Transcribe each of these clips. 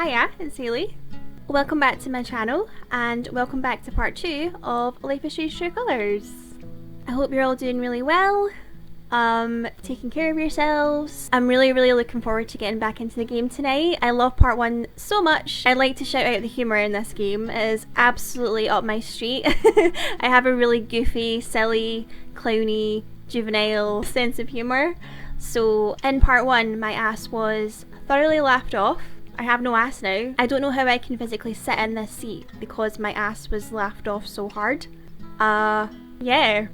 Hiya, it's Hayley. Welcome back to my channel and welcome back to part 2 of Life is Strange True Colours. I hope you're all doing really well, taking care of yourselves. I'm really looking forward to getting back into the game tonight. I love part 1 so much. I'd like to shout out the humour in this game. It is absolutely up my street. I have a really goofy, silly, clowny, juvenile sense of humour. So in part 1 my ass was thoroughly laughed off. I have no ass now. I don't know how I can physically sit in this seat because my ass was laughed off so hard. Yeah.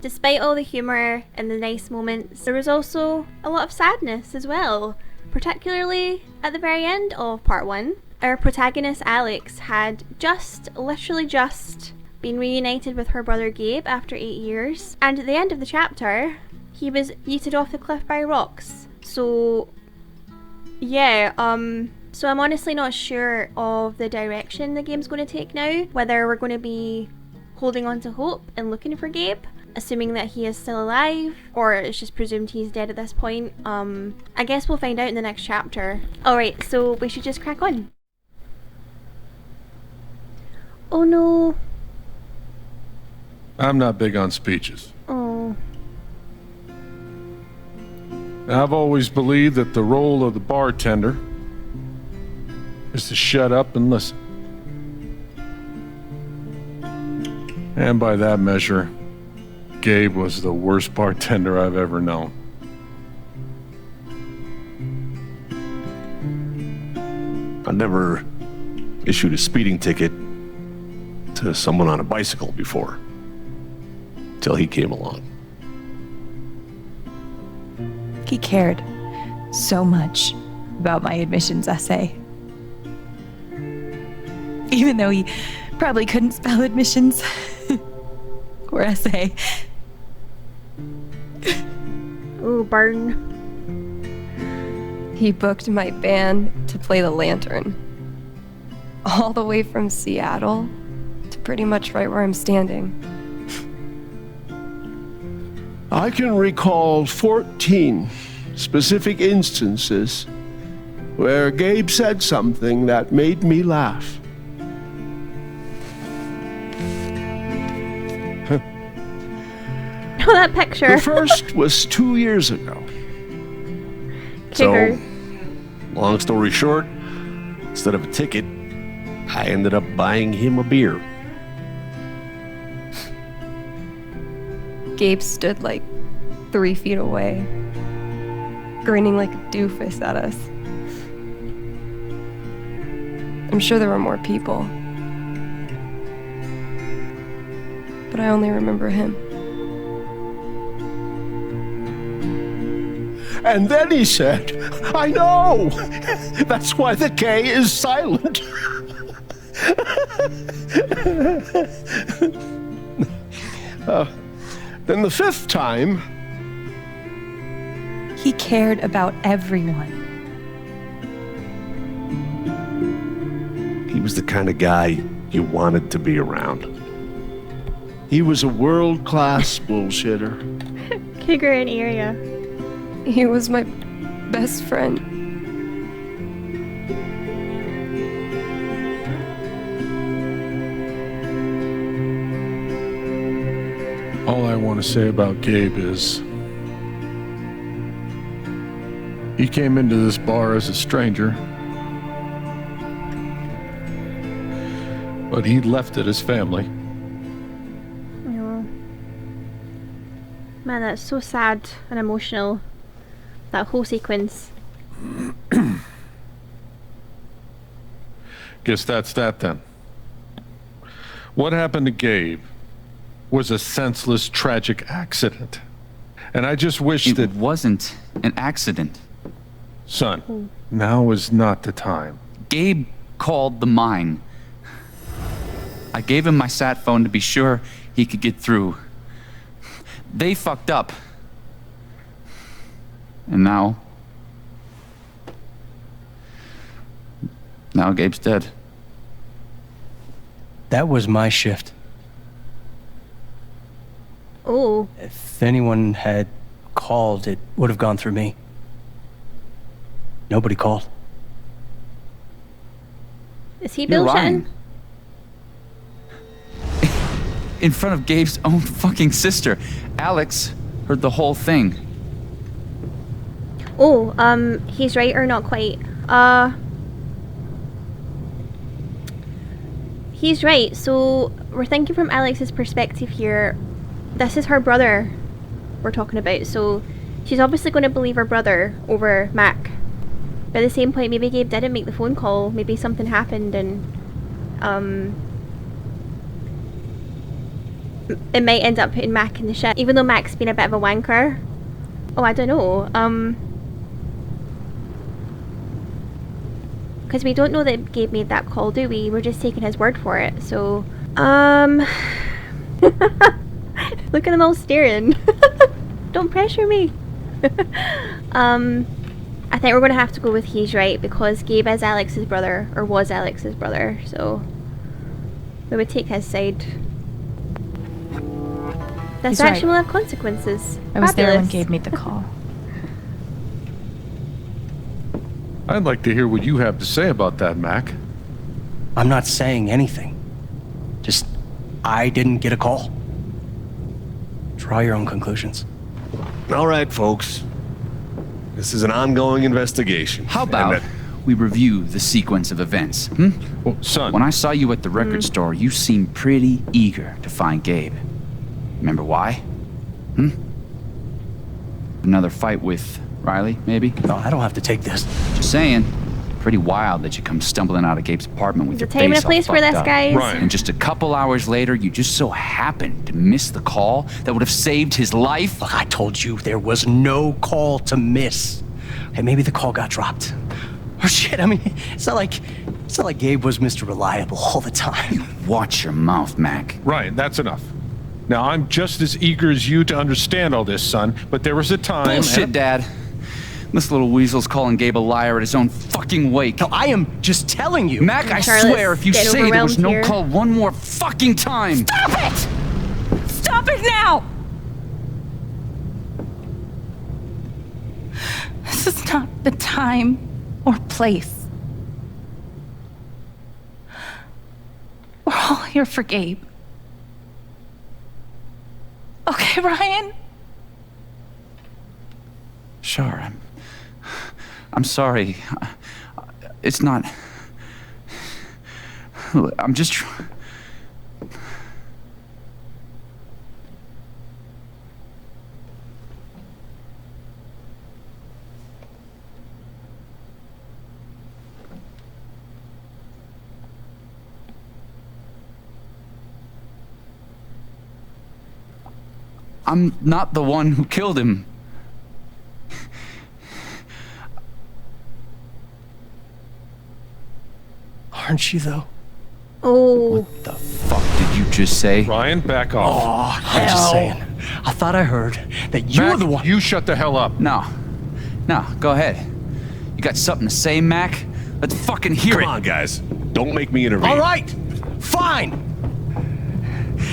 Despite all the humour and the nice moments, there was also a lot of sadness as well. Particularly at the very end of part 1. Our protagonist Alex had literally just been reunited with her brother Gabe after 8 years. And at the end of the chapter, he was yeeted off the cliff by rocks. So yeah, so I'm honestly not sure of the direction the game's going to take now. Whether we're going to be holding on to hope and looking for Gabe, assuming that he is still alive, or it's just presumed he's dead at this point. I guess we'll find out in the next chapter. Alright, so we should just crack on. Oh no. I'm not big on speeches. Oh. I've always believed that the role of the bartender is to shut up and listen. And by that measure, Gabe was the worst bartender I've ever known. I never issued a speeding ticket to someone on a bicycle before, till he came along. He cared so much about my admissions essay. Even though he probably couldn't spell admissions or essay. Ooh, burn. He booked my band to play the lantern. All the way from Seattle to pretty much right where I'm standing. I can recall 14 specific instances where Gabe said something that made me laugh. Oh, that picture. The first was 2 years ago. Cougar. So, long story short, instead of a ticket, I ended up buying him a beer. Gabe stood like 3 feet away, grinning like a doofus at us. I'm sure there were more people, but I only remember him. And then he said, I know! That's why the K is silent. Then the 5th time, He cared about everyone. He was the kind of guy you wanted to be around. he was a world-class bullshitter. Cougar in area. He was my best friend. All I want to say about Gabe is he came into this bar as a stranger, but he left it as family. Oh. Man, that's so sad and emotional. That whole sequence. Guess that's that then. What happened to Gabe was a senseless, tragic accident. And I just wish It that... wasn't an accident. Son, now is not the time. Gabe called the mine. I gave him my sat phone to be sure he could get through. They fucked up. And now Gabe's dead. That was my shift. Oh. If anyone had called, it would have gone through me. Nobody called. Is he You're bullshitting? lying. In front of Gabe's own fucking sister. Alex heard the whole thing. Oh, he's right or not quite. He's right. So we're thinking from Alex's perspective here. This is her brother we're talking about. So she's obviously going to believe her brother over Mac. But at the same point, maybe Gabe didn't make the phone call. Maybe something happened and it might end up putting Mac in the shit. Even though Mac's been a bit of a wanker. Oh, I don't know. Because we don't know that Gabe made that call, do we? We're just taking his word for it. So, look at them all staring. Don't pressure me. I think we're going to have to go with he's right because Gabe is Alex's brother, or was Alex's brother, so we would take his side. This He's action right. will have consequences. I was there when Fabulous. Gabe made the call. I'd like to hear what you have to say about that, Mac. I'm not saying anything. Just, I didn't get a call. Draw your own conclusions. All right, folks. This is an ongoing investigation. How about we review the sequence of events, hmm? Well, son, When I saw you at the record store, you seemed pretty eager to find Gabe. Remember why? Another fight with Riley, maybe? No, I don't have to take this. Just saying. Pretty wild that you come stumbling out of Gabe's apartment with There's a your time and a face all place for fucked this, up. guys. Right. And just a couple hours later, you just so happened to miss the call that would have saved his life. Look, I told you there was no call to miss. Hey, maybe the call got dropped. Or shit, I mean, it's not like Gabe was Mr. Reliable all the time. Watch your mouth, Mac. Ryan, that's enough. Now, I'm just as eager as you to understand all this, son, but there was a time... Bullshit, Dad. This little weasel's calling Gabe a liar at his own fucking wake. No, I am just telling you. Mac, I Charlotte's swear, if you getting say there was no overwhelmed here. call one more fucking time... Stop it! Stop it now! This is not the time or place. We're all here for Gabe. Okay, Ryan? Sure, I'm sorry. It's not... I'm just... I'm not the one who killed him. Aren't you, though? Oh, The fuck did you just say? Ryan, back off. I'm just saying. I thought I heard that you were Mac, the one. you shut the hell up. No, go ahead. You got something to say, Mac? Let's fucking hear Come it. on, guys. Don't make me intervene. All right, fine.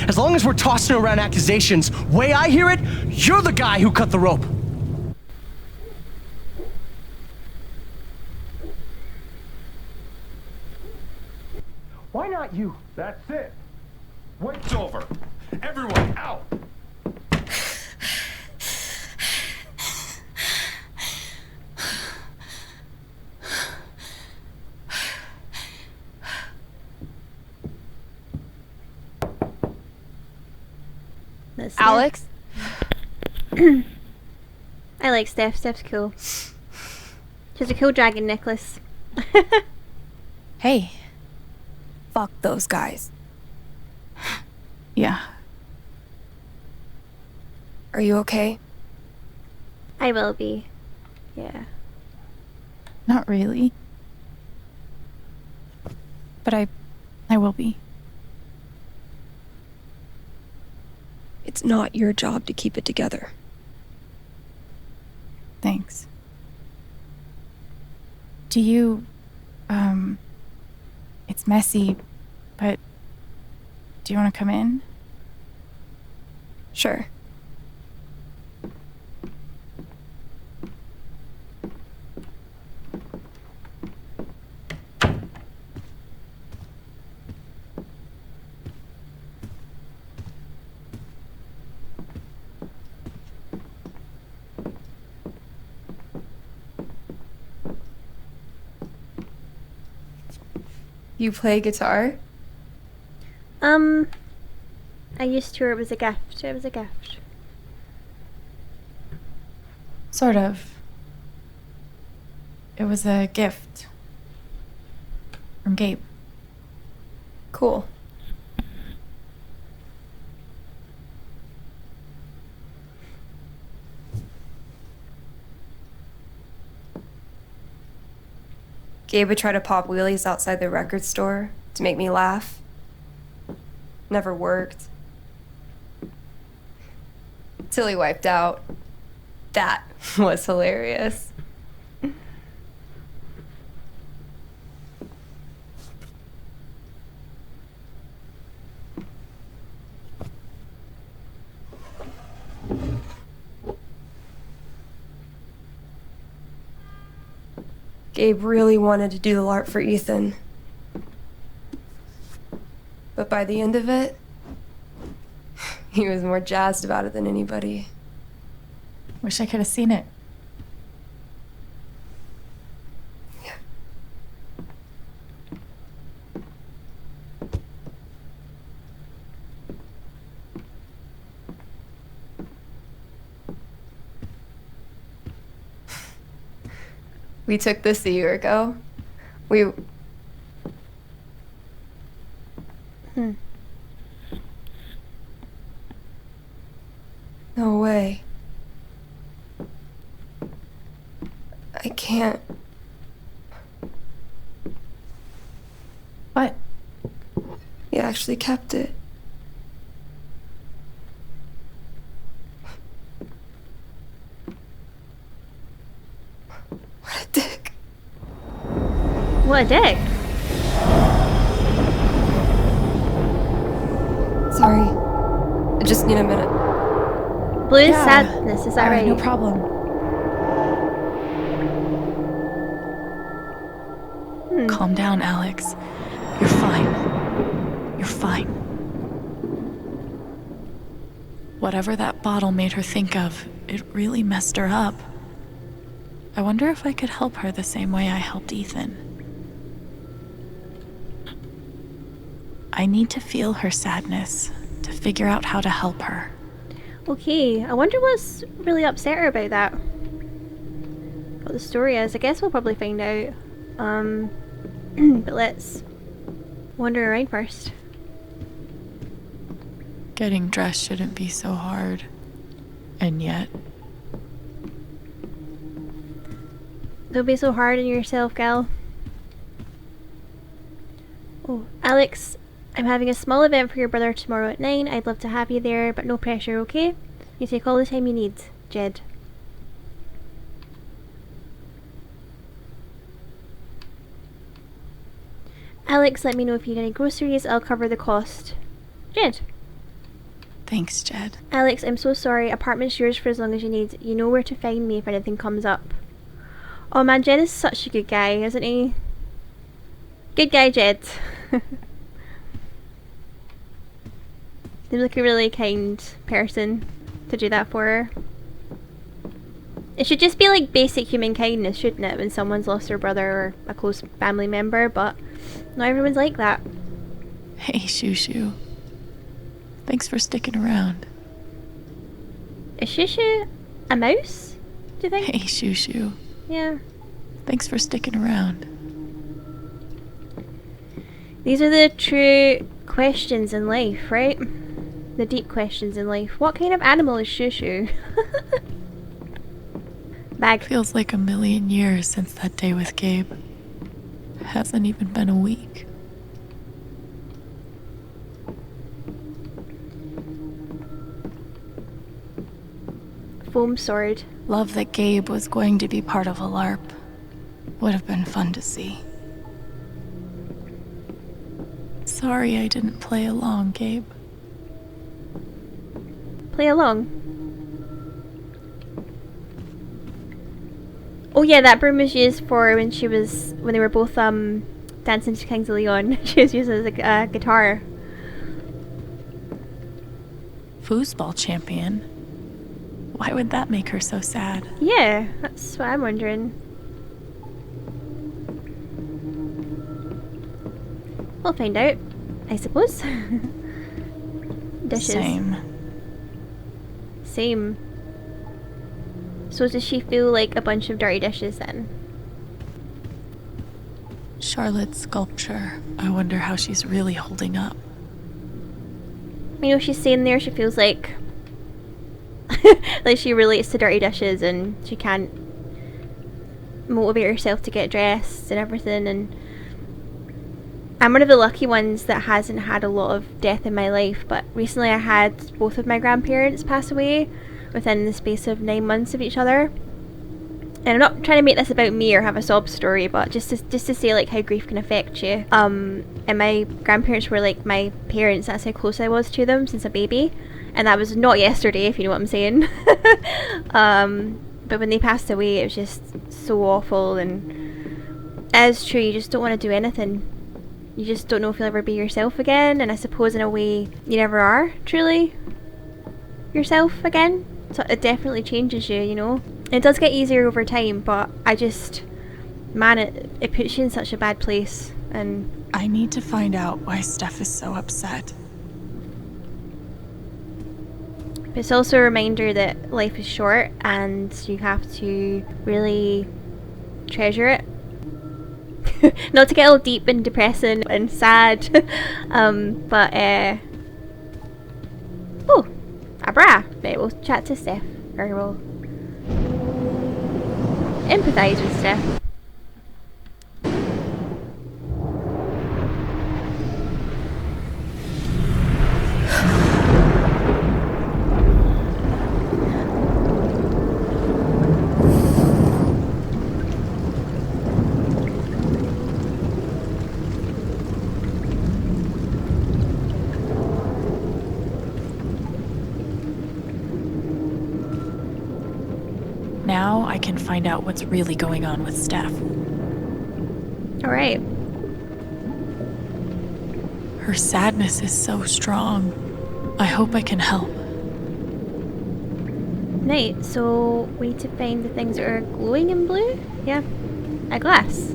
As long as we're tossing around accusations, way I hear it, you're the guy who cut the rope. Why not you? That's it. Wait's over. Everyone, out. that's Alex? I like Steph. Steph's cool. She's a cool dragon necklace. Hey. Fuck those guys. Yeah. Are you okay? I will be. Yeah. Not really. But I will be. It's not your job to keep it together. Thanks. Do you, it's messy, but do you want to come in? Sure. You play guitar? I used to. It was a gift. It was a gift. Sort of. It was a gift. From Gabe. Cool. Gabe would try to pop wheelies outside the record store to make me laugh. Never worked. Till he wiped out. That was hilarious. Gabe really wanted to do the LARP for Ethan. But by the end of it, he was more jazzed about it than anybody. Wish I could have seen it. Yeah. We took this a year ago. No way. I can't. What? He actually kept it. What a dick. What a dick. Sorry. I just need a minute. Blue's Yeah. sadness, is that right? No problem. Calm down, Alex. You're fine. You're fine. Whatever that bottle made her think of, it really messed her up. I wonder if I could help her the same way I helped Ethan. I need to feel her sadness to figure out how to help her. Okay, I wonder what's really upset her about that. What the story is. I guess we'll probably find out. But let's wander around first. Getting dressed shouldn't be so hard. And yet... Don't be so hard on yourself, gal. Oh, Alex, I'm having a small event for your brother tomorrow at 9. I'd love to have you there, but no pressure, okay? You take all the time you need, Jed. Alex, let me know if you need any groceries. I'll cover the cost. Jed. Thanks, Jed. Alex, I'm so sorry. Apartment's yours for as long as you need. You know where to find me if anything comes up. Oh man, Jed is such a good guy, isn't he? Good guy, Jed. Seems like a really kind person to do that for her. It should just be like basic human kindness, shouldn't it, when someone's lost their brother or a close family member, but not everyone's like that. Hey, Shushu. Thanks for sticking around. Is Shushu a mouse, do you think? Hey, Shushu. Yeah. Thanks for sticking around. These are the true questions in life, right? The deep questions in life. What kind of animal is Shushu? Bag. Feels like a million years since that day with Gabe. Hasn't even been a week. Foam sword. Love that Gabe was going to be part of a LARP. Would have been fun to see. Sorry I didn't play along, Gabe. Play along. Oh yeah, that broom was used for when they were both dancing to Kings of Leon. She was used as a guitar. Foosball champion? Why would that make her so sad? Yeah, that's what I'm wondering. We'll find out, I suppose. Dishes. Same. So does she feel like a bunch of dirty dishes then? Charlotte's sculpture. I wonder how she's really holding up. You know, she's saying there she feels like like she relates to dirty dishes and she can't motivate herself to get dressed and everything, and I'm one of the lucky ones that hasn't had a lot of death in my life, but recently I had both of my grandparents pass away within the space of 9 months of each other. And I'm not trying to make this about me or have a sob story, but just to say like how grief can affect you. And my grandparents were like my parents. That's how close I was to them since a baby, and that was not yesterday, if you know what I'm saying. But when they passed away, it was just so awful. And as true, you just don't want to do anything. You just don't know if you'll ever be yourself again. And I suppose in a way, you never are truly yourself again. So it definitely changes you, you know. It does get easier over time, but I just, man, it puts you in such a bad place. And I need to find out why Steph is so upset. it's also a reminder that life is short and you have to really treasure it. Not to get all deep and depressing and sad, but oh, a bra. Right, we'll chat to Steph, or we'll empathize with Steph. Now I can find out what's really going on with Steph. Alright. Her sadness is so strong. I hope I can help. Right, so we need to find the things that are glowing in blue? Yeah. A glass.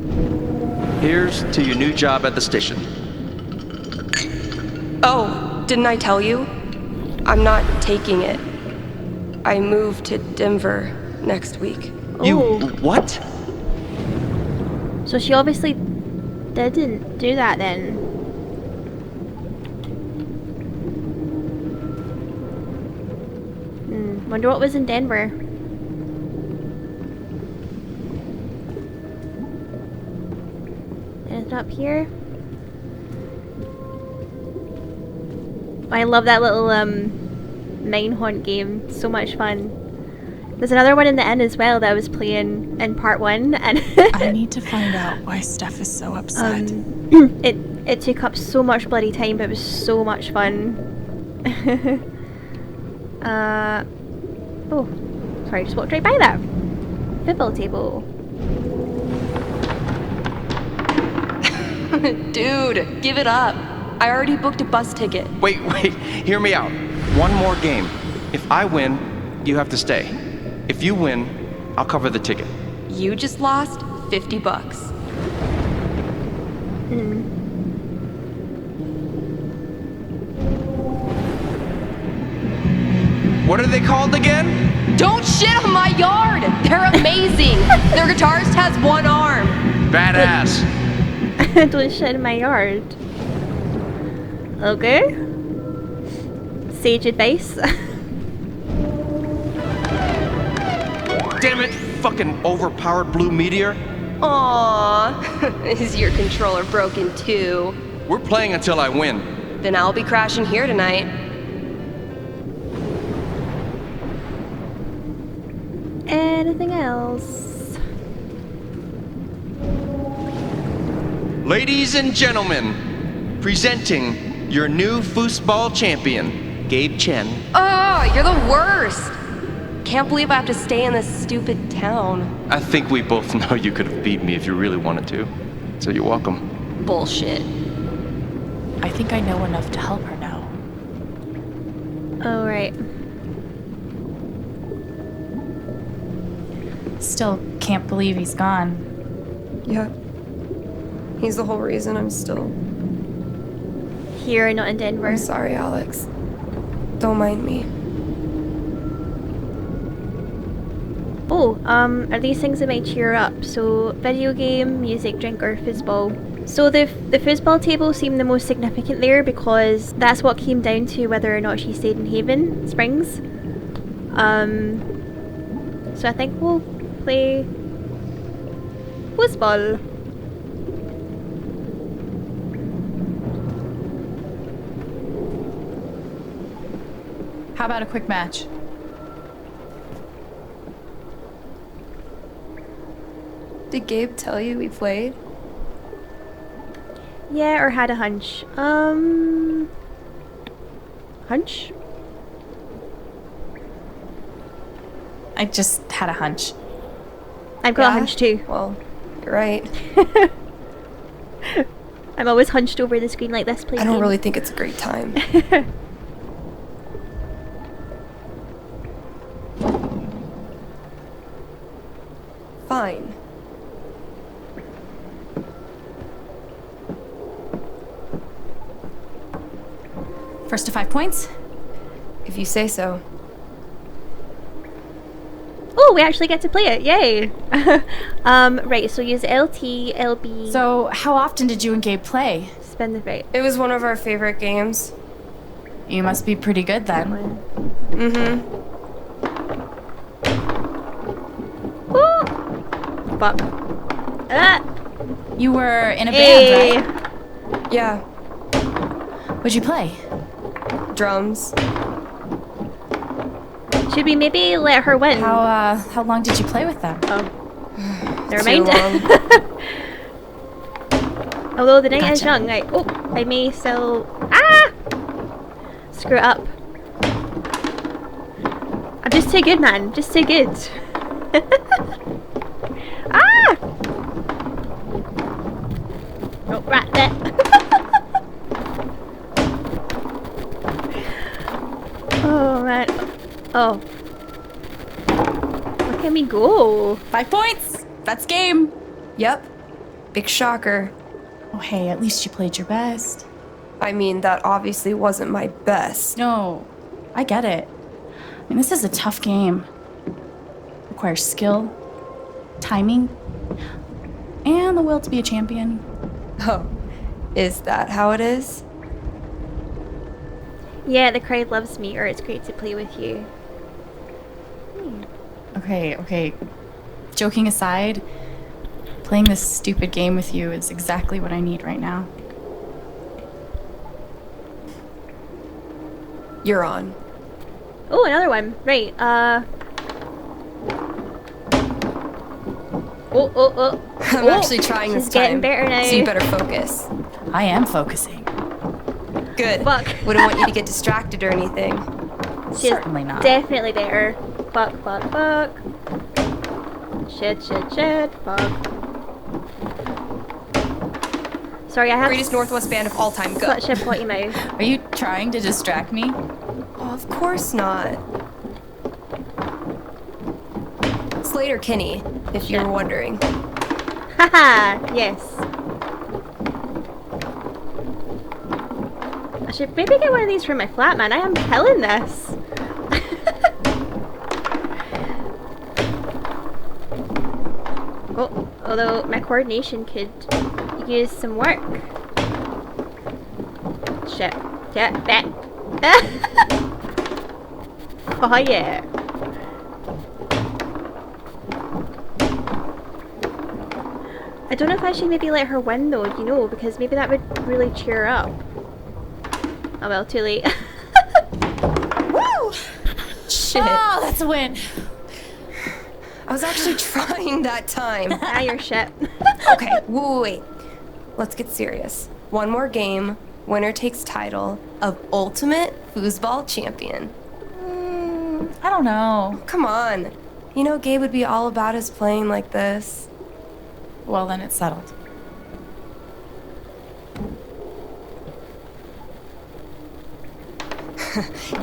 Here's to your new job at the station. Oh, didn't I tell you? I'm not taking it. I moved to Denver next week. You Oh. what? So she obviously didn't do that then. Wonder what was in Denver. Anything up here? I love that little mine hunt game. So much fun. There's another one in the inn as well that I was playing in part 1, and I need to find out why Steph is so upset. it took up so much bloody time, but it was so much fun. Oh, sorry, just walked right by that. Football table. Dude, give it up. I already booked a bus ticket. Wait, hear me out. One more game. If I win, you have to stay. If you win, I'll cover the ticket. You just lost $50. What are they called again? Don't shit on my yard! They're amazing! Their guitarist has one arm. Badass. Don't shit in my yard. Okay. Sage advice. Damn it, fucking overpowered blue meteor. Aww. Is your controller broken too? We're playing until I win. Then I'll be crashing here tonight. Anything else? Ladies and gentlemen, presenting your new foosball champion, Gabe Chen. Oh, you're the worst! Can't believe I have to stay in this stupid town. I think we both know you could have beat me if you really wanted to. So you're welcome. Bullshit. I think I know enough to help her now. Oh, right. Still can't believe he's gone. Yeah. He's the whole reason I'm still here, not in Denver. I'm sorry, Alex. Don't mind me. Oh, are these things that might cheer up? So, video game, music, drink, or foosball. So the foosball table seemed the most significant there because that's what came down to whether or not she stayed in Haven Springs. So I think we'll play foosball. How about a quick match? Did Gabe tell you we played? Yeah, or had a hunch. Hunch? I just had a hunch. I've got a hunch too. Well, you're right. I'm always hunched over the screen like this. I don't really think it's a great time. Fine. First to 5 points? If you say so. Oh, we actually get to play it. Yay. Right, so use LT, LB. So, how often did you and Gabe play? Spin the right. It was one of our favorite games. You must be pretty good then. Mm-hmm. Oh! Fuck. Ah! You were in a band, right? Yeah. What'd you play? Drums. Should we maybe let her win? How long did you play with them? Oh. Never Too mind. long. Although the night is Gotcha. young, like, oh, I may still... Ah! Screw it up. I'm just too good, man. Just too good. Ah! Oh, right there. Oh, man. Oh. Look at me go. 5 points! That's game! Yep. Big shocker. Oh, hey, at least you played your best. I mean, that obviously wasn't my best. No, I get it. I mean, this is a tough game. Requires skill, timing, and the will to be a champion. Oh, is that how it is? Yeah, the crowd loves me, or it's great to play with you. Okay. Joking aside, playing this stupid game with you is exactly what I need right now. You're on. Oh, another one. Right, Oh. I'm actually trying She's this time. getting better now. So you better focus. I am focusing. Good. Fuck. Wouldn't want you to get distracted or anything. She's Certainly not. definitely better. Fuck. Shit, fuck. Sorry, I have Greatest Northwest band of all time. Go. such a potty mouth. Are you trying to distract me? Oh, of course not. Slater Kinney, if you were wondering. Haha, yes. I should maybe get one of these for my flat, man. I am killing this. Oh, although my coordination could use some work. Shit. Get back. Oh yeah. I don't know if I should maybe let her win though, you know, because maybe that would really cheer her up. Oh well, too late. Woo! Shit. Oh, that's a win. I was actually trying that time. Ah, you're shit. Okay, wait. Let's get serious. One more game. Winner takes title of Ultimate Foosball Champion. I don't know. Come on. You know Gabe would be all about us playing like this. Well, then it's settled.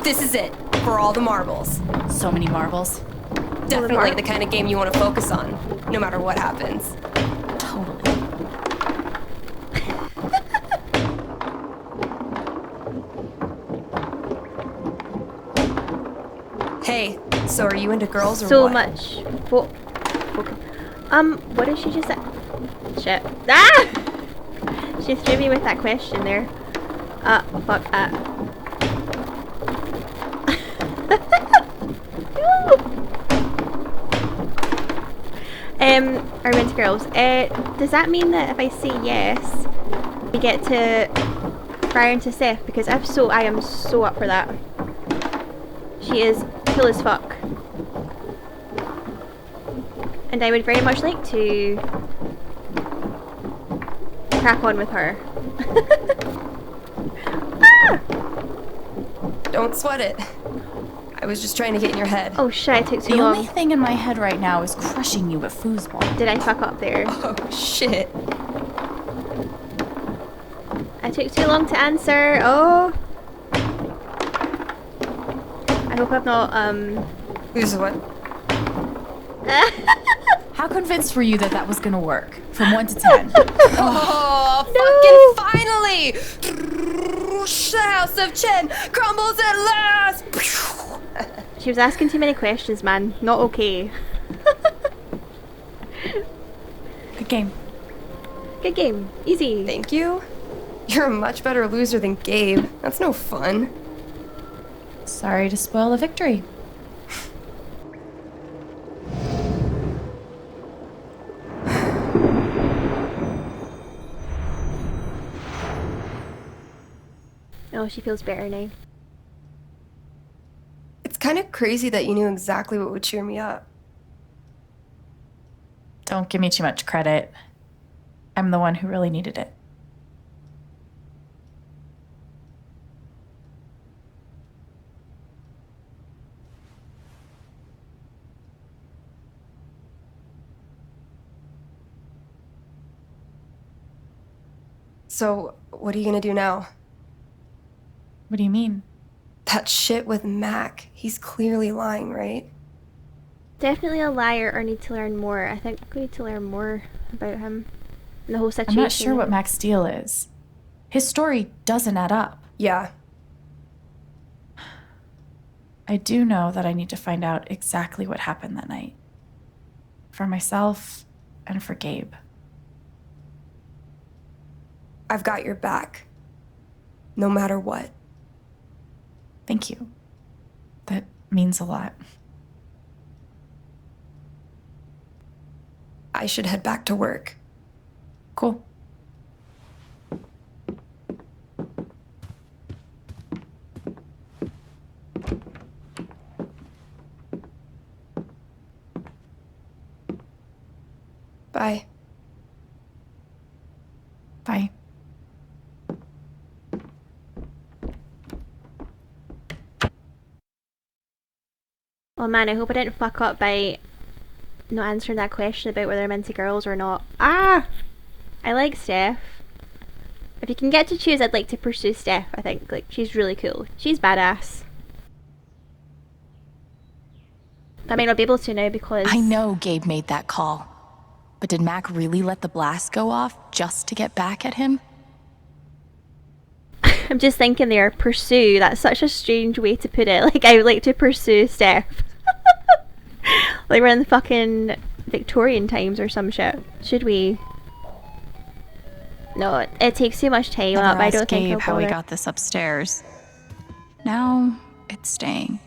This is it. For all the marbles. So many marbles. Definitely the kind of game you want to focus on, no matter what happens. Totally. Hey, so are you into girls or So what? much. What did she just say? Shit. Ah! She threw me with that question there. Fuck. Are we into girls? Does that mean that if I say yes, we get to fire into Steph? Because if so, I am so up for that. She is cool as fuck. And I would very much like to crack on with her. Ah! Don't sweat it. I was just trying to get in your head. Oh shit, I took too The long. only thing in my head right now is crushing you at foosball. Did I fuck up there? Oh, shit. I took too long to answer. Oh. I hope I'm not, Who's what? How convinced were you that that was gonna work? From 1 to 10. Oh, fucking finally! The house of Chen crumbles at last! She was asking too many questions, man. Not okay. Good game. Good game. Easy. Thank you. You're a much better loser than Gabe. That's no fun. Sorry to spoil the victory. Oh, she feels better now. It's kind of crazy that you knew exactly what would cheer me up. Don't give me too much credit. I'm the one who really needed it. So, what are you gonna do now? What do you mean? That shit with Mac. He's clearly lying, right? Definitely a liar or need to learn more. I think we need to learn more about him and the whole situation. I'm not sure what Mac's deal is. His story doesn't add up. Yeah. I do know that I need to find out exactly what happened that night. For myself and for Gabe. I've got your back. No matter what. Thank you. That means a lot. I should head back to work. Cool. Bye. Bye. Oh man, I hope I didn't fuck up by not answering that question about whether I'm into girls or not. Ah! I like Steph. If you can get to choose, I'd like to pursue Steph, I think. Like, she's really cool. She's badass. I may not be able to now because... I know Gabe made that call. But did Mac really let the blast go off just to get back at him? I'm just thinking there, pursue. That's such a strange way to put it. Like, I would like to pursue Steph. Like we're in the fucking Victorian times or some shit. Should we? No, it takes too much time up. I don't think Gabe I'll how we bother. got this upstairs. Now it's staying.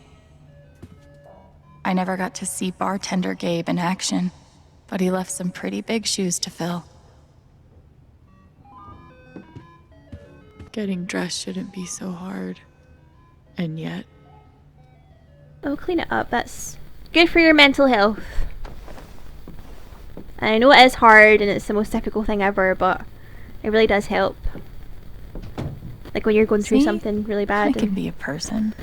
I never got to see bartender Gabe in action, but he left some pretty big shoes to fill. Getting dressed shouldn't be so hard. And yet... Oh, clean it up. That's good for your mental health. And I know it is hard and it's the most difficult thing ever, but it really does help. Like when you're going through See? something really I bad. can be a person.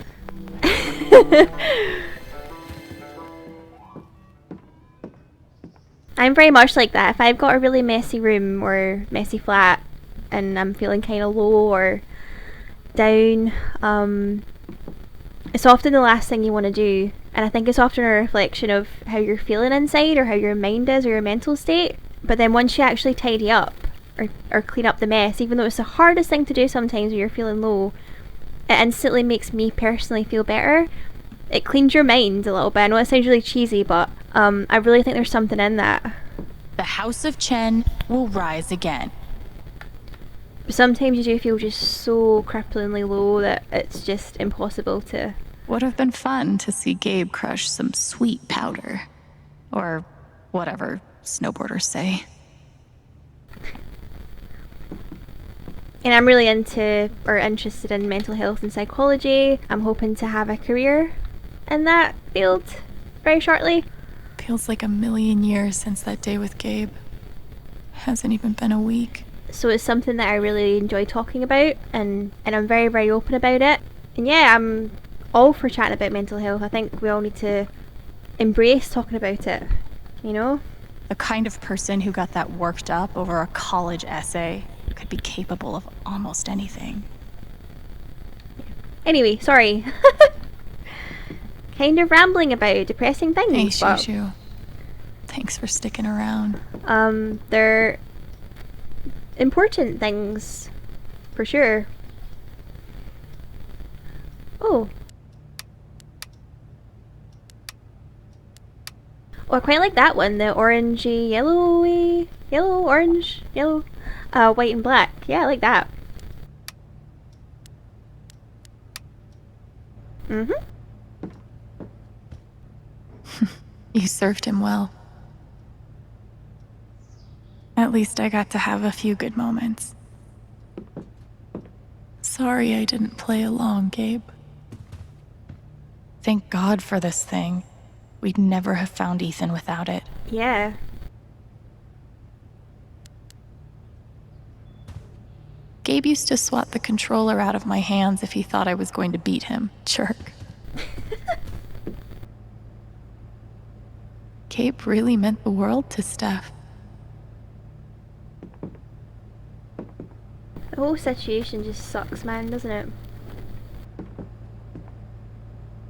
I'm very much like that. If I've got a really messy room or messy flat and I'm feeling kind of low or down, it's often the last thing you want to do. And I think it's often a reflection of how you're feeling inside or how your mind is or your mental state. But then once you actually tidy up or clean up the mess, even though it's the hardest thing to do sometimes when you're feeling low, it instantly makes me personally feel better. it cleans your mind a little bit. I know it sounds really cheesy, but I really think there's something in that. The House of Chen will rise again. Sometimes you do feel just so cripplingly low that it's just impossible to... Would have been fun to see Gabe crush some sweet powder. Or whatever snowboarders say. And I'm really interested in mental health and psychology. I'm hoping to have a career in that field very shortly. Feels like a million years since that day with Gabe. Hasn't even been a week. So it's something that I really enjoy talking about, and I'm very, very open about it. And yeah, I'm all for chatting about mental health. I think we all need to embrace talking about it, you know? The kind of person who got that worked up over a college essay could be capable of almost anything. Anyway, sorry. Kind of rambling about depressing things. Hey, but, Shushu. Thanks for sticking around. They're important things, for sure. Oh. Oh, I quite like that one. The orangey, yellowy, yellow, orange, yellow, white and black. Yeah, I like that. Mm-hmm. You served him well. At least I got to have a few good moments. Sorry I didn't play along, Gabe. Thank God for this thing. We'd never have found Ethan without it. Yeah. Gabe used to swat the controller out of my hands if he thought I was going to beat him. Jerk. Gabe really meant the world to Steph. The whole situation just sucks, man, doesn't it?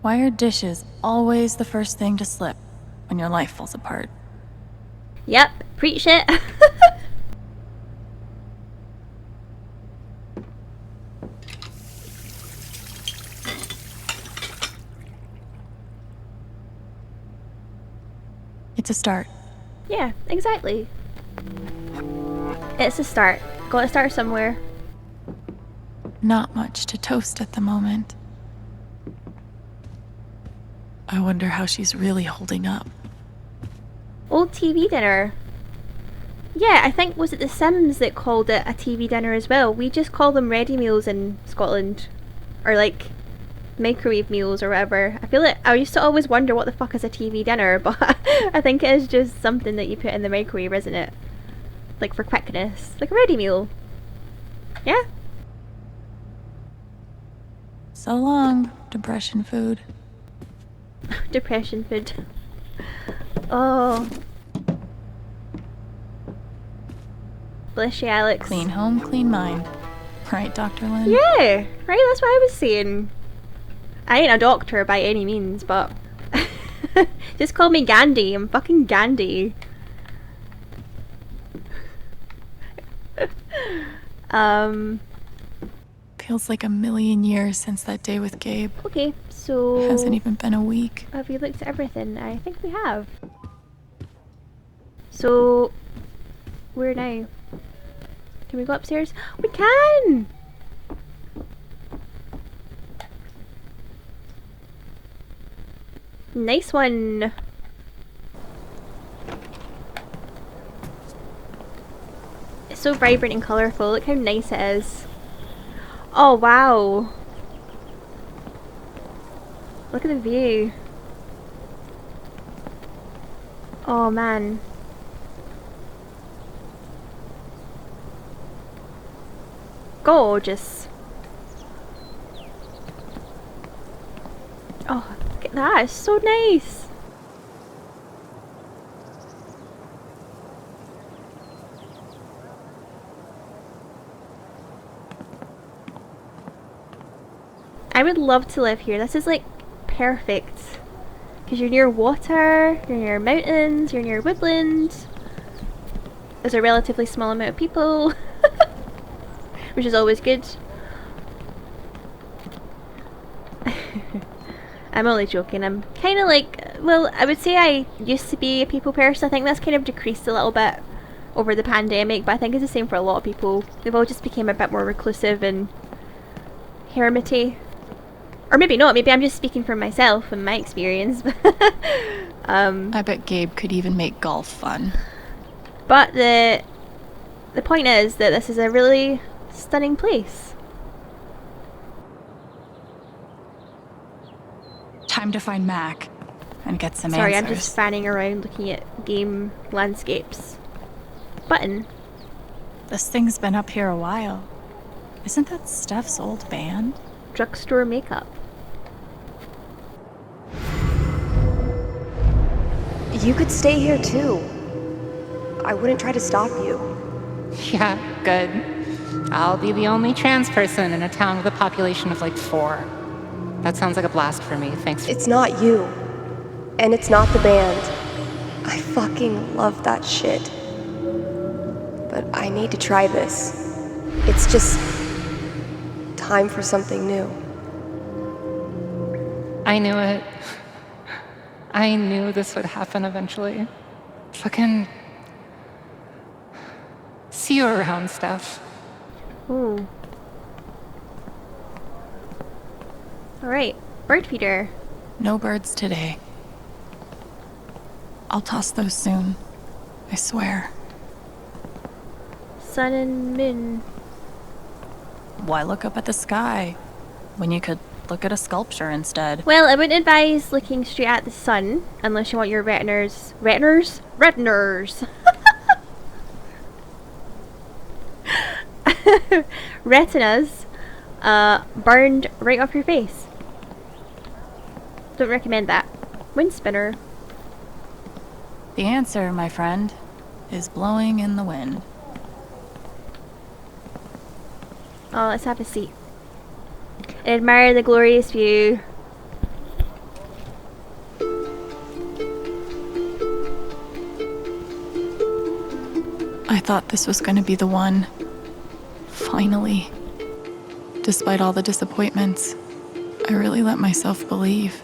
Why are dishes always the first thing to slip when your life falls apart? Yep, preach it. It's a start. Yeah, exactly. It's a start. Gotta start somewhere. Not much to toast at the moment. I wonder how she's really holding up. Old TV dinner. Yeah, I think, was it The Sims that called it a TV dinner as well? We just call them ready meals in Scotland. Or like microwave meals or whatever. I feel like I used to always wonder what the fuck is a TV dinner, but I think it is just something that you put in the microwave, isn't it? Like for quickness. Like a ready meal. Yeah? So long, depression food. Depression food. Oh. Bless you, Alex. Clean home, clean mind. Right, Dr. Lynn? Yeah, right, that's what I was saying. I ain't a doctor by any means, but just call me Gandhi. I'm fucking Gandhi. Feels like a million years since that day with Gabe. Okay, so Hasn't even been a week. have we looked at everything? I think we have. So where now? Can we go upstairs? We can! Nice one. It's so vibrant and colourful. Look how nice it is. Oh wow. Look at the view. Oh man. Gorgeous. Oh, look at that. It's so nice. I would love to live here. This is like perfect. Because you're near water, you're near mountains, you're near woodland. There's a relatively small amount of people. Which is always good. I'm only joking. I'm kind of like, well, I would say I used to be a people person. I think that's kind of decreased a little bit over the pandemic, but I think it's the same for a lot of people. They've all just become a bit more reclusive and hermity. Or maybe not, maybe I'm just speaking for myself and my experience. I bet Gabe could even make golf fun. But the point is that this is a really stunning place. Time to find Mac and get some Sorry, answers. I'm just fanning around looking at game landscapes. Button. This thing's been up here a while. Isn't that Steph's old band? Drugstore makeup. You could stay here too. I wouldn't try to stop you. Yeah, good. I'll be the only trans person in a town with a population of like 4. That sounds like a blast for me, thanks. It's not you. And it's not the band. I fucking love that shit. But I need to try this. It's just time for something new. I knew it. I knew this would happen eventually. Fucking... See you around, Steph. Ooh. Alright, bird feeder. No birds today. I'll toss those soon. I swear. Sun and moon. Why look up at the sky when you could look at a sculpture instead? Well, I wouldn't advise looking straight at the sun unless you want your retinas. Retinas burned right off your face. Don't recommend that. Wind spinner. The answer, my friend, is blowing in the wind. Oh, let's have a seat. Admire the glorious view. I thought this was going to be the one. Finally. Despite all the disappointments, I really let myself believe.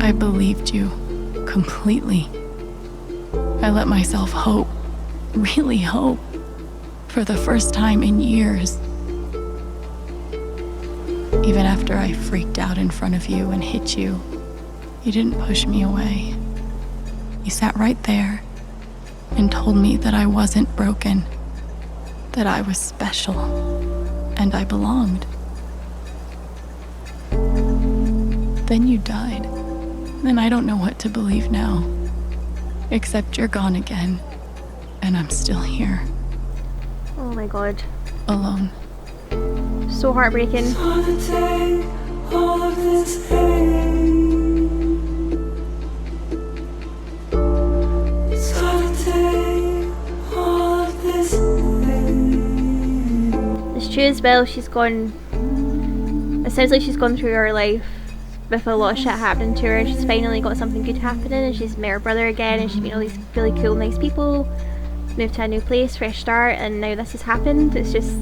I believed you completely. I let myself hope, really hope, for the first time in years. Even after I freaked out in front of you and hit you, you didn't push me away. You sat right there and told me that I wasn't broken, that I was special, and I belonged. Then you died, and I don't know what to believe now, except you're gone again, and I'm still here. Oh my god. Alone. So heartbreaking. It's true as well, she's gone... It sounds like she's gone through her life with a lot of shit happening to her, and she's finally got something good happening, and she's met her brother again, and she's met all these really cool, nice people, moved to a new place, fresh start, and now this has happened. It's just...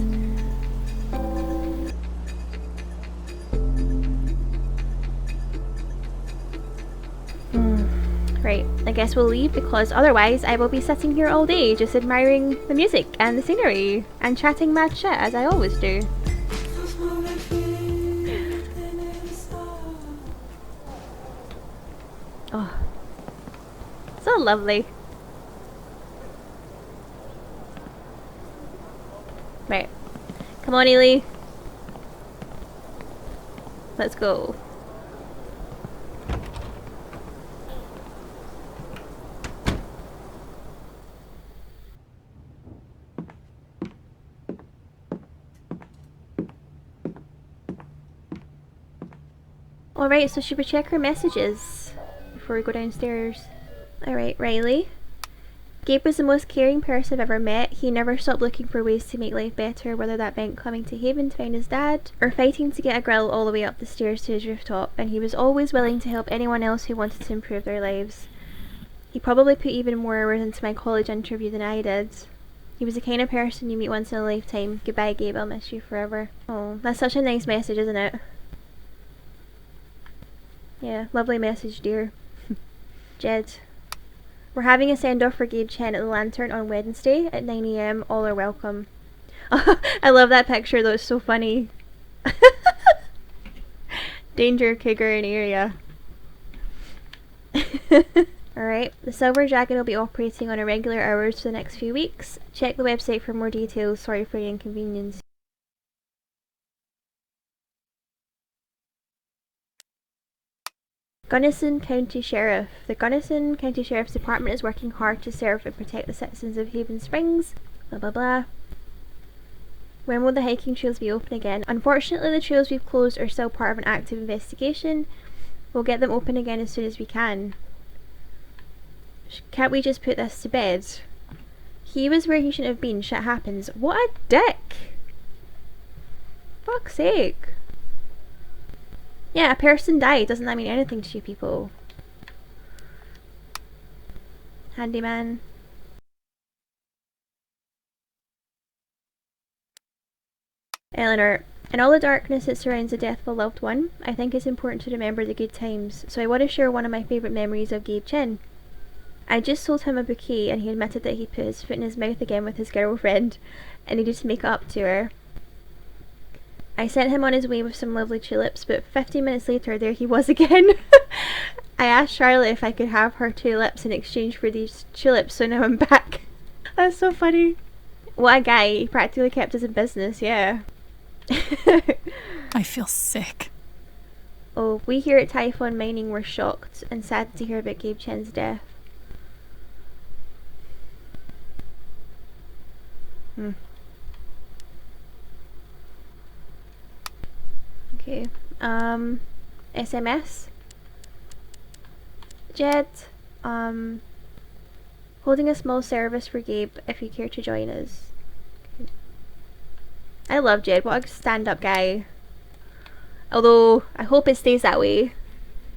Right, I guess we'll leave because otherwise I will be sitting here all day just admiring the music and the scenery and chatting mad shit as I always do. Oh, so lovely. Right, come on Eilien. Let's go. Alright, so should we check her messages before we go downstairs? Alright, Riley. Gabe was the most caring person I've ever met. He never stopped looking for ways to make life better, whether that meant coming to Haven to find his dad, or fighting to get a grill all the way up the stairs to his rooftop, and he was always willing to help anyone else who wanted to improve their lives. He probably put even more hours into my college interview than I did. He was the kind of person you meet once in a lifetime. Goodbye, Gabe, I'll miss you forever. Oh, that's such a nice message, isn't it? Yeah, lovely message, dear. Jed. We're having a send-off for Gabe Chen at the Lantern on Wednesday at 9 AM. All are welcome. I love that picture though, it's so funny. Danger, Cougar in area. Alright, the Silver Dragon will be operating on irregular hours for the next few weeks. Check the website for more details. Sorry for the inconvenience. Gunnison County Sheriff. The Gunnison County Sheriff's Department is working hard to serve and protect the citizens of Haven Springs. Blah blah blah. When will the hiking trails be open again? Unfortunately, the trails we've closed are still part of an active investigation. We'll get them open again as soon as we can. Can't we just put this to bed? He was where he shouldn't have been. Shit happens. What a dick! Fuck's sake. Yeah, a person died. Doesn't that mean anything to you people? Handyman. Eleanor. In all the darkness that surrounds the death of a loved one, I think it's important to remember the good times, so I want to share one of my favourite memories of Gabe Chen. I just sold him a bouquet and he admitted that he'd put his foot in his mouth again with his girlfriend and needed to make it up to her. I sent him on his way with some lovely tulips, but 15 minutes later there he was again. I asked Charlotte if I could have her tulips in exchange for these tulips, so now I'm back. That's so funny. What a guy, he practically kept us in business, yeah. I feel sick. Oh, we here at Typhon Mining were shocked and sad to hear about Gabe Chen's death. Okay, SMS. Jed, holding a small service for Gabe if you care to join us. Okay. I love Jed, what a stand-up guy. Although, I hope it stays that way.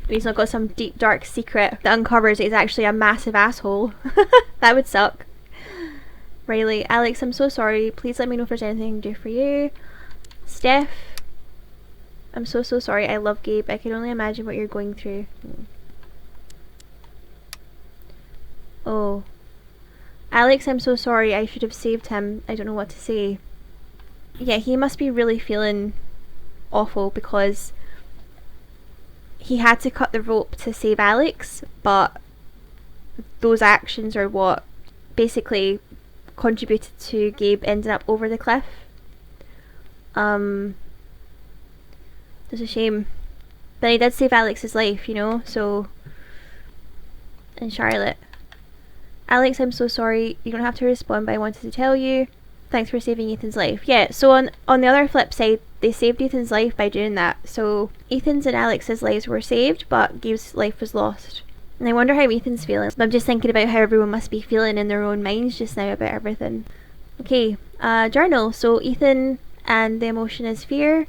And he's not got some deep dark secret that uncovers that he's actually a massive asshole. That would suck. Riley, Alex, I'm so sorry. Please let me know if there's anything I can do for you. Steph, I'm so sorry. I love Gabe. I can only imagine what you're going through. Oh. Alex, I'm so sorry. I should have saved him. I don't know what to say. Yeah, he must be really feeling awful because he had to cut the rope to save Alex, but those actions are what basically contributed to Gabe ending up over the cliff. It's a shame. But he did save Alex's life, you know, so... And Charlotte. Alex, I'm so sorry. You don't have to respond, but I wanted to tell you. Thanks for saving Ethan's life. Yeah, so on the other flip side, they saved Ethan's life by doing that. So Ethan's and Alex's lives were saved, but Gabe's life was lost. And I wonder how Ethan's feeling. I'm just thinking about how everyone must be feeling in their own minds just now about everything. Okay, journal. So Ethan and the emotion is fear.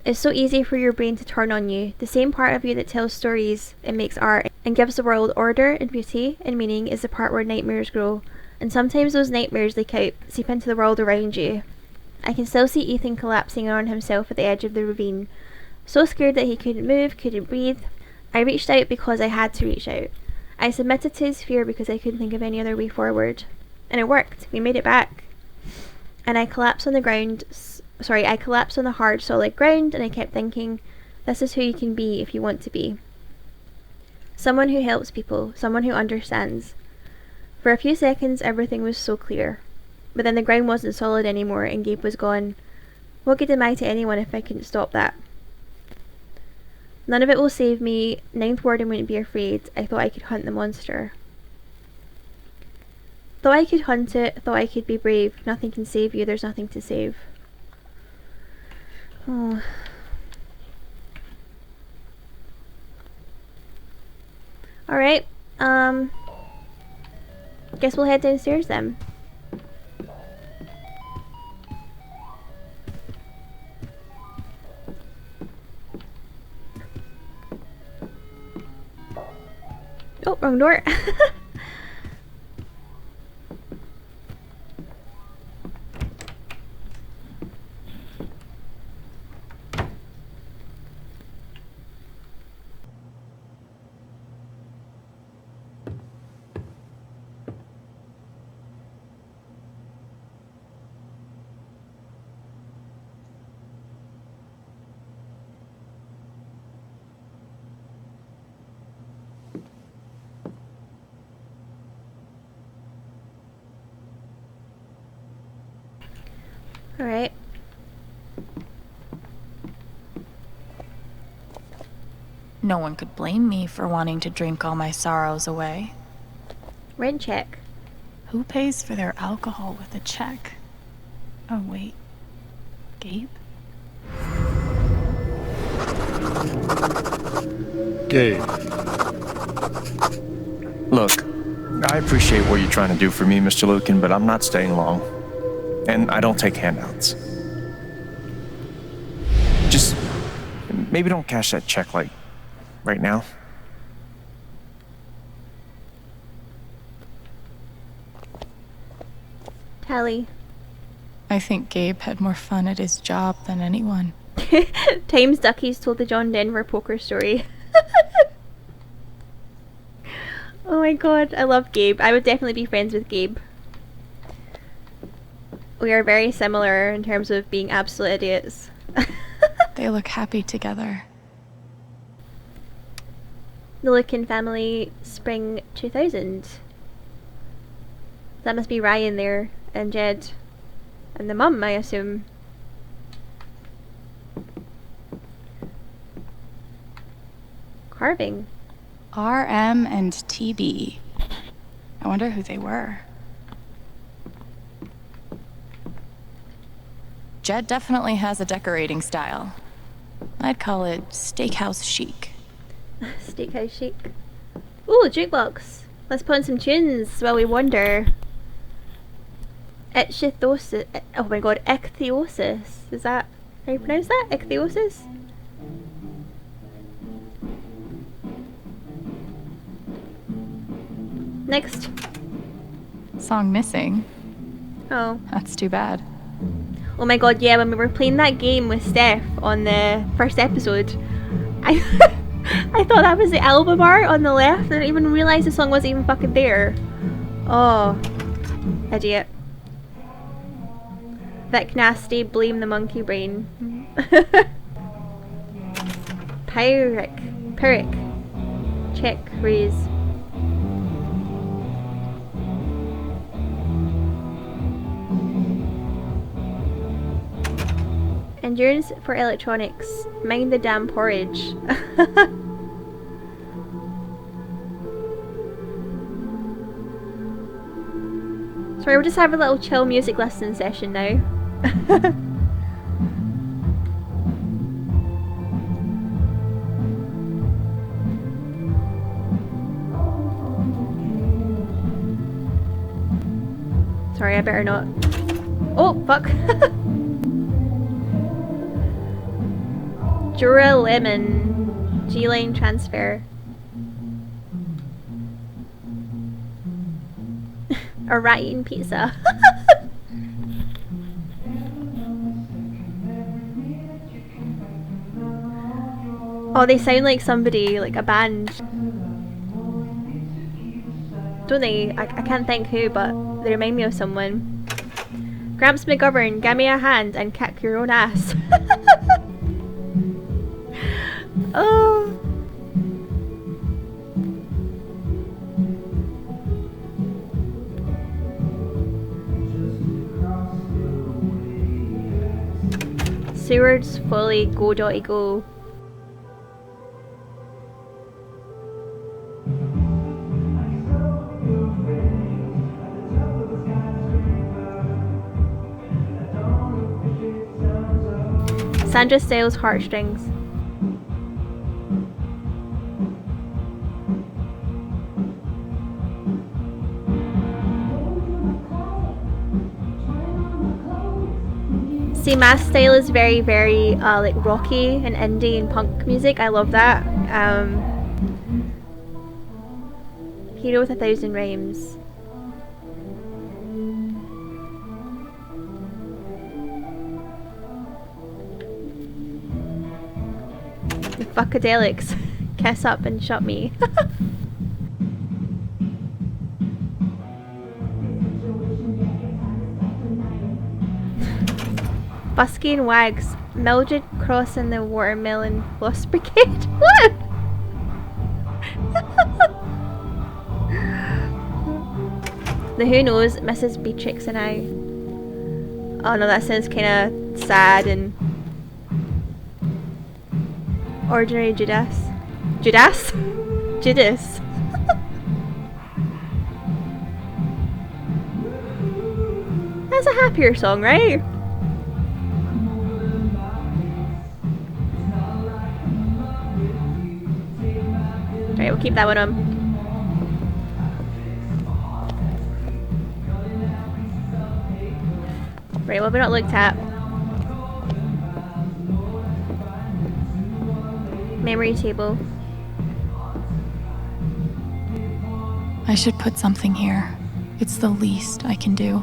It's so easy for your brain to turn on you. The same part of you that tells stories and makes art and gives the world order and beauty and meaning is the part where nightmares grow. And sometimes those nightmares leak out, seep into the world around you. I can still see Ethan collapsing on himself at the edge of the ravine. So scared that he couldn't move, couldn't breathe. I reached out because I had to reach out. I submitted to his fear because I couldn't think of any other way forward. And it worked. We made it back. And I collapsed on the ground. I collapsed on the hard, solid ground, and I kept thinking, this is who you can be if you want to be. Someone who helps people, someone who understands. For a few seconds, everything was so clear. But then the ground wasn't solid anymore, and Gabe was gone. What good am I to anyone if I couldn't stop that? None of it will save me. Ninth Warden wouldn't be afraid. I thought I could hunt the monster. Thought I could hunt it, thought I could be brave. Nothing can save you, there's nothing to save. Oh. Alright, guess we'll head downstairs then. Oh, wrong door. Alright. No one could blame me for wanting to drink all my sorrows away. Rent check. Who pays for their alcohol with a check? Oh, wait. Gabe? Gabe. Look, I appreciate what you're trying to do for me, Mr. Lucan, but I'm not staying long. And I don't take handouts. Just maybe don't cash that check, like, right now. Tally. I think Gabe had more fun at his job than anyone. Times Duckies told the John Denver poker story. Oh my god, I love Gabe. I would definitely be friends with Gabe. We are very similar in terms of being absolute idiots. They look happy together. The Lucan family, spring 2000. That must be Ryan there, and Jed. And the mum, I assume. Carving. RM and TB. I wonder who they were. Jed definitely has a decorating style. I'd call it steakhouse chic. Steakhouse chic. Ooh, jukebox. Let's put on some tunes while we wander. Ichthyosis. Oh my god, ichthyosis. Is that how you pronounce that? Ichthyosis? Next. Song missing. Oh. That's too bad. Oh my god, yeah, when we were playing that game with Steph on the first episode, I I thought that was the album art on the left. I didn't even realise the song wasn't even fucking there. Oh. Idiot. Vic Nasty, blame the monkey brain. Pyrrhic. Check, raise. Endurance for electronics. Mind the damn porridge. Sorry, we'll just have a little chill music lesson session now. Sorry, I better not. Oh, fuck. Jura Lemon. G-Line transfer. A rat eating pizza. Oh, they sound like somebody, like a band. Don't they? I can't think who, but they remind me of someone. Gramps McGovern, give me a hand and kick your own ass. Oh. Seward's fully go dotty go. Sandra Styles heartstrings. See, Mass style is very, very like rocky and indie and punk music. I love that. Hero with 1,000 Rhymes. The Fuckadelics. Kiss up and shut me. Busky and Wags. Mildred crossing the watermelon loss brigade. What? The Who Knows, Mrs. Beatrix and I. Oh no, that sounds kind of sad and ordinary Judas. Judas? Judas. That's a happier song, right? Right, we'll keep that one on. Right, what have we not looked at? Memory table. I should put something here. It's the least I can do.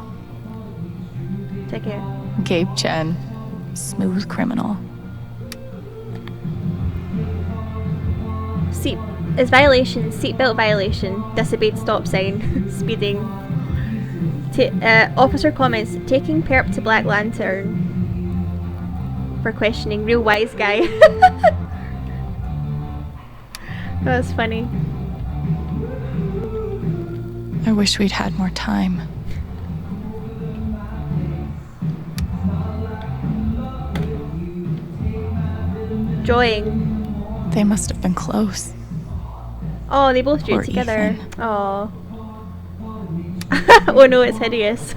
Take it. Gabe Chen, smooth criminal. Seatbelt violation, disobeyed stop sign, speeding. Officer comments, taking perp to Black Lantern for questioning, real wise guy. That was funny. I wish we'd had more time. Drawing. They must have been close. Oh, they both drew Or it together. Ethan. Oh. Oh no, it's hideous.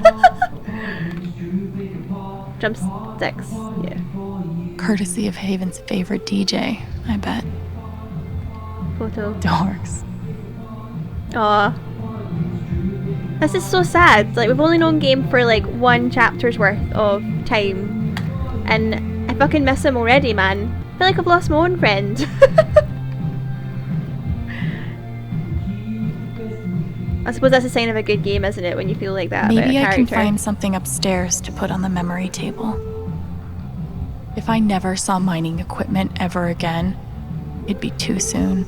Drumsticks. Yeah. Courtesy of Haven's favorite DJ, I bet. Photo. Dorks. Aw. This is so sad. Like, we've only known Gabe for like one chapter's worth of time. And I fucking miss him already, man. I feel like I've lost my own friend. I suppose that's a sign of a good game, isn't it? When you feel like that about a Maybe I can character. find something upstairs to put on the memory table. If I never saw mining equipment ever again, it'd be too soon.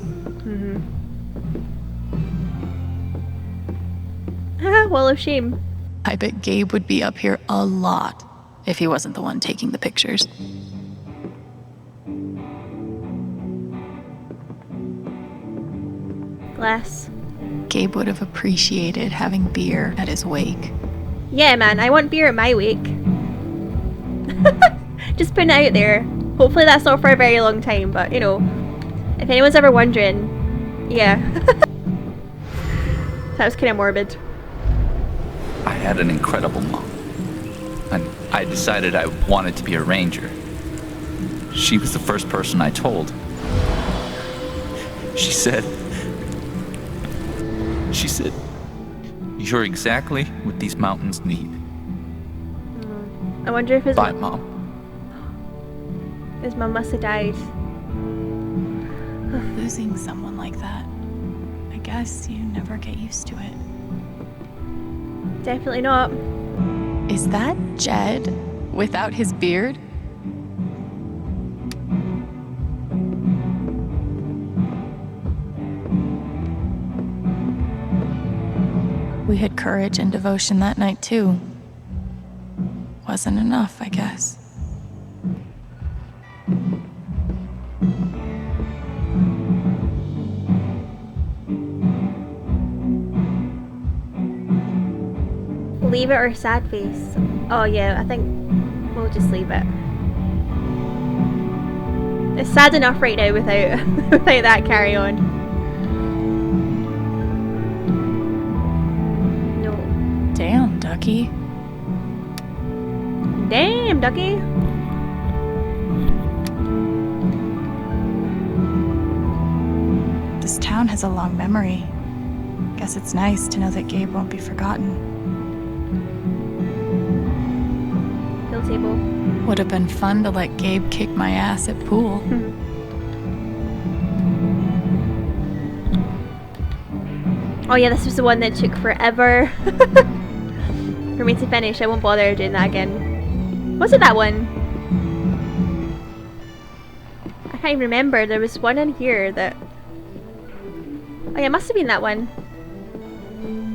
Wall of shame. I bet Gabe would be up here a lot if he wasn't the one taking the pictures. Glass. Gabe would have appreciated having beer at his wake. Yeah, man, I want beer at my wake. Just putting it out there. Hopefully that's not for a very long time, but you know, if anyone's ever wondering, yeah. That was kind of morbid. I had an incredible mom. And I decided I wanted to be a ranger. She was the first person I told. She said, you're exactly what these mountains need. I wonder if his Bye, Mom. mum must have died. Losing someone like that, I guess you never get used to it. Definitely not. Is that Jed without his beard? We had courage and devotion that night too. Wasn't enough, I guess. Leave it or sad face? Oh yeah, I think we'll just leave it. It's sad enough right now without without that carry on. No. Damn, Ducky. Damn, Ducky. This town has a long memory. Guess it's nice to know that Gabe won't be forgotten. Hill table. Would have been fun to let Gabe kick my ass at pool. Oh yeah, this was the one that took forever for me to finish. I won't bother doing that again. Was it that one? I can't even remember. There was one in here that... Oh yeah, it must have been that one.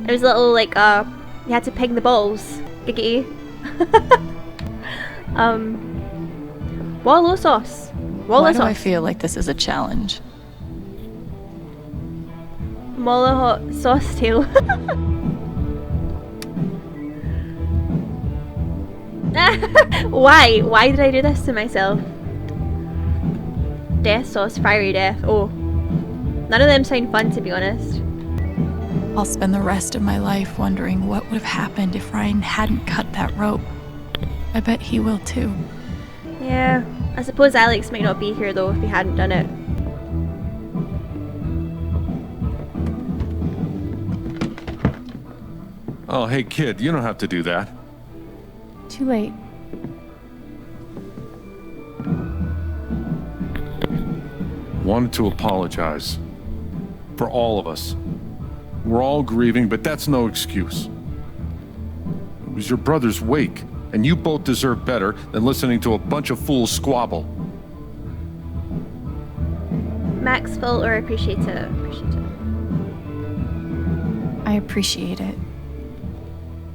It was a little like, you had to ping the balls. Giggity. Wallow sauce. Wallow Why sauce. do I feel like this is a challenge? Wallow sauce tail. Why? Why did I do this to myself? Death sauce, fiery death. Oh. None of them sound fun, to be honest. I'll spend the rest of my life wondering what would have happened if Ryan hadn't cut that rope. I bet he will too. Yeah. I suppose Alex might not be here though if he hadn't done it. Oh, hey kid, you don't have to do that. Too late. Wanted to apologize. For all of us. We're all grieving, but that's no excuse. It was your brother's wake, and you both deserve better than listening to a bunch of fools squabble. Max fault or appreciate it? Appreciate it. I appreciate it.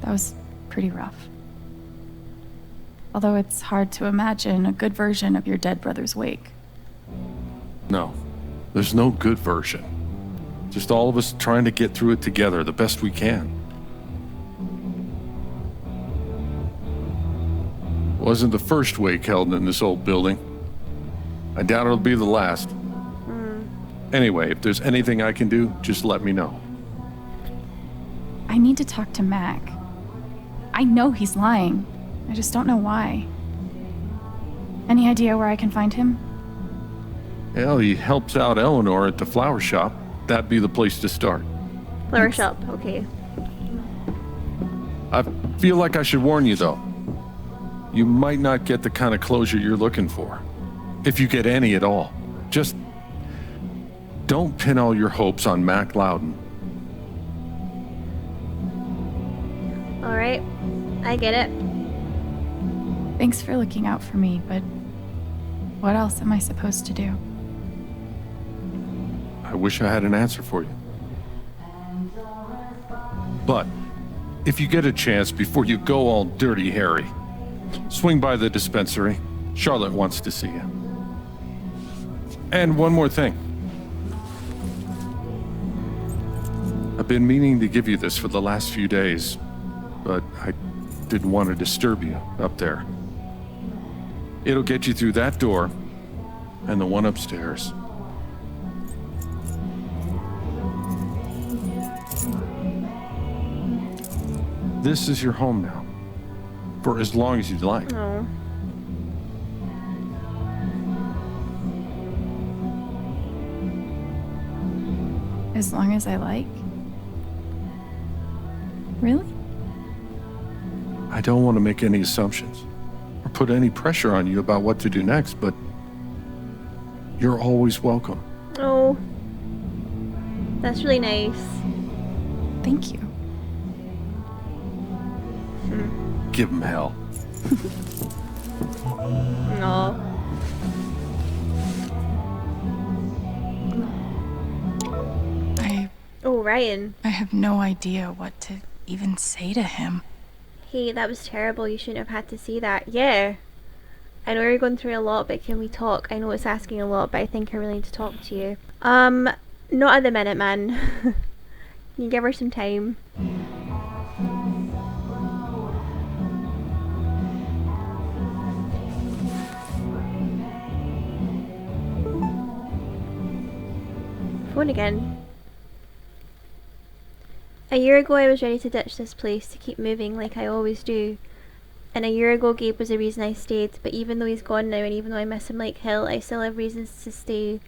That was pretty rough. Although it's hard to imagine a good version of your dead brother's wake. No, there's no good version. Just all of us trying to get through it together the best we can. Wasn't the first wake held in this old building. I doubt it'll be the last. Anyway, if there's anything I can do, just let me know. I need to talk to Mac. I know he's lying. I just don't know why. Any idea where I can find him? Well, he helps out Eleanor at the flower shop. That'd be the place to start. Flower shop, okay. I feel like I should warn you, though. You might not get the kind of closure you're looking for. If you get any at all. Just don't pin all your hopes on Mac Loudon. Alright, I get it. Thanks for looking out for me, but what else am I supposed to do? I wish I had an answer for you. But if you get a chance before you go all dirty Harry, swing by the dispensary. Charlotte wants to see you. And one more thing. I've been meaning to give you this for the last few days, but I didn't want to disturb you up there. It'll get you through that door and the one upstairs. This is your home now, for as long as you'd like. Oh. As long as I like? Really? I don't want to make any assumptions or put any pressure on you about what to do next, but you're always welcome. Oh. That's really nice. Thank you. Give him hell. No. Oh, Ryan. I have no idea what to even say to him. Hey, that was terrible. You shouldn't have had to see that. Yeah. I know you're going through a lot, but can we talk? I know it's asking a lot, but I think I really need to talk to you. Not at the minute, man. Can you give her some time? Phone again. A year ago I was ready to ditch this place, to keep moving like I always do. And a year ago Gabe was the reason I stayed, but even though he's gone now and even though I miss him like hell, I still have reasons to stay.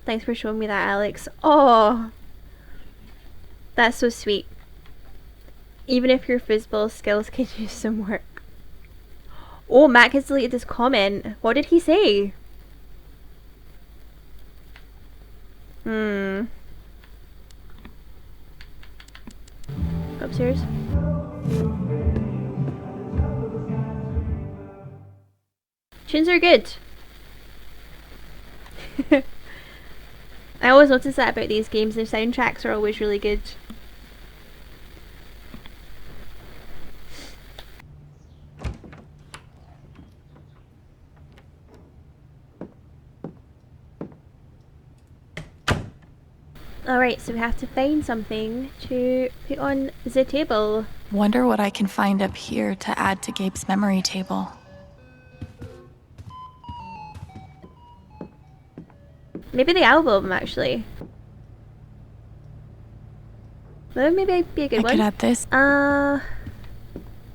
Thanks for showing me that, Alex. Oh, that's so sweet. Even if your foosball skills could use some work. Oh, Mac has deleted his comment. What did he say? Upstairs. Tunes are good. I always notice that about these games, their soundtracks are always really good. Alright, so we have to find something to put on the table. Wonder what I can find up here to add to Gabe's memory table. Maybe the album, actually. That would maybe be a good I one. could add this.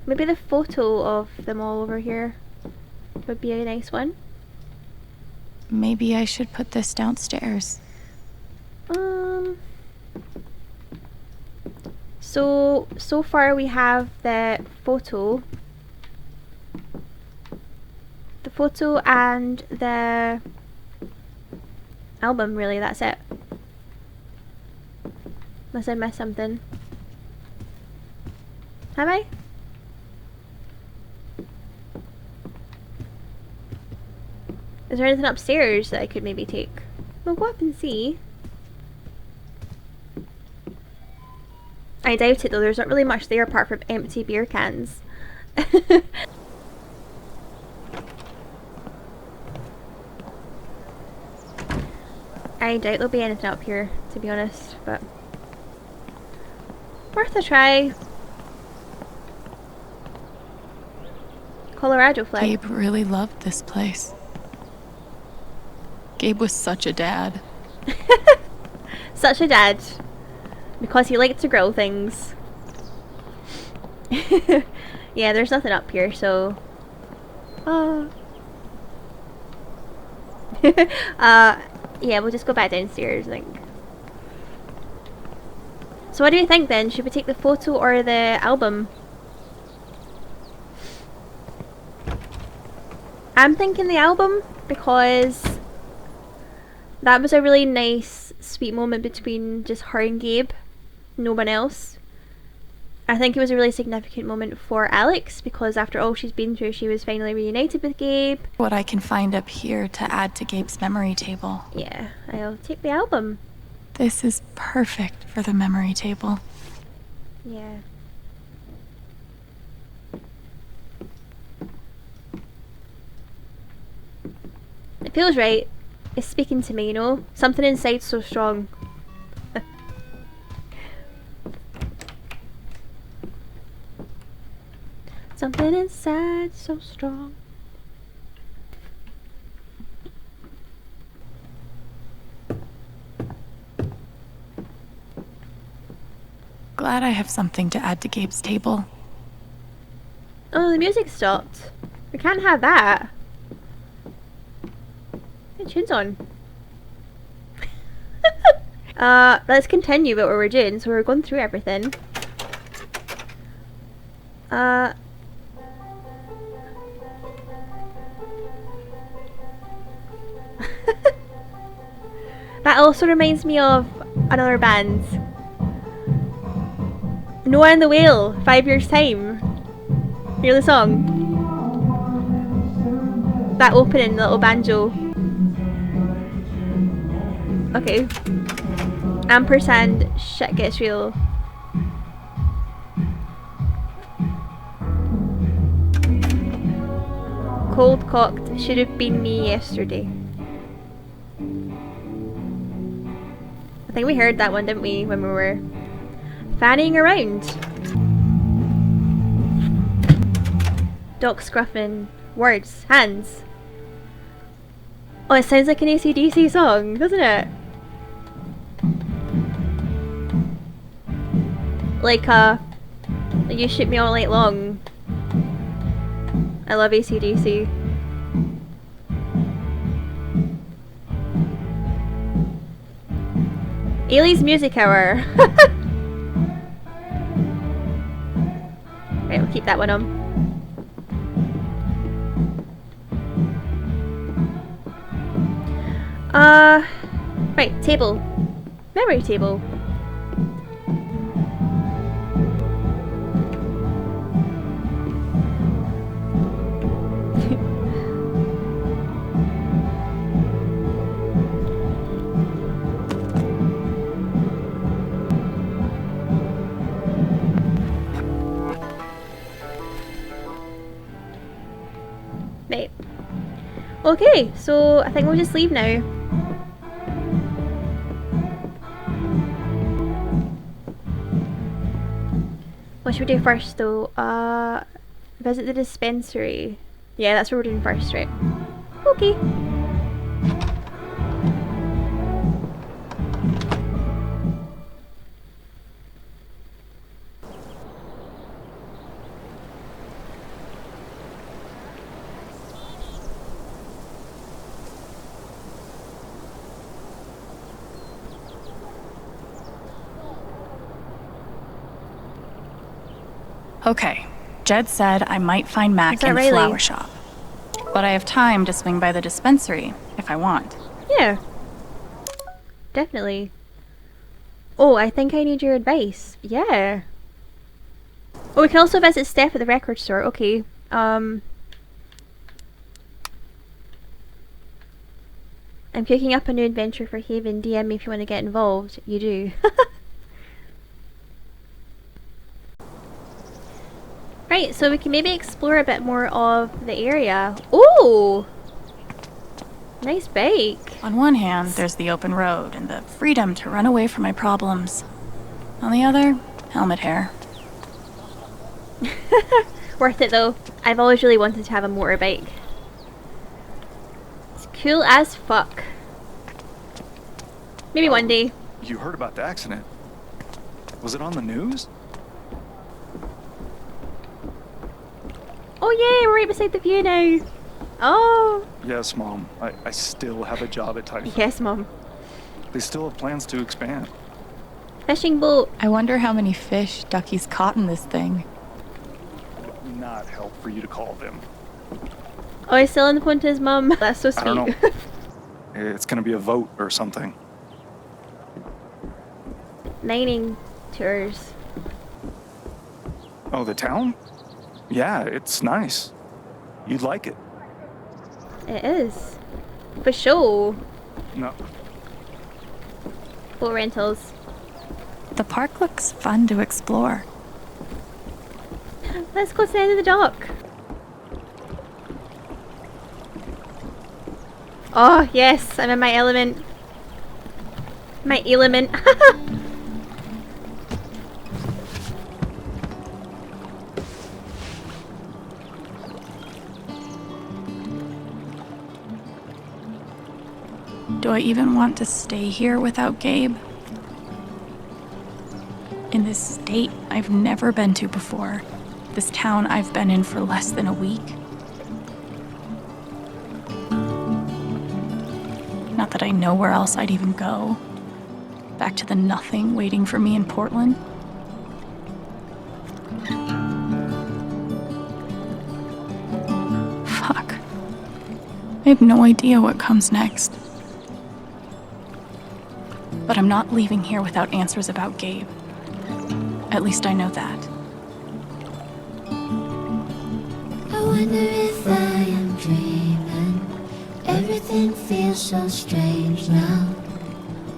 Maybe the photo of them all over here would be a nice one. Maybe I should put this downstairs. So far we have the photo and the album, really, that's it. Unless I missed something. Have I? Is there anything upstairs that I could maybe take? We'll go up and see. I doubt it though, there's not really much there apart from empty beer cans. I doubt there'll be anything up here, to be honest, but worth a try. Colorado flag. Gabe really loved this place. Gabe was such a dad. Such a dad. Because he liked to grill things. Yeah, there's nothing up here, so... yeah, we'll just go back downstairs, I think. So what do you think then? Should we take the photo or the album? I'm thinking the album, because that was a really nice, sweet moment between just her and Gabe. No one else. I think it was a really significant moment for Alex, because after all she's been through, she was finally reunited with Gabe. What I can find up here to add to Gabe's memory table. Yeah, I'll take the album. This is perfect for the memory table. Yeah. It feels right. It's speaking to me, you know? Something inside's so strong. Something inside so strong. Glad I have something to add to Gabe's table. Oh, the music stopped. We can't have that. The tune's on. Let's continue what we're doing. So we're going through everything. That also reminds me of another band. Noah and the Whale, 5 years time. Hear the song? That opening, the little banjo. Okay. Ampersand, shit gets real. Cold cocked, should have been me yesterday. I think we heard that one, didn't we, when we were fanning around. Doc scruffing. Words. Hands. Oh, it sounds like an AC/DC song, doesn't it? Like, You Shoot Me All Night Long. I love AC/DC. Ailey's Music Hour. Right, we'll keep that one on. Right, table. Memory table. Right. Okay, so I think we'll just leave now. What should we do first though? Visit the dispensary. Yeah, that's what we're doing first, right? Okay. Okay, Jed said I might find Mac in the flower shop. But I have time to swing by the dispensary if I want. Yeah. Definitely. Oh, I think I need your advice. Yeah. Oh, we can also visit Steph at the record store. Okay. I'm cooking up a new adventure for Haven. DM me if you want to get involved. You do. Right, so we can maybe explore a bit more of the area. Ooh! Nice bike. On one hand, there's the open road and the freedom to run away from my problems. On the other, helmet hair. Worth it though. I've always really wanted to have a motorbike. It's cool as fuck. Maybe one day. You heard about the accident. Was it on the news? Oh yeah, we're right beside the view now. Oh. Yes, Mom. I still have a job at Typhoon. Yes, Mom. They still have plans to expand. Fishing boat. I wonder how many fish Ducky's caught in this thing. It would not help for you to call them. Oh, he's still on the phone to his mum. That's so sweet. I don't know. It's gonna be a vote or something. Mining tours. Oh, the town? Yeah, it's nice. You'd like it. It is. For sure. No. Boat rentals. The park looks fun to explore. Let's go to the end of the dock. Oh, yes, I'm in my element. My element. Do I even want to stay here without Gabe? In this state I've never been to before. This town I've been in for less than a week. Not that I know where else I'd even go. Back to the nothing waiting for me in Portland. Fuck. I have no idea what comes next. But I'm not leaving here without answers about Gabe. At least I know that. I wonder if I am dreaming. Everything feels so strange now.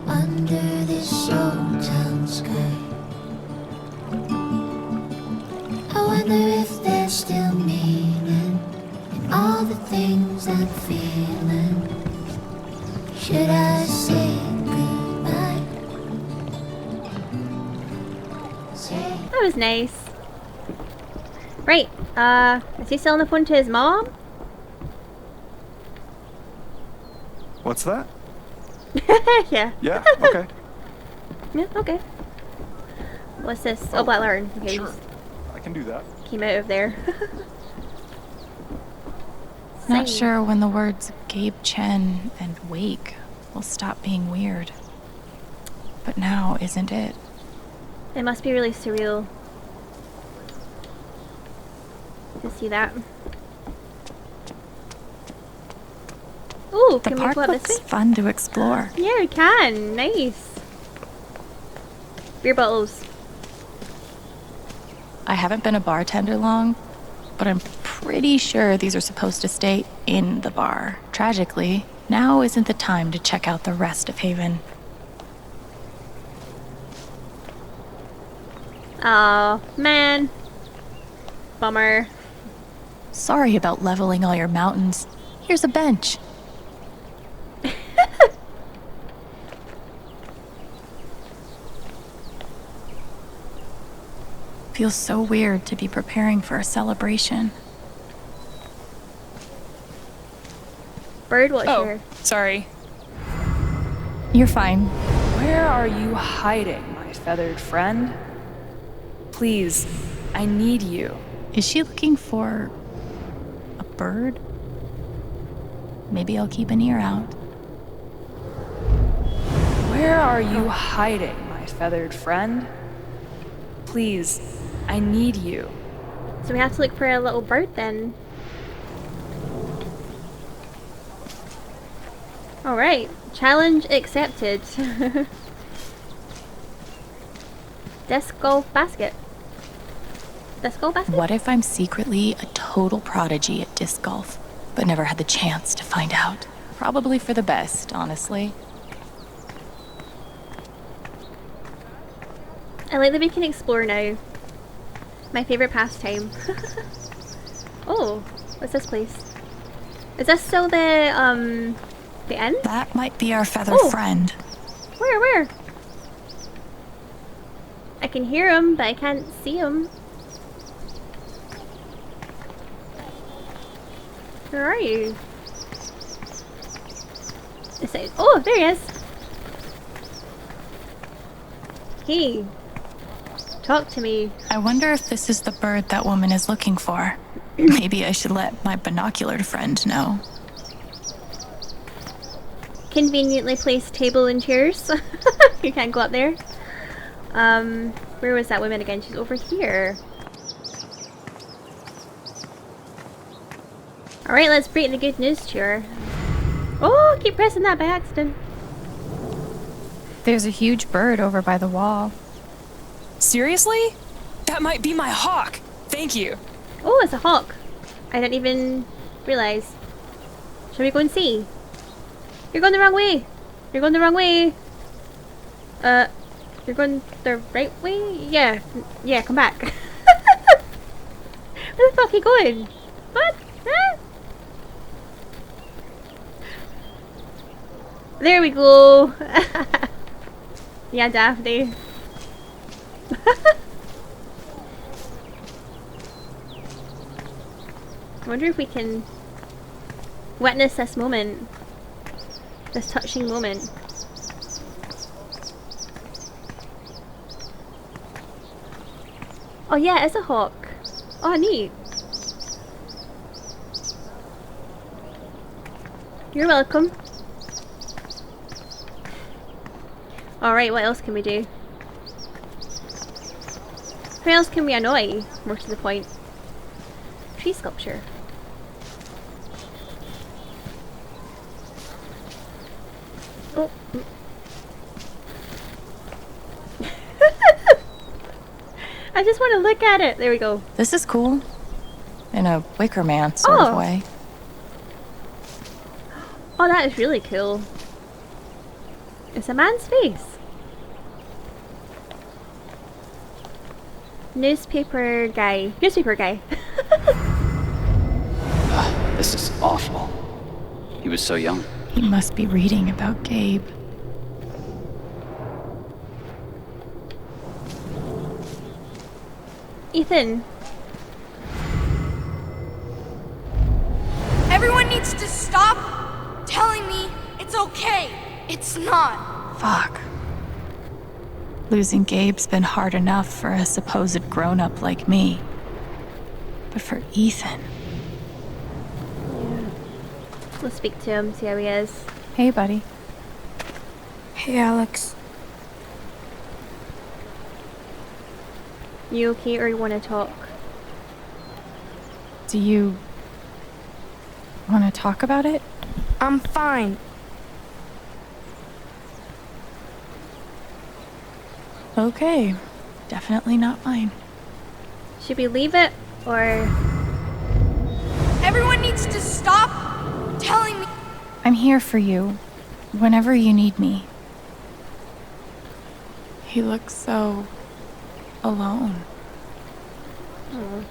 Under this old town sky. I wonder if there's still meaning in all the things I'm feeling. Should I say goodbye? That was nice. Right, is he still on the phone to his mom? What's that? Yeah. Yeah, okay. Yeah, okay. What's this? Oh, Black Lantern. Okay, Sure. I can do that. came out of there. Not sure when the words Gabe Chen and Wake will stop being weird. But now isn't it? It must be really surreal to see that. Ooh, The can we park go up this looks way? fun to explore. Yeah, we can. Nice. Beer bottles. I haven't been a bartender long, but I'm pretty sure these are supposed to stay in the bar. Tragically, now isn't the time to check out the rest of Haven. Oh, man. Bummer. Sorry about leveling all your mountains. Here's a bench. Feels so weird to be preparing for a celebration. Birdwatcher. Sorry. You're fine. Where are you hiding, my feathered friend? Please, I need you. Is she looking for a bird? Maybe I'll keep an ear out. Where are you hiding, my feathered friend? Please, I need you. So we have to look for a little bird then. Alright, challenge accepted. Disc golf basket. Disc golf basket? What if I'm secretly a total prodigy at disc golf, but never had the chance to find out? Probably for the best, honestly. I like that we can explore now. My favorite pastime. Oh, what's this place? Is this still the end? That might be our feathered friend. Where? I can hear him, but I can't see him. Where are you? Oh, there he is. Hey, talk to me. I wonder if this is the bird that woman is looking for. Maybe I should let my binocular friend know. Conveniently placed table and chairs. You can't go up there. Where was that woman again? She's over here. Alright, let's break the good news to her. Oh, keep pressing that by accident. There's a huge bird over by the wall. Seriously? That might be my hawk. Thank you. Oh, it's a hawk. I didn't even realize. Shall we go and see? You're going the wrong way. You're going the wrong way. You're going the right way? Yeah. Yeah, come back. Where the fuck are you going? What? Huh? There we go. Yeah, Daphne. I wonder if we can witness this moment. This touching moment. Oh yeah, it's a hawk. Oh, neat. You're welcome. Alright, what else can we do? Who else can we annoy? More to the point. Tree sculpture. Oh. I just want to look at it. There we go. This is cool. In a Wicker Man sort of way. Oh, that is really cool. It's a man's face. Newspaper guy. This is awful. He was so young. He must be reading about Gabe. Ethan. Everyone needs to stop telling me it's okay. It's not. Fuck. Losing Gabe's been hard enough for a supposed grown-up like me. But for Ethan... Yeah. Let's speak to him, see how he is. Hey, buddy. Hey, Alex. You okay or you want to talk? Do you want to talk about it? I'm fine. Okay. Definitely not mine. Should we leave it or... Everyone needs to stop telling me. I'm here for you, whenever you need me. He looks so... alone. Oh.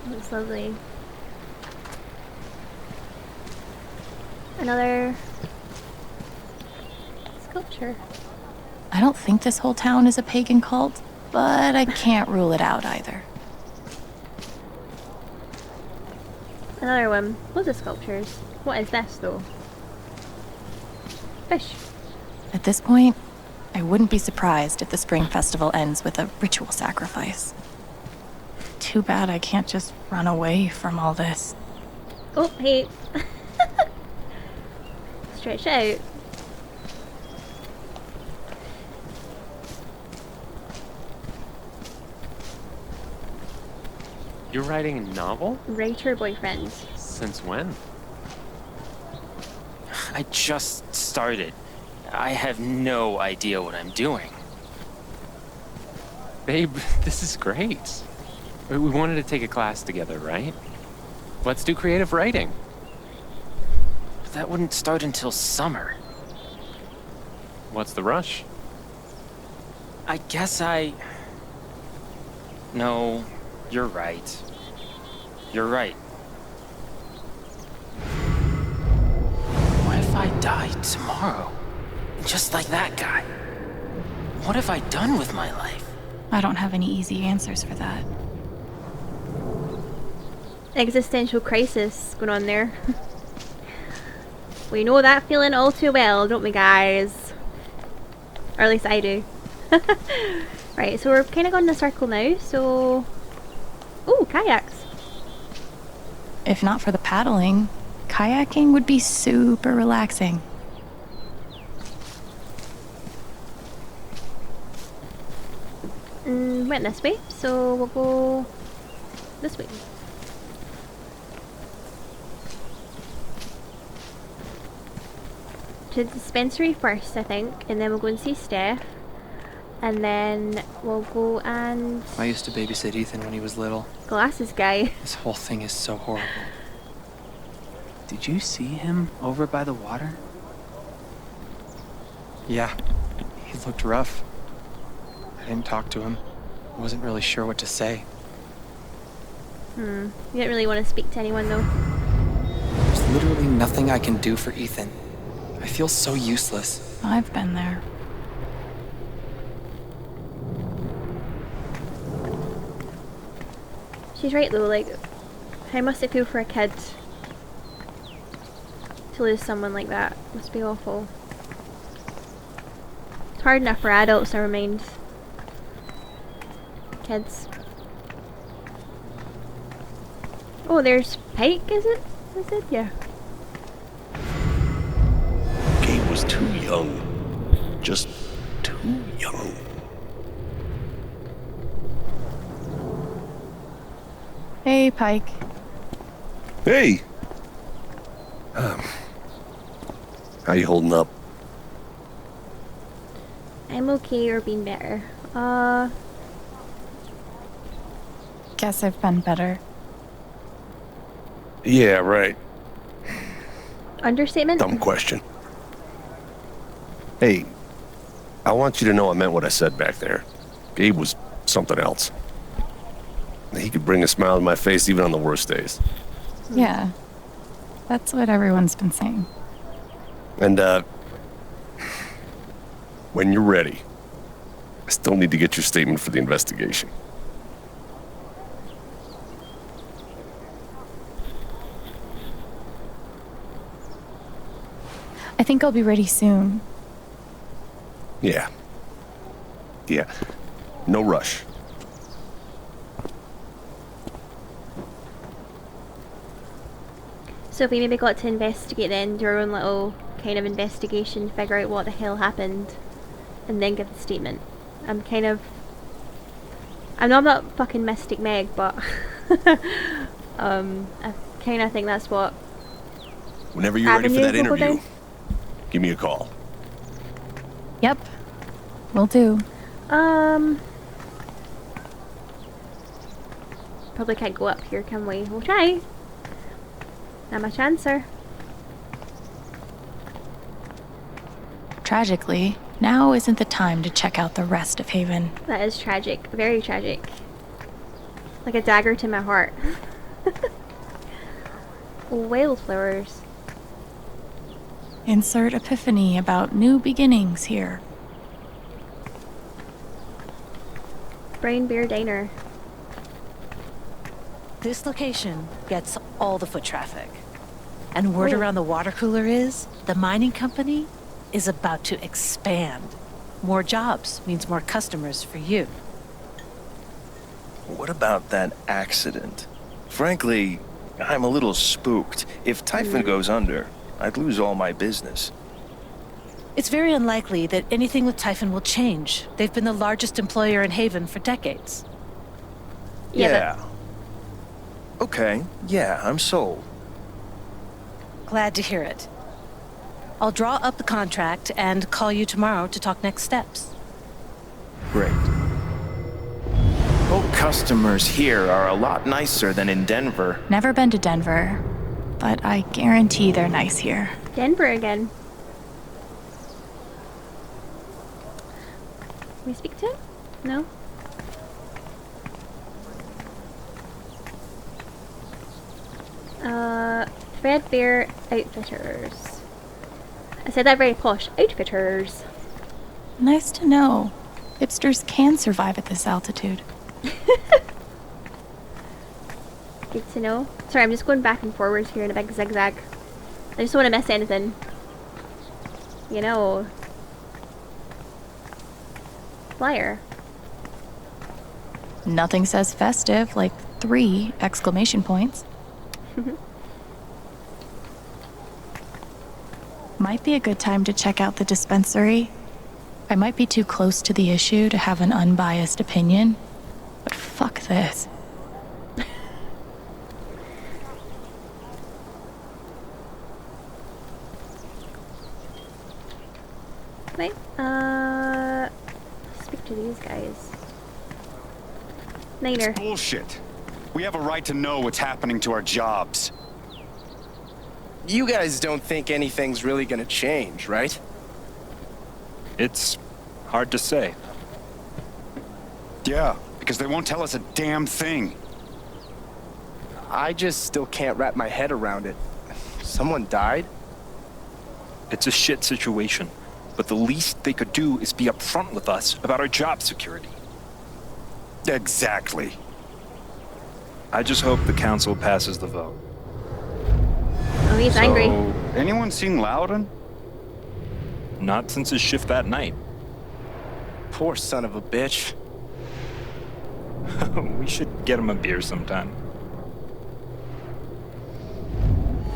That's lovely. Another sculpture. I don't think this whole town is a pagan cult, but I can't rule it out either. Another one. Loads of sculptures. What is this though? Fish. At this point, I wouldn't be surprised if the spring festival ends with a ritual sacrifice. Too bad I can't just run away from all this. Oh, hey. Stretch out. You're writing a novel? Writer boyfriend. Since when? I just started. I have no idea what I'm doing. Babe, this is great. We wanted to take a class together, right? Let's do creative writing. But that wouldn't start until summer. What's the rush? I guess No, you're right. You're right. What if I died tomorrow? Just like that guy? What have I done with my life? I don't have any easy answers for that. Existential crisis going on there. We know that feeling all too well, don't we, guys? Or at least I do. Right, so we're kind of going in a circle now, so... Ooh, kayaks. If not for the paddling, kayaking would be super relaxing. Went this way, so we'll go this way. To the dispensary first, I think, and then we'll go and see Steph, and then we'll go and... I used to babysit Ethan when he was little. Glasses guy. This whole thing is so horrible. Did you see him over by the water? Yeah, he looked rough. I didn't talk to him. I wasn't really sure what to say. You didn't really want to speak to anyone though. There's literally nothing I can do for Ethan. I feel so useless. I've been there. She's right though, like, how must it feel for a kid to lose someone like that? Must be awful. It's hard enough for adults, never mind kids. Oh, there's Pike, is it? Is it? Yeah. Gabe was too young. Just too young. Hey, Pike. Hey! How you holding up? I'm okay or being better. Guess I've been better. Yeah, right. Understatement? Dumb question. Hey, I want you to know I meant what I said back there. Gabe was something else. He could bring a smile to my face even on the worst days. Yeah, that's what everyone's been saying. And, when you're ready, I still need to get your statement for the investigation. I think I'll be ready soon. Yeah. Yeah. No rush. So if we maybe got to investigate then, do our own little kind of investigation, figure out what the hell happened, and then give the statement. I'm not fucking Mystic Meg, but I kind of think that's what... Whenever you're ready for that avenues will go interview, give me a call. Yep, will do. Probably can't go up here, can we? We'll try. Not much answer. Tragically, now isn't the time to check out the rest of Haven. That is tragic. Very tragic. Like a dagger to my heart. Wildflowers. Insert epiphany about new beginnings here. Brain Beer Diner. This location gets all the foot traffic. And word Ooh. around the water cooler is the mining company is about to expand. More jobs means more customers for you. What about that accident? Frankly, I'm a little spooked. If Typhon goes under, I'd lose all my business. It's very unlikely that anything with Typhon will change. They've been the largest employer in Haven for decades. Yeah. Okay, yeah, I'm sold. Glad to hear it. I'll draw up the contract and call you tomorrow to talk next steps. Great. Hope customers here are a lot nicer than in Denver. Never been to Denver, but I guarantee they're nice here. Denver again. Can we speak to him? No? Threadbare Outfitters. I said that very posh. Outfitters. Nice to know. Hipsters can survive at this altitude. Good to know. Sorry, I'm just going back and forwards here in a big zigzag. I just don't want to miss anything. You know. Flyer. Nothing says festive like 3 exclamation points. Might be a good time to check out the dispensary. I might be too close to the issue to have an unbiased opinion, but fuck this. Wait, speak to these guys. Niner. It's bullshit. We have a right to know what's happening to our jobs. You guys don't think anything's really gonna change, right? It's hard to say. Yeah, because they won't tell us a damn thing. I just still can't wrap my head around it. Someone died? It's a shit situation, but the least they could do is be upfront with us about our job security. Exactly. I just hope the council passes the vote. Oh, he's angry. Anyone seen Loudon? Not since his shift that night. Poor son of a bitch. We should get him a beer sometime.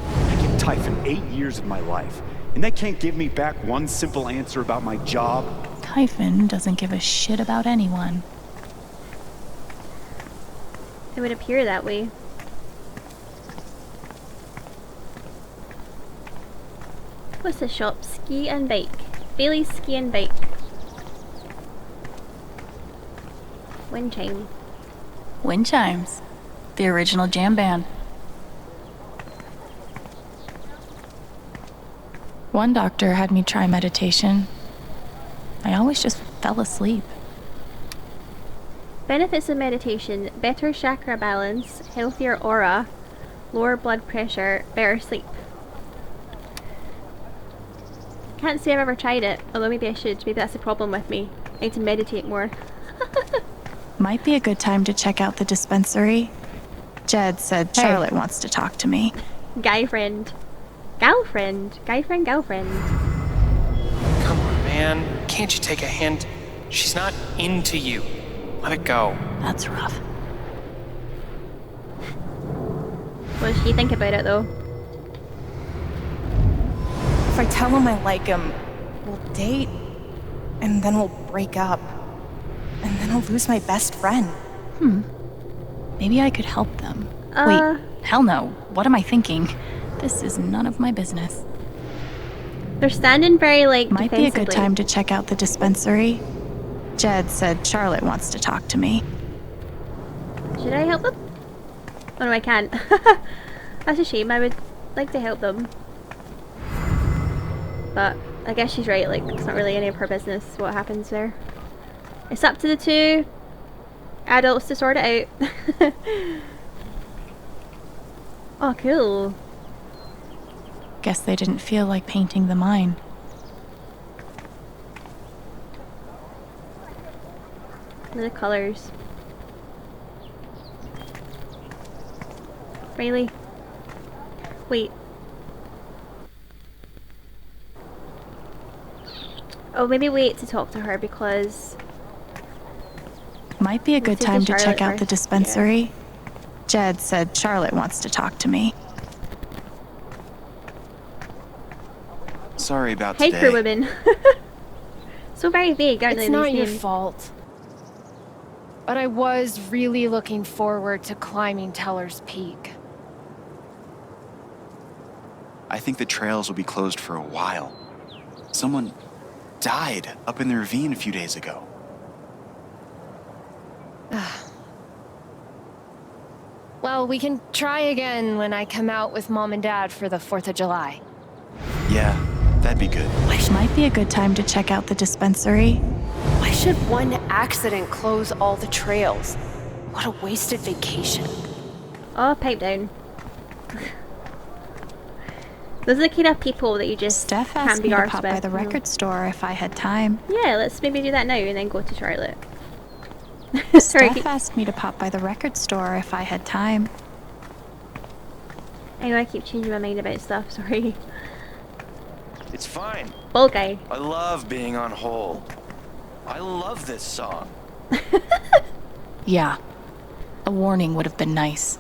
I give Typhon 8 years of my life, and they can't give me back one simple answer about my job. Typhon doesn't give a shit about anyone. It would appear that way. What's the shop? Ski and Bike. Bailey's Ski and Bike. Wind chime. Wind chimes. The original jam band. One doctor had me try meditation. I always just fell asleep. Benefits of meditation: better chakra balance, healthier aura, lower blood pressure, better sleep. Can't say I've ever tried it, although maybe I should. Maybe that's the problem with me. I need to meditate more. Might be a good time to check out the dispensary. Jed said Charlotte wants to talk to me. Guy friend. Girlfriend. Guy friend, girlfriend. Come on, man. Can't you take a hint? She's not into you. Let it go. That's rough. What does she think about it, though? If I tell him I like him, we'll date, and then we'll break up. And then I'll lose my best friend. Maybe I could help them. Wait, hell no. What am I thinking? This is none of my business. They're standing very, like, Might be a good defensively. time to check out the dispensary. Jed said Charlotte wants to talk to me. Should I help them? Oh no, I can't. That's a shame. I would like to help them. But I guess she's right, like, it's not really any of her business what happens there. It's up to the 2 adults to sort it out. Oh, cool. Guess they didn't feel like painting the mine. The colors. Really? Wait. Oh, maybe wait to talk to her because... Might be a good Let's time do to check out the Charlotte dispensary. Jed said Charlotte wants to talk to me. Sorry about Hey, today. crew women. So very vague, aren't they? It's not these your names? fault. But I was really looking forward to climbing Teller's Peak. I think the trails will be closed for a while. Someone died up in the ravine a few days ago. Well, we can try again when I come out with Mom and Dad for the 4th of July. Yeah, that'd be good. Might be a good time to check out the dispensary. Why should one accident close all the trails? What a wasted vacation. Oh, pipe down. Those are the kind of people that you just Steph can't asked be me to arsed pop with. by the record store if I had time. Yeah, let's maybe do that now and then go to Charlotte. Steph asked me to pop by the record store if I had time. I know I keep changing my mind about stuff, sorry. It's fine. Ball guy. I love being on hold. I love this song. Yeah. A warning would have been nice.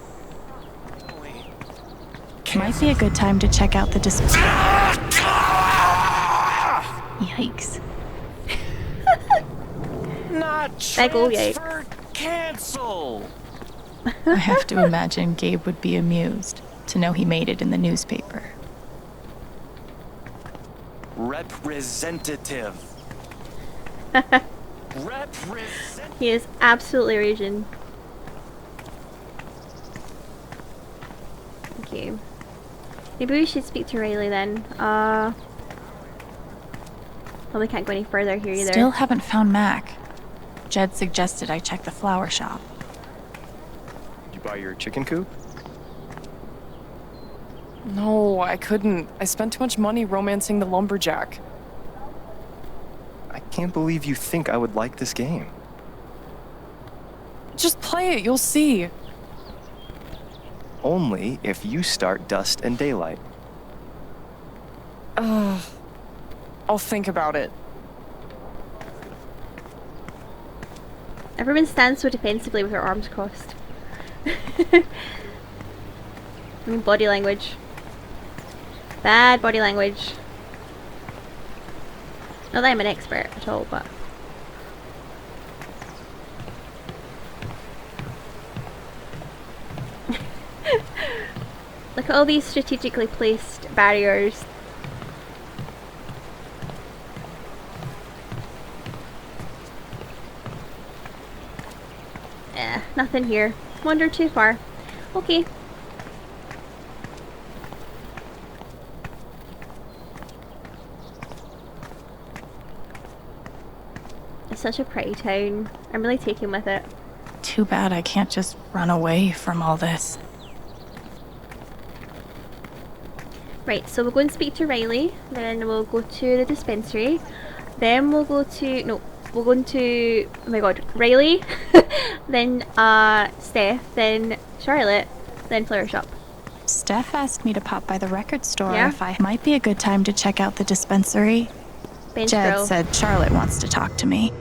Might be a good time to check out the dispensary. Yikes. Not Yikes. cancel. I have to imagine Gabe would be amused to know he made it in the newspaper. Representative. He is absolutely raging. Okay. Maybe we should speak to Riley then. Well, we can't go any further here either. Still haven't found Mac. Jed suggested I check the flower shop. Did you buy your chicken coop? No, I couldn't. I spent too much money romancing the lumberjack. I can't believe you think I would like this game. Just play it, you'll see. Only if you start Dust and Daylight. I'll think about it. Everyone stands so defensively with their arms crossed. I mean, body language. Bad body language. Not that I'm an expert at all, but... Look at all these strategically placed barriers. Nothing here. Wandered too far. Okay. It's such a pretty town. I'm really taken with it. Too bad I can't just run away from all this. Right, so we'll go and speak to Riley, then we'll go to the dispensary, then we'll go to, no, we'll go into, oh my god, Riley, then Steph, then Charlotte, then Flower Shop. Steph asked me to pop by the record store Yeah? if I might be a good time to check out the dispensary. Bench Jed girl. said Charlotte wants to talk to me.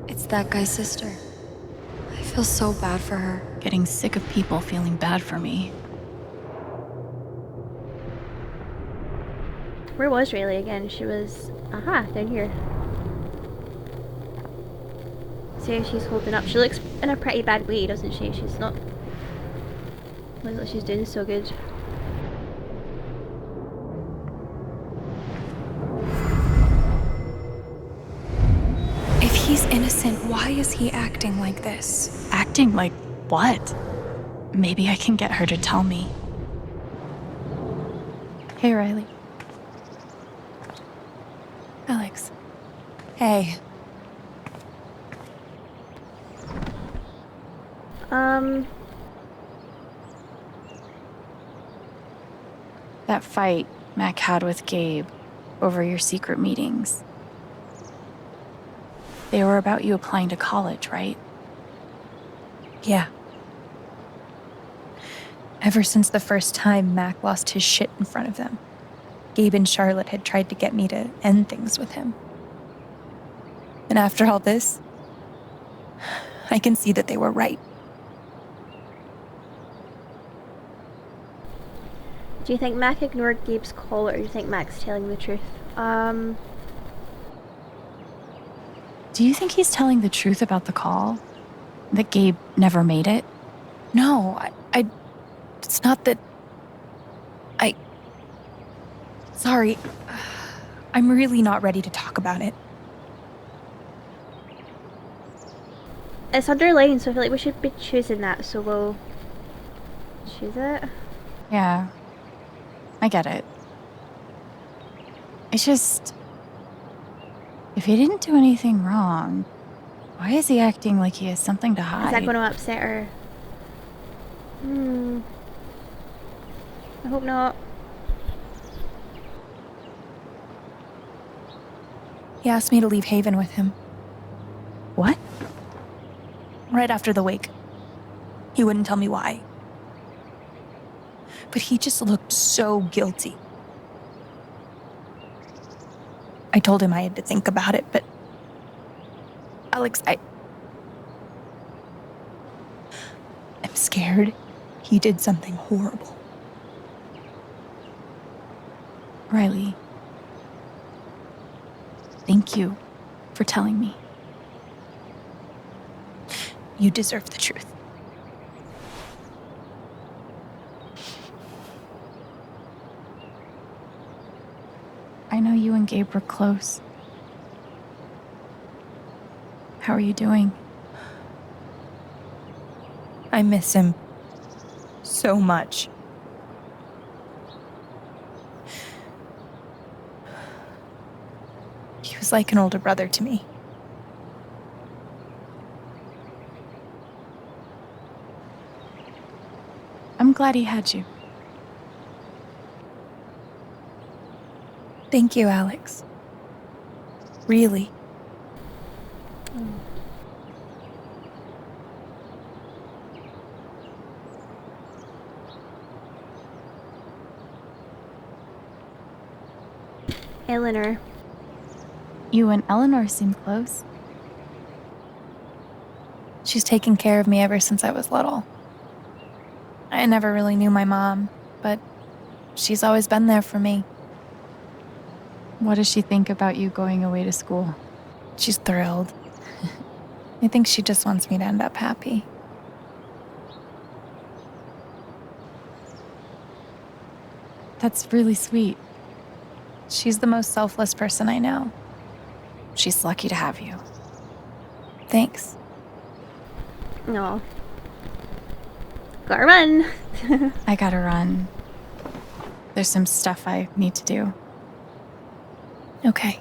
It's that guy's sister. I feel so bad for her. Getting sick of people feeling bad for me. Where was Riley again? She was, aha, down here. See how she's holding up. She looks in a pretty bad way, doesn't she? She's not, looks like she's doing so good. If he's innocent, why is he acting like this? Acting like what? Maybe I can get her to tell me. Hey, Riley. Alex. Hey. That fight Mac had with Gabe over your secret meetings. They were about you applying to college, right? Yeah. Ever since the first time Mac lost his shit in front of them, Gabe and Charlotte had tried to get me to end things with him. And after all this, I can see that they were right. Do you think Mac ignored Gabe's call, or do you think Mac's telling the truth? Do you think he's telling the truth about the call? That Gabe never made it? No, it's not that... Sorry. I'm really not ready to talk about it. It's underlined, so I feel like we should be choosing that, so we'll choose it. Yeah. I get it. It's just... if he didn't do anything wrong, why is he acting like he has something to hide? Is that going to upset her? I hope not. He asked me to leave Haven with him. What? Right after the wake. He wouldn't tell me why. But he just looked so guilty. I told him I had to think about it, but... Alex, I'm scared he did something horrible. Riley, thank you for telling me. You deserve the truth. I know you and Gabe were close. How are you doing? I miss him so much. He was like an older brother to me. I'm glad he had you. Thank you, Alex. Really. Eleanor. You and Eleanor seem close. She's taken care of me ever since I was little. I never really knew my mom, but she's always been there for me. What does she think about you going away to school? She's thrilled. I think she just wants me to end up happy. That's really sweet. She's the most selfless person I know. She's lucky to have you. Thanks. No. Gotta run. I gotta run. There's some stuff I need to do. Okay.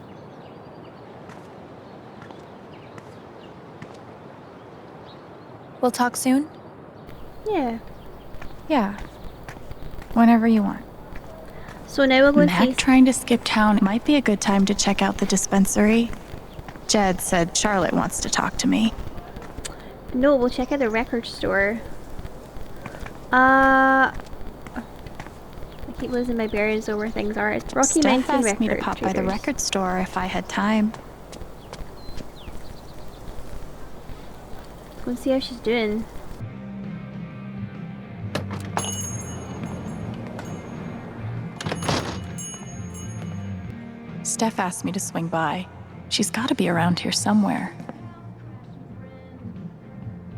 We'll talk soon? Yeah. Yeah. Whenever you want. So now we'll go Mac trying to skip town. It might be a good time to check out the dispensary. Jed said Charlotte wants to talk to me. No, we'll check out the record store. I keep losing my bearings over where things are. It's Rocky Steph Mountain asked me to pop by the Traders. record store if I had time. Go and see how she's doing. Steph asked me to swing by. She's got to be around here somewhere.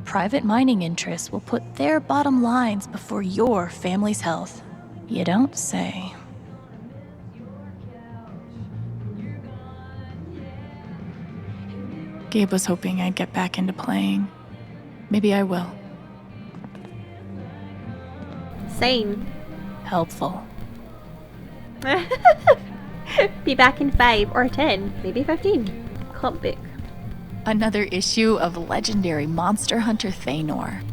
Private mining interests will put their bottom lines before your family's health. You don't say. Gabe was hoping I'd get back into playing. Maybe I will. Same. Helpful. Be back in 5 or 10, maybe 15. Club book. Another issue of legendary monster hunter Thanor.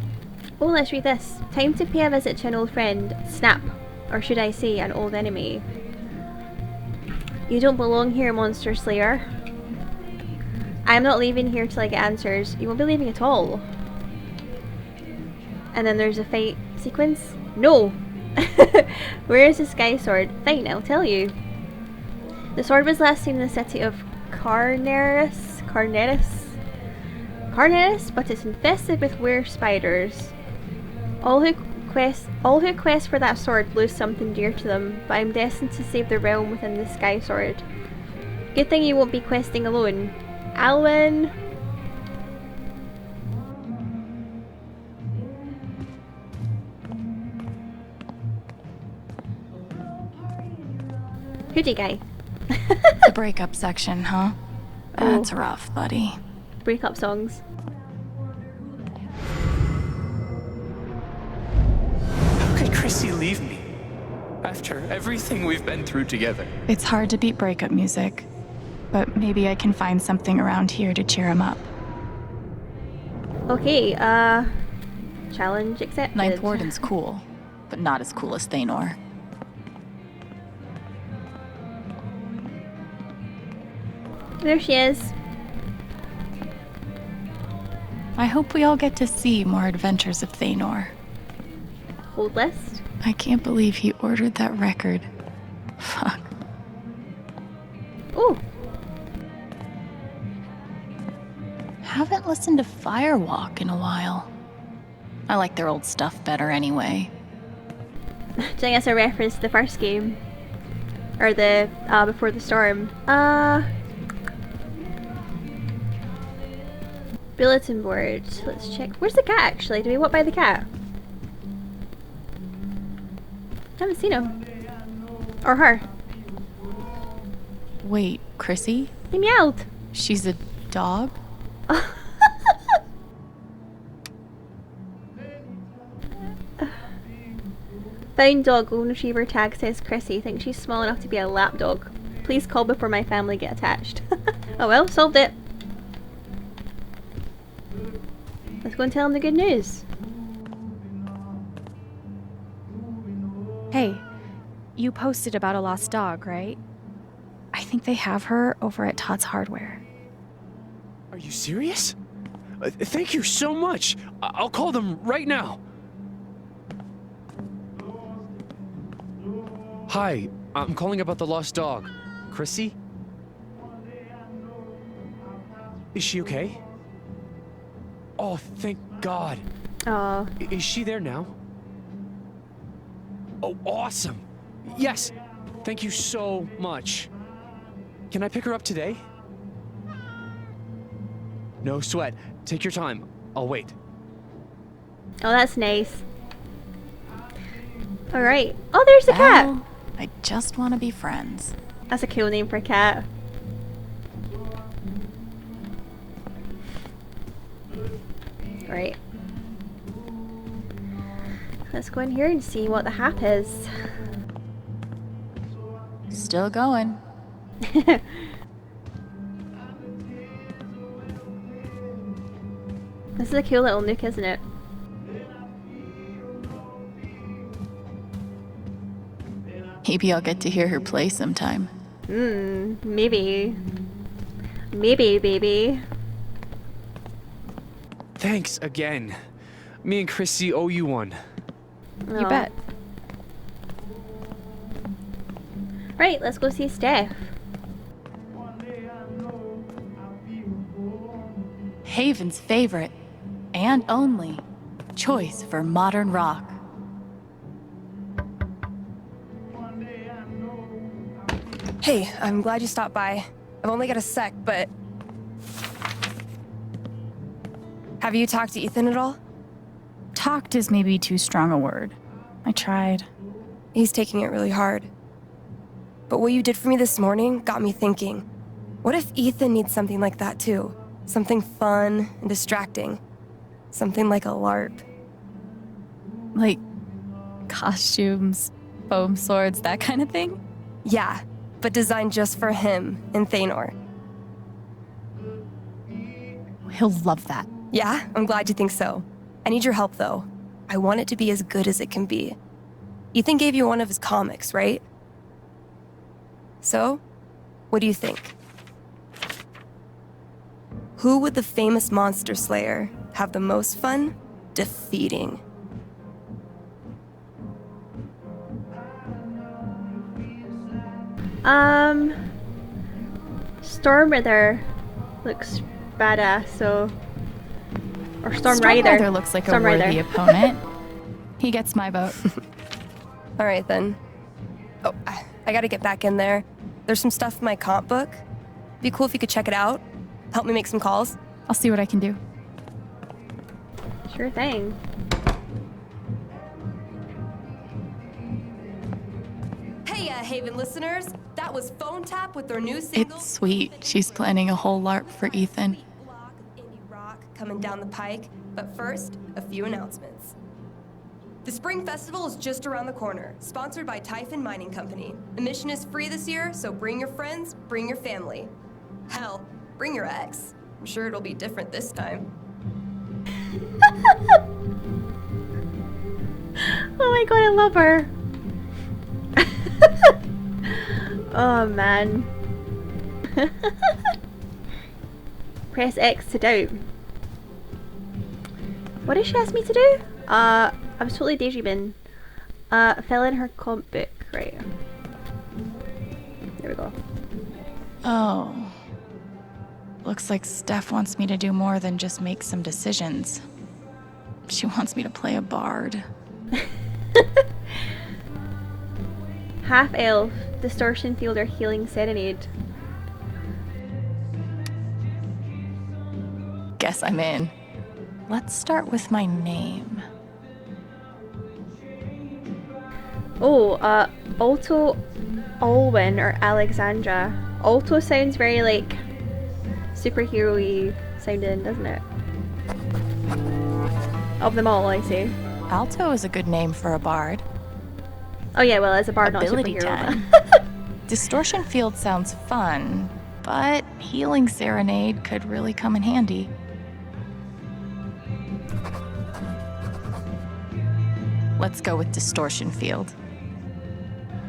Oh, let's read this. Time to pay a visit to an old friend. Snap. Or should I say, an old enemy. You don't belong here, Monster Slayer. I'm not leaving here till I get answers. You won't be leaving at all. And then there's a fight sequence. No! Where is the sky sword? Fine, I'll tell you. The sword was last seen in the city of Carneris, but it's infested with were spiders. All who quest for that sword lose something dear to them, but I'm destined to save the realm within the sky sword. Good thing you won't be questing alone. Eilien. Hoodie guy. The breakup section, huh? That's rough, buddy. Breakup songs. How could Chrissy leave me? After everything we've been through together. It's hard to beat breakup music, but maybe I can find something around here to cheer him up. Okay, challenge accepted. Ninth Warden's cool, but not as cool as Thanor. There she is. I hope we all get to see more adventures of Thanor. Hold list. I can't believe he ordered that record. Fuck. Ooh. Haven't listened to Firewalk in a while. I like their old stuff better anyway. I think that's a reference to the first game. Or the, Before the Storm. Bulletin board. Let's check. Where's the cat actually? Do we walk by the cat? I haven't seen him. Or her. Wait, Chrissy? He meowed. She's a dog? Found dog, golden retriever tag says Chrissy. Thinks she's small enough to be a lap dog. Please call before my family get attached. Oh well, solved it. Let's go and tell him the good news. Hey, you posted about a lost dog, right? I think they have her over at Todd's Hardware. Are you serious? Thank you so much. I'll call them right now. Hi, I'm calling about the lost dog. Chrissy? Is she okay? Oh, thank God. Aww. Is she there now? Oh, awesome. Yes. Thank you so much. Can I pick her up today? No sweat. Take your time. I'll wait. Oh, that's nice. Alright. Oh, there's the cat. I just want to be friends. That's a cool name for a cat. Right. Let's go in here and see what the hap is. Still going. This is a cool little nook, isn't it? Maybe I'll get to hear her play sometime. Maybe. Maybe, baby. Thanks again. Me and Chrissy owe you one. Oh. You bet. Right, let's go see Steph. Haven's favorite and only choice for modern rock. Hey, I'm glad you stopped by. I've only got a sec, but... Have you talked to Ethan at all? Talked is maybe too strong a word. I tried. He's taking it really hard. But what you did for me this morning got me thinking. What if Ethan needs something like that too? Something fun and distracting. Something like a LARP. Like costumes, foam swords, that kind of thing? Yeah, but designed just for him and Thanor. He'll love that. Yeah, I'm glad you think so. I need your help though. I want it to be as good as it can be. Ethan gave you one of his comics, right? So, what do you think? Who would the famous monster slayer have the most fun defeating? Stormrider looks badass, so... Or Storm Rider. Stormrider looks like a worthy opponent. He gets my vote. All right, then. Oh, I gotta get back in there. There's some stuff in my comp book. Be cool if you could check it out. Help me make some calls. I'll see what I can do. Sure thing. Hey, Haven listeners. That was Phone Tap with their new single. It's sweet. She's planning a whole LARP for Ethan. Coming down the pike. But first, a few announcements. The Spring Festival is just around the corner, sponsored by Typhon Mining Company. Admission is free this year, so bring your friends, bring your family. Hell, bring your ex. I'm sure it'll be different this time. Oh my god, I love her. Oh man. Press X to doubt. What did she ask me to do? I was totally daydreaming. Fill in her comp book. Right. There we go. Oh. Looks like Steph wants me to do more than just make some decisions. She wants me to play a bard. Half elf, distortion field, or healing serenade. Guess I'm in. Let's start with my name. Oh, Alto, Alwyn, or Alexandra. Alto sounds very like superhero-y sounding, doesn't it? Of them all, I say. Alto is a good name for a bard. Oh yeah, well, as a bard, Ability not a superhero. 10. Distortion field sounds fun, but healing serenade could really come in handy. Let's go with distortion field.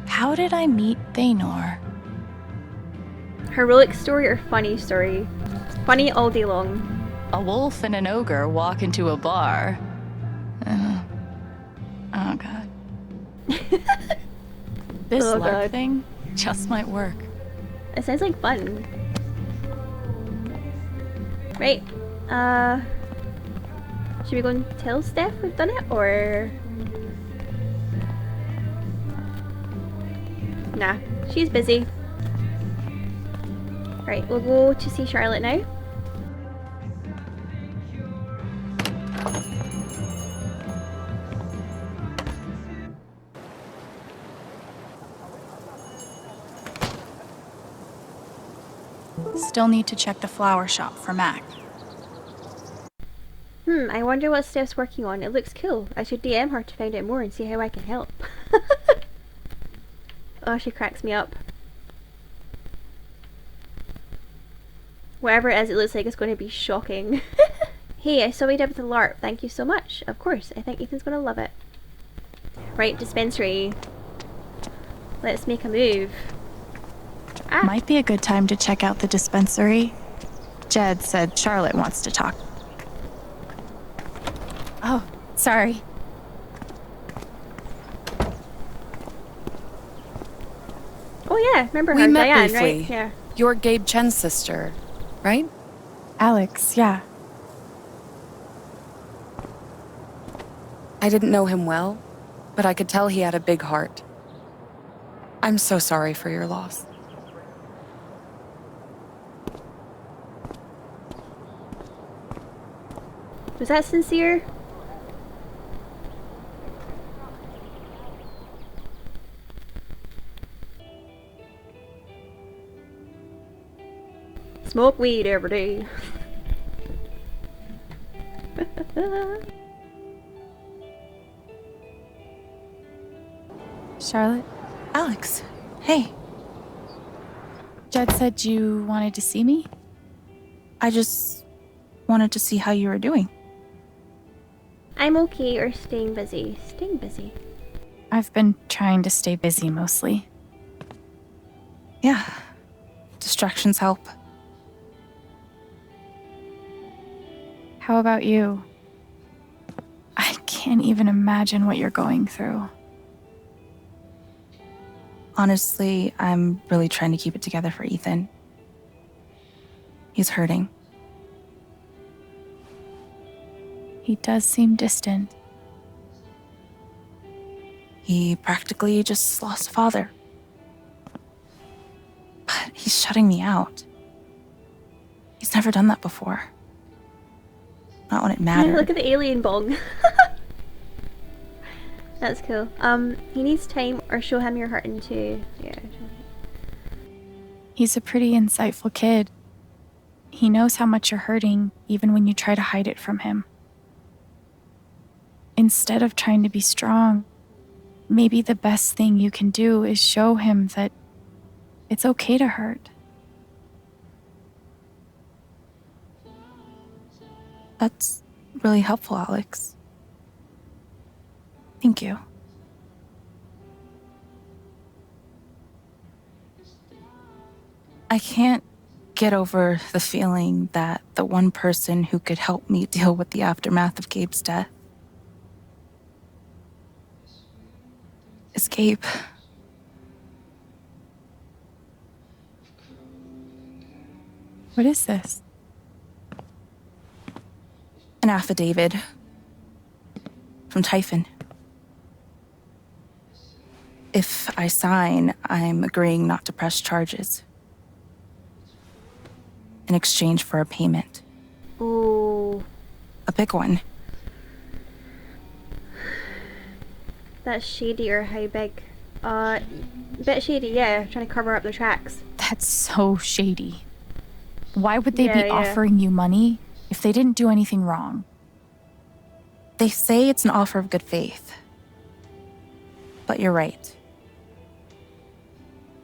How did I meet Thanor? Heroic story or funny story? Funny all day long. A wolf and an ogre walk into a bar. Oh god. This Oh, LARP God. thing just might work. It sounds like fun. Right. Should we go and tell Steph we've done it, or... Nah, she's busy. Right, we'll go to see Charlotte now. Still need to check the flower shop for Mac. I wonder what Steph's working on. It looks cool. I should DM her to find out more and see how I can help. Oh, she cracks me up. Whatever it is, it looks like it's going to be shocking. Hey, I saw we did with the LARP. Thank you so much. Of course, I think Ethan's going to love it. Right, dispensary. Let's make a move. Ah. Might be a good time to check out the dispensary. Jed said Charlotte wants to talk. Oh, sorry. Oh yeah, remember her, We met Diane, briefly. right? Yeah. You're Gabe Chen's sister, right? Alex, yeah. I didn't know him well, but I could tell he had a big heart. I'm so sorry for your loss. Was that sincere? Smoke weed every day. Charlotte? Alex, hey. Jed said you wanted to see me? I just wanted to see how you were doing. I'm okay or staying busy. Staying busy. I've been trying to stay busy mostly. Yeah, distractions help. How about you? I can't even imagine what you're going through. Honestly, I'm really trying to keep it together for Ethan. He's hurting. He does seem distant. He practically just lost a father. But he's shutting me out. He's never done that before. Not when it mattered. Look at the alien bong. That's cool. He needs time, or show him you're hurting too. Yeah. He's a pretty insightful kid. He knows how much you're hurting, even when you try to hide it from him. Instead of trying to be strong, maybe the best thing you can do is show him that it's okay to hurt. That's really helpful, Alex. Thank you. I can't get over the feeling that the one person who could help me deal with the aftermath of Gabe's death is Gabe. What is this? An affidavit from Typhon. If I sign, I'm agreeing not to press charges in exchange for a payment. Ooh. A big one. That's shady, or how big? Bit shady, yeah. Trying to cover up their tracks. That's so shady. Why would they Yeah, be yeah. offering you money if they didn't do anything wrong? They say it's an offer of good faith. But you're right.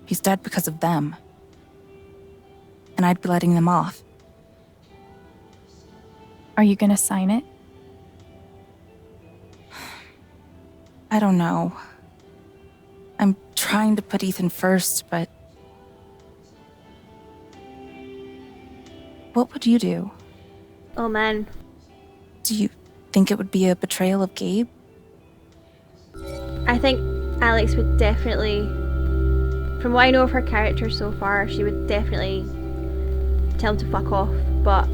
He's dead because of them. And I'd be letting them off. Are you gonna sign it? I don't know. I'm trying to put Ethan first, but... What would you do? Oh man. Do you think it would be a betrayal of Gabe? I think Alex would definitely, from what I know of her character so far, she would definitely tell him to fuck off. But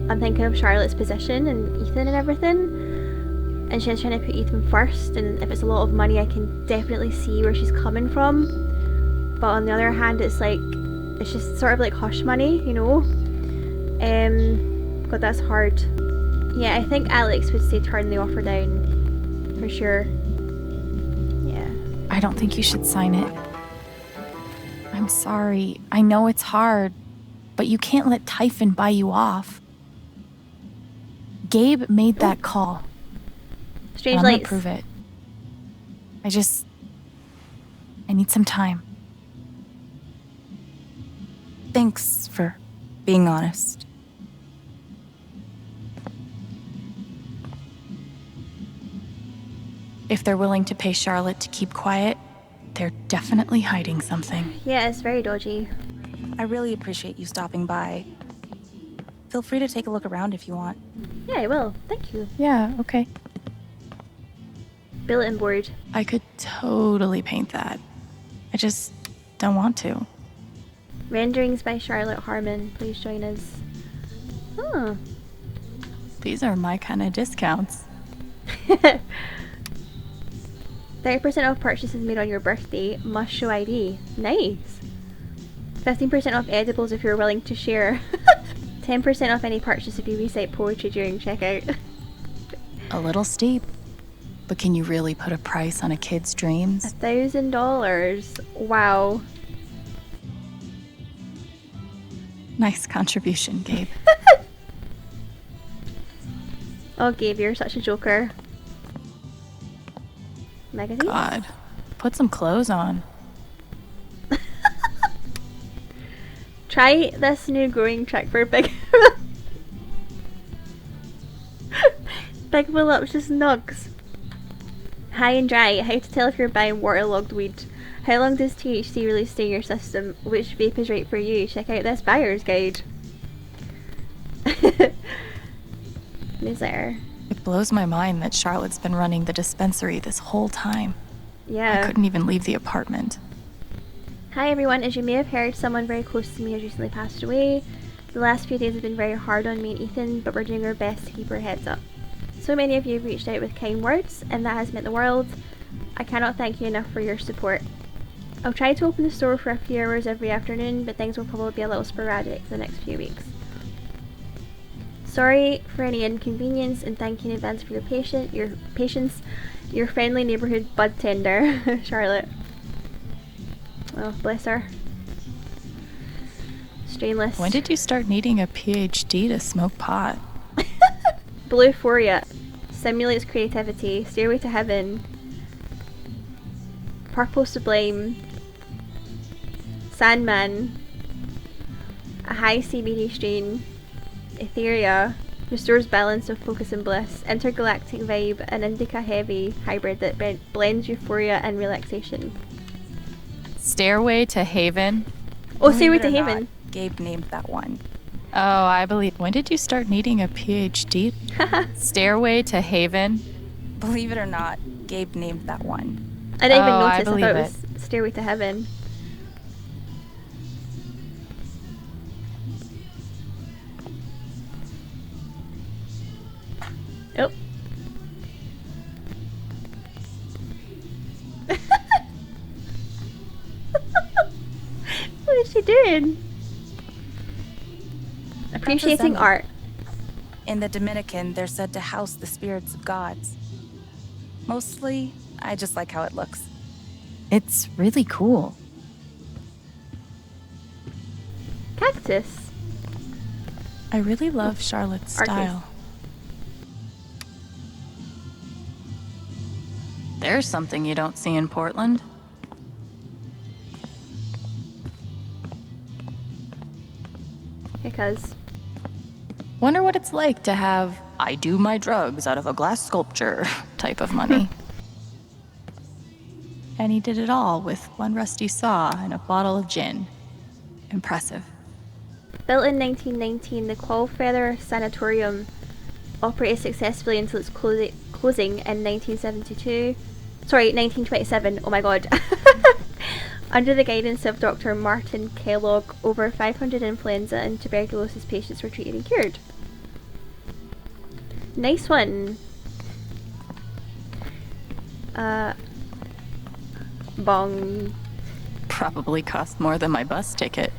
I'm thinking of Charlotte's position and Ethan and everything, and she's trying to put Ethan first, and if it's a lot of money I can definitely see where she's coming from. But on the other hand, it's like, it's just sort of like hush money, you know? God, that's hard. Yeah, I think Alex would say turn the offer down, for sure. Yeah. I don't think you should sign it. I'm sorry. I know it's hard, but you can't let Typhon buy you off. Gabe made that call. Strange I'm gonna lights. prove it. I need some time. Thanks for being honest. If they're willing to pay Charlotte to keep quiet, they're definitely hiding something. Yeah, it's very dodgy. I really appreciate you stopping by. Feel free to take a look around if you want. Yeah, I will. Thank you. Yeah, okay. Bulletin board. I could totally paint that. I just don't want to. Renderings by Charlotte Harmon. Please join us. Oh. These are my kind of discounts. 30% off purchases made on your birthday. Must show ID. Nice. 15% off edibles if you're willing to share. 10% off any purchase if you recite poetry during checkout. A little steep, but can you really put a price on a kid's dreams? $1,000. Wow. Nice contribution, Gabe. Oh, Gabe, you're such a joker. Magazine? God, put some clothes on. Try this new growing trick for Big Big Voluptuous Nugs. High and dry. How to tell if you're buying waterlogged weed. How long does THC really stay in your system? Which vape is right for you? Check out this buyer's guide. Newsletter. It blows my mind that Charlotte's been running the dispensary this whole time. Yeah. I couldn't even leave the apartment. Hi everyone, as you may have heard, someone very close to me has recently passed away. The last few days have been very hard on me and Ethan, but we're doing our best to keep our heads up. So many of you have reached out with kind words, and that has meant the world. I cannot thank you enough for your support. I'll try to open the store for a few hours every afternoon, but things will probably be a little sporadic the next few weeks. Sorry for any inconvenience, and thank you in advance for your patience. Your friendly neighborhood bud tender, Charlotte. Oh, bless her. Strainless. When did you start needing a PhD to smoke pot? Blue Foria. Simulates creativity. Stairway to Heaven. Purple Sublime. Sandman. A high CBD strain. Etheria. Restores balance of focus and bliss. Intergalactic Vibe. An indica heavy hybrid that blends euphoria and relaxation. Stairway to Haven? Oh, Stairway to Haven. Gabe named that one. Oh, I believe. When did you start needing a PhD? Stairway to Haven? Believe it or not, Gabe named that one. I didn't even notice. I believe thought it was Stairway to Heaven. Oh. What is she doing? Appreciating art. In the Dominican, they're said to house the spirits of gods. Mostly, I just like how it looks. It's really cool. Cactus. I really love Charlotte's style. There's something you don't see in Portland. Because. Wonder what it's like to have I do my drugs out of a glass sculpture type of money. And he did it all with one rusty saw and a bottle of gin. Impressive. Built in 1919, the Qualfeather Sanatorium operated successfully until its closing in 1927. Oh my god. Under the guidance of Dr. Martin Kellogg, over 500 influenza and tuberculosis patients were treated and cured. Nice one. Bong. Probably cost more than my bus ticket.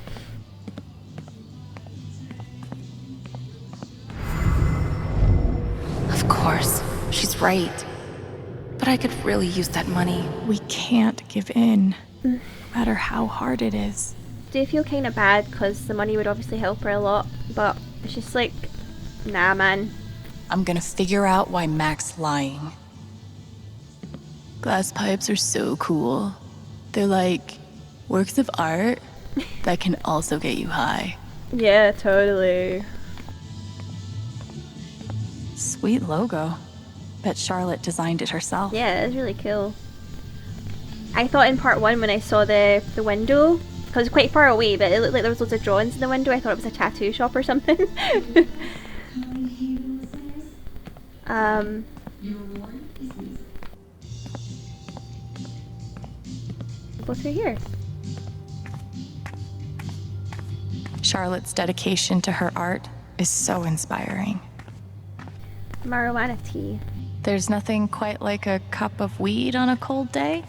Of course, she's right. But I could really use that money. We can't give in, no matter how hard it is. Do you feel kind of bad because the money would obviously help her a lot, but it's just like, nah, man. I'm gonna figure out why Mac's lying. Glass pipes are so cool. They're like works of art that can also get you high. Yeah, totally. Sweet logo. Bet Charlotte designed it herself. Yeah, it's really cool. I thought in part 1 when I saw the window, because it's quite far away, but it looked like there was loads of drawings in the window, I thought it was a tattoo shop or something. Go through here. Charlotte's dedication to her art is so inspiring. Marijuana tea. There's nothing quite like a cup of weed on a cold day.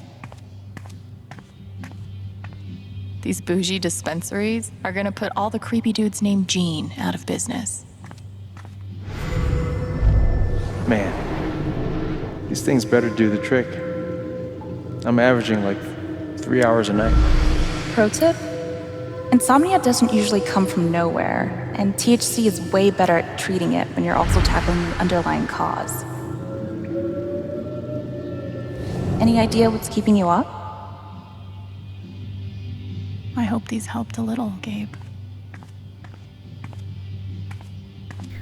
These bougie dispensaries are gonna put all the creepy dudes named Gene out of business. Man, these things better do the trick. I'm averaging like 3 hours a night. Pro tip? Insomnia doesn't usually come from nowhere, and THC is way better at treating it when you're also tackling the underlying cause. Any idea what's keeping you up? I hope these helped a little, Gabe.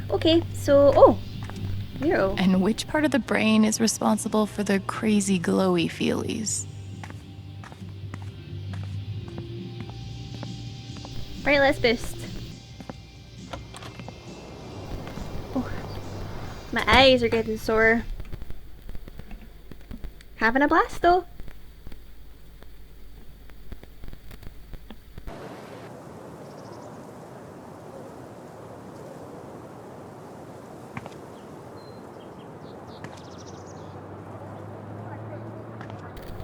Okay, so, Ew. And which part of the brain is responsible for the crazy glowy feelies? Right, let's boost. Oh, my eyes are getting sore. Having a blast though.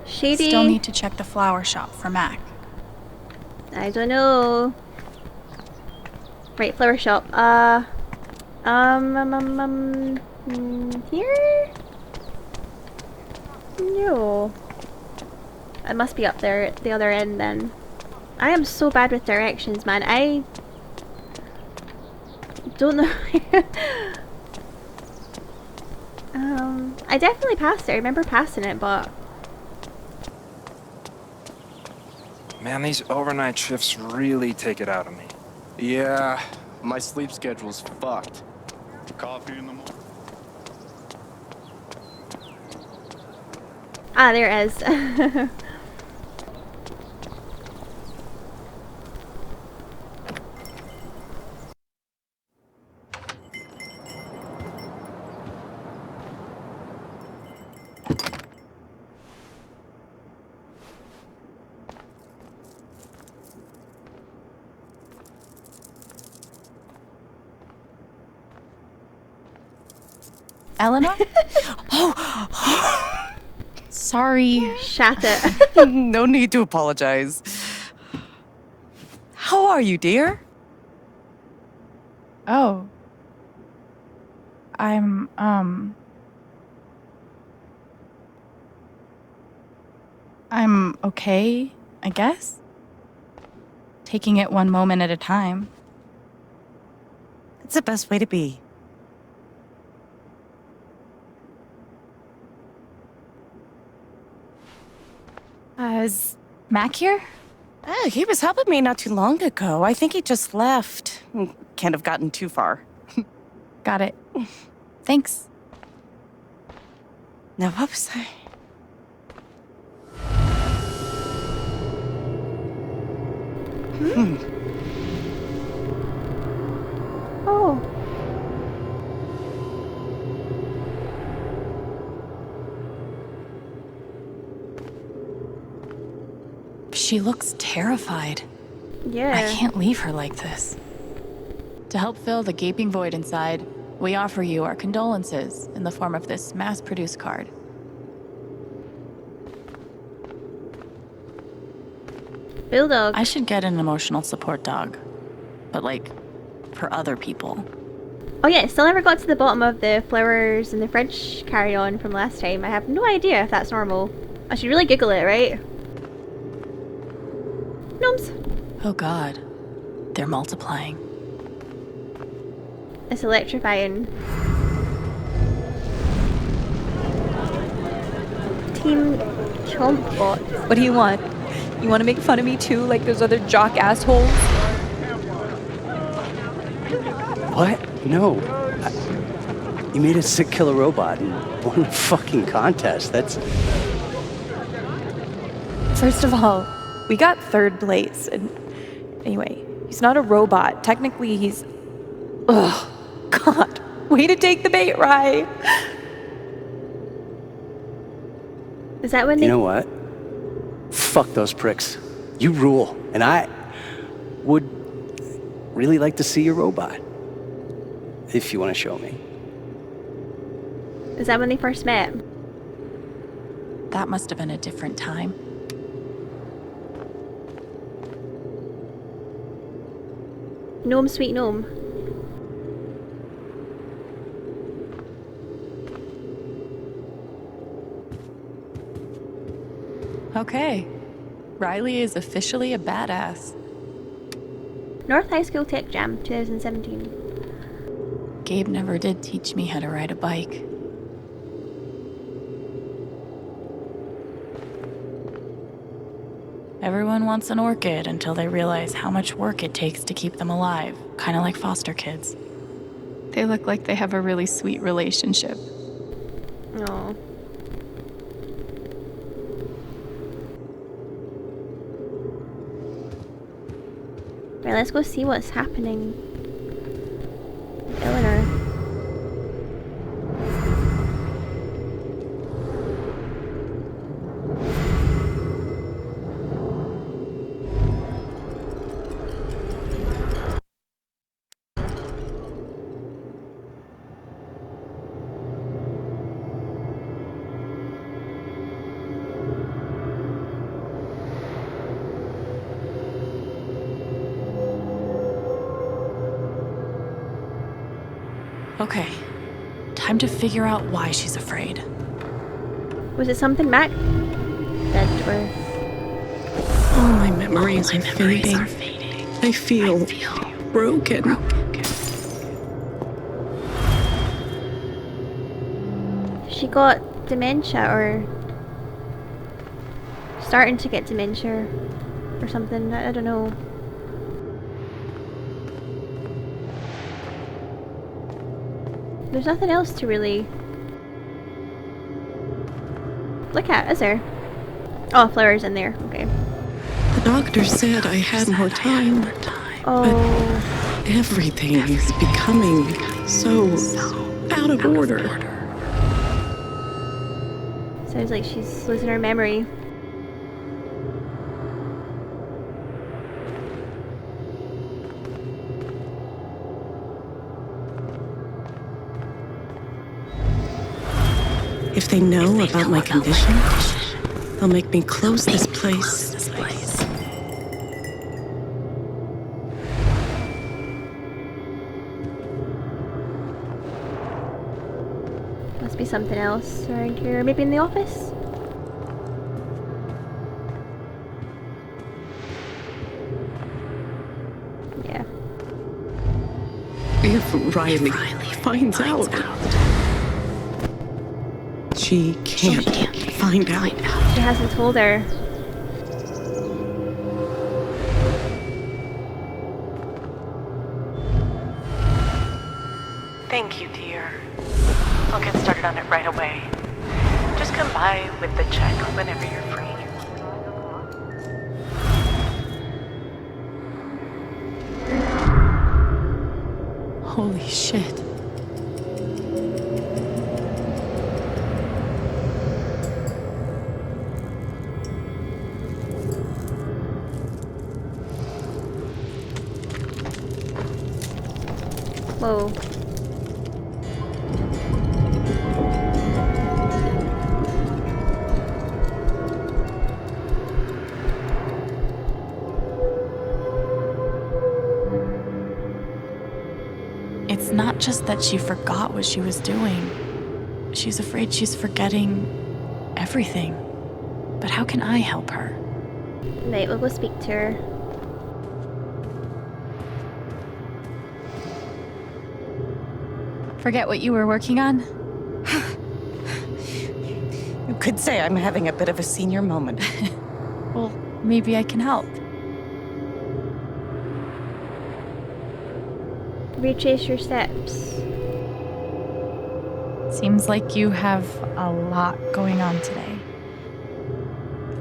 Shady. Still need to check the flower shop for Mac. I don't know. Right, flower shop. Here? No. It must be up there at the other end then. I am so bad with directions, man. I don't know. I definitely passed it. I remember passing it, but Man, these overnight shifts really take it out of me. Yeah, my sleep schedule's fucked. Coffee in the morning. ah, there it is. Eleanor? Oh, sorry. Shut it. No need to apologize. How are you, dear? Oh. I'm okay, I guess. Taking it one moment at a time. It's the best way to be. Is Mac here? Oh, he was helping me not too long ago. I think he just left. Can't have gotten too far. Got it. Thanks. Now, what was I? Oh. She looks terrified. Yeah. I can't leave her like this. To help fill the gaping void inside, we offer you our condolences in the form of this mass-produced card. Bulldog. I should get an emotional support dog. But like, for other people. Oh yeah, still never got to the bottom of the flowers in the fridge carry-on from last time. I have no idea if that's normal. I should really Google it, right? Gnomes. Oh god. They're multiplying. It's electrifying. Team Chompbot. What do you want? You want to make fun of me too, like those other jock assholes? What? No. You made a sick killer robot and won a fucking contest. That's... First of all, we got third place, and anyway, he's not a robot. Technically, he's... Ugh. God. Way to take the bait, Rye. Is that when You know what? Fuck those pricks. You rule. And I would really like to see your robot. If you want to show me. Is that when they first met? That must have been a different time. Gnome, sweet gnome. Okay. Riley is officially a badass. North High School Tech Jam 2017. Gabe never did teach me how to ride a bike. Everyone wants an orchid until they realize how much work it takes to keep them alive, kind of like foster kids. They look like they have a really sweet relationship. No. Right, let's go see what's happening. Eleanor. Okay, time to figure out why she's afraid. Was it something Mac said or? All my memories are fading. I feel broken. She got dementia or starting to get dementia or something. I don't know. There's nothing else to really look at, is there? Oh, flowers in there. Okay. The doctor said I had more time. Oh. But everything is becoming so out of order. Sounds like she's losing her memory. If they know about my condition, they'll make me close this place. Must be something else around here. Maybe in the office? Yeah. If Riley finds out, she can't find out. She hasn't told her. Thank you, dear. I'll get started on it right away. Just come by with the check whenever you're free. Holy shit. Whoa. It's not just that she forgot what she was doing. She's afraid she's forgetting everything. But how can I help her? Right, we'll go speak to her. Forget what you were working on? You could say I'm having a bit of a senior moment. Well, maybe I can help. Retrace your steps. Seems like you have a lot going on today.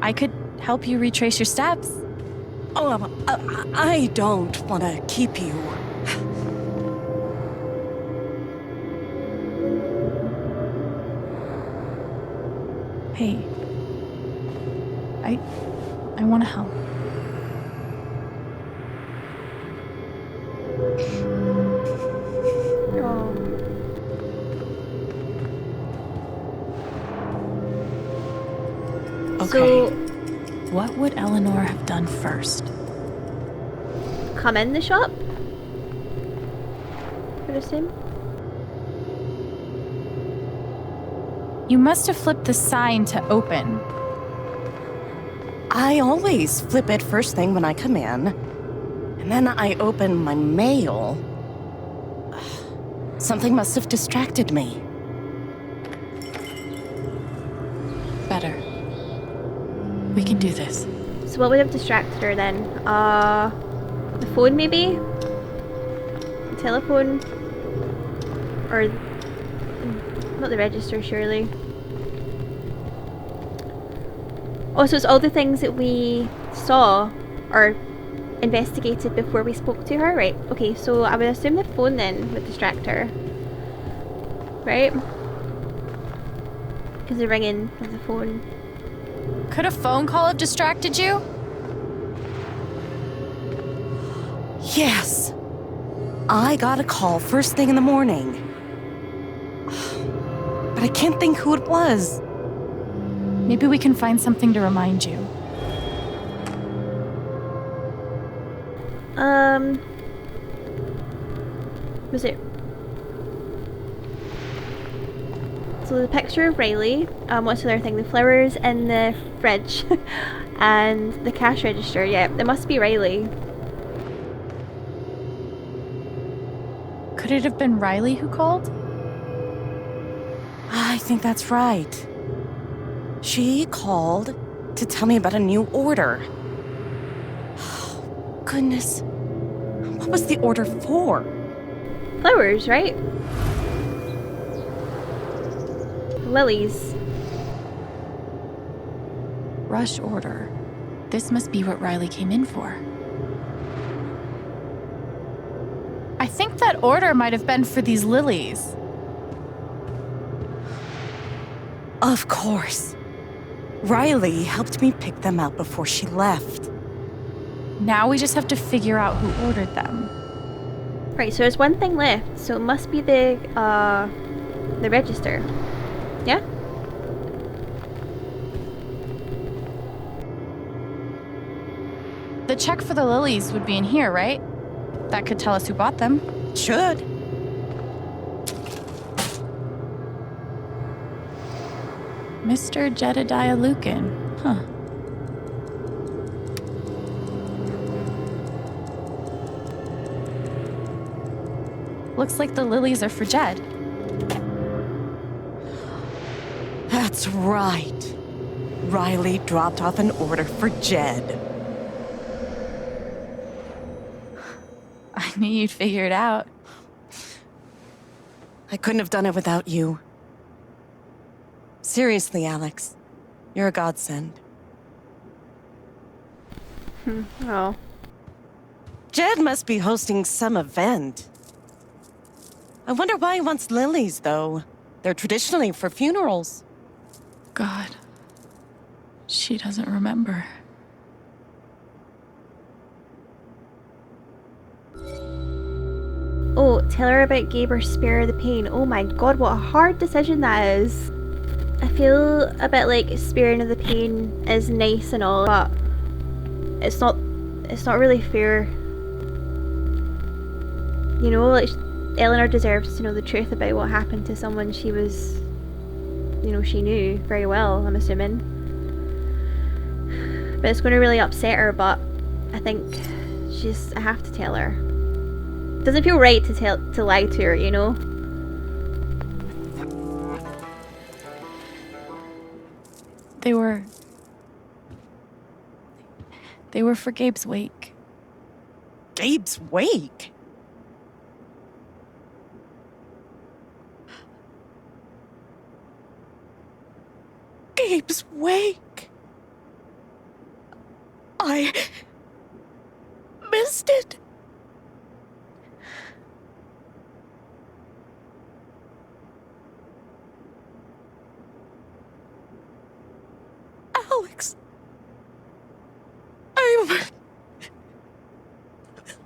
I could help you retrace your steps. Oh, I don't want to keep you. Hey, I want to help. Okay. So, what would Eleanor have done first? Come in the shop? I would assume. You must have flipped the sign to open. I always flip it first thing when I come in. And then I open my mail. Something must have distracted me. Better. We can do this. So what would have distracted her then? The phone maybe? The telephone? Or not the register, surely. Oh, so it's all the things that we saw or investigated before we spoke to her, right? Okay, so I would assume the phone then would distract her, right? Because the ringing of the phone. Could a phone call have distracted you? Yes. I got a call first thing in the morning. But I can't think who it was. Maybe we can find something to remind you. Was it? So the picture of Riley, what's the other thing? The flowers in the fridge and the cash register. Yeah, it must be Riley. Could it have been Riley who called? I think that's right. She called to tell me about a new order. Oh, goodness. What was the order for? Flowers, right? Lilies. Rush order. This must be what Riley came in for. I think that order might have been for these lilies. Of course. Riley helped me pick them out before she left. Now we just have to figure out who ordered them. Right, so there's one thing left, so it must be the register. Yeah? The check for the lilies would be in here, right? That could tell us who bought them. Should. Mr. Jedediah Lucan. Huh. Looks like the lilies are for Jed. That's right. Riley dropped off an order for Jed. I knew you'd figure it out. I couldn't have done it without you. Seriously, Alex. You're a godsend. Oh. Jed must be hosting some event. I wonder why he wants lilies, though. They're traditionally for funerals. God. She doesn't remember. Oh, tell her about Gabe or spare her the pain. Oh my god, what a hard decision that is. I feel a bit like sparing her the pain is nice and all, but it's not really fair. You know, like Eleanor deserves to know the truth about what happened to someone she was, you know, she knew very well, I'm assuming. But it's going to really upset her, but I think I have to tell her. Doesn't feel right to lie to her, you know? They were for Gabe's wake. Gabe's wake? Gabe's wake? I missed it. Alex.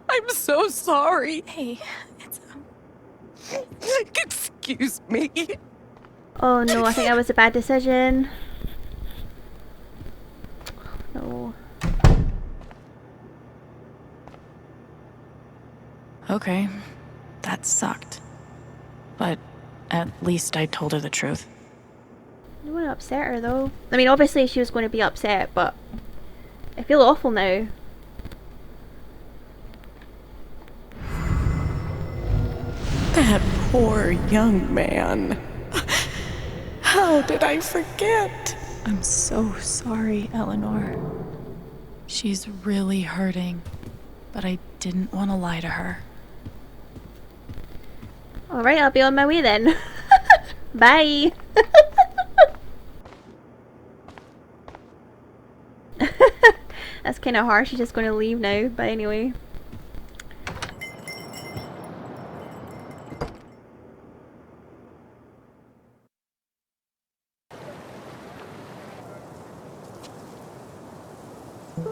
I'm so sorry. Hey, it's Excuse me. Oh no, I think that was a bad decision. No. Okay, that sucked. But at least I told her the truth. I don't want to upset her though. I mean, obviously she was going to be upset, but I feel awful now. That poor young man. How did I forget? I'm so sorry, Eleanor. She's really hurting, but I didn't want to lie to her. Alright, I'll be on my way then. Bye! That's kind of harsh, she's just going to leave now, but anyway.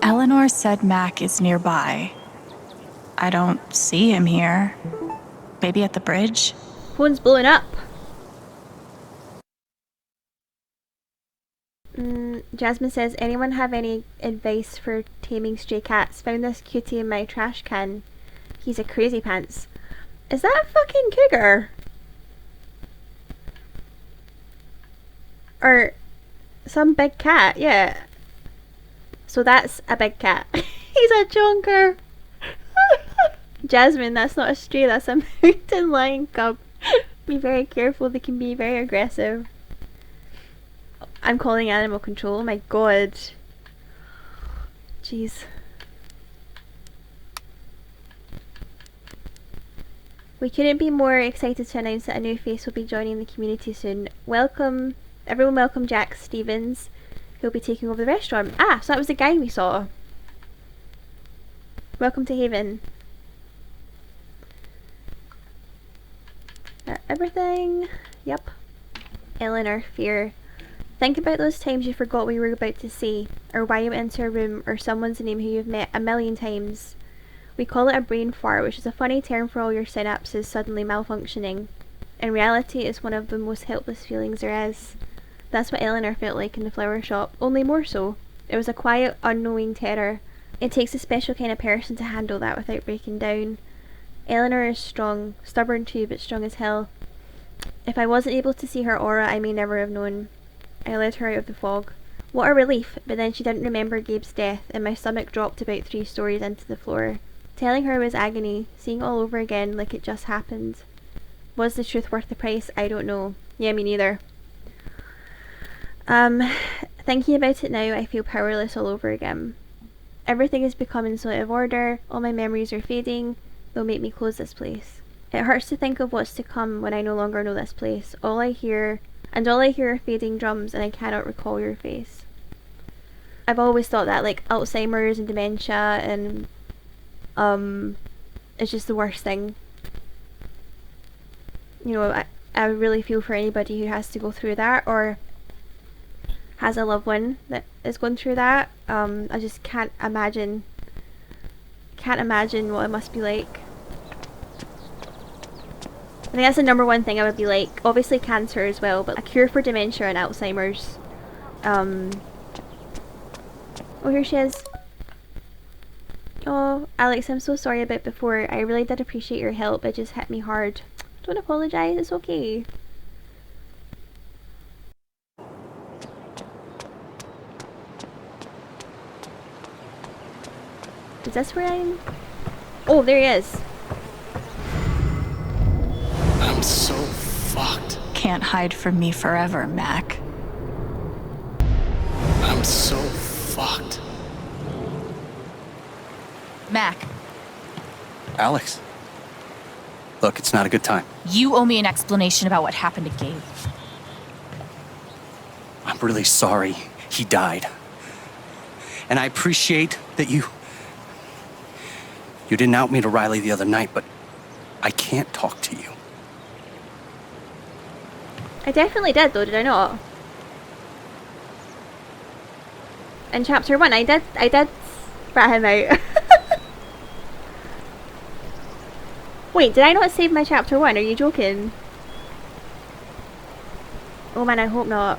Eleanor said Mac is nearby. I don't see him here. Maybe at the bridge? Phone's blowing up. Jasmine says, anyone have any advice for taming stray cats? Found this cutie in my trash can. He's a crazy pants. Is that a fucking cougar? Or some big cat, yeah. So that's a big cat. He's a chonker. Jasmine, that's not a stray, that's a mountain lion cub. Be very careful, they can be very aggressive. I'm calling animal control, oh my god. Jeez. We couldn't be more excited to announce that a new face will be joining the community soon. Welcome, everyone welcome Jack Stevens. He'll be taking over the restaurant. Ah, so that was the guy we saw. Welcome to Haven. Everything? Yep. Eleanor, fear. Think about those times you forgot what you were about to say, or why you went into a room, or someone's name who you've met a million times. We call it a brain fart, which is a funny term for all your synapses suddenly malfunctioning. In reality, it's one of the most helpless feelings there is. That's what Eleanor felt like in the flower shop, only more so. It was a quiet, unknowing terror. It takes a special kind of person to handle that without breaking down. Eleanor is strong, stubborn too, but strong as hell. If I wasn't able to see her aura, I may never have known. I led her out of the fog. What a relief, but then she didn't remember Gabe's death, and my stomach dropped about 3 stories into the floor. Telling her was agony, seeing it all over again like it just happened. Was the truth worth the price? I don't know. Yeah, me neither. Thinking about it now, I feel powerless all over again. Everything is becoming so out of order, all my memories are fading, they'll make me close this place. It hurts to think of what's to come when I no longer know this place. All I hear are fading drums, and I cannot recall your face. I've always thought that, like, Alzheimer's and dementia and it's just the worst thing. You know, I really feel for anybody who has to go through that or has a loved one that is going through that. I just can't imagine what it must be like. I think that's the #1 thing I would be like. Obviously cancer as well, but a cure for dementia and Alzheimer's. Oh, here she is. Oh, Alex, I'm so sorry about before. I really did appreciate your help. It just hit me hard. Don't apologize, it's okay. Is this where I'm? Oh, there he is. I'm so fucked. Can't hide from me forever, Mac. I'm so fucked. Mac, Alex. Look, it's not a good time. you owe me an explanation about what happened to Gabe. I'm really sorry he died. And I appreciate that you didn't out me to Riley the other night, but I can't talk to you. I definitely did though, did I not? In chapter 1, I did rat him out. Wait, did I not save my chapter 1? Are you joking? Oh man, I hope not.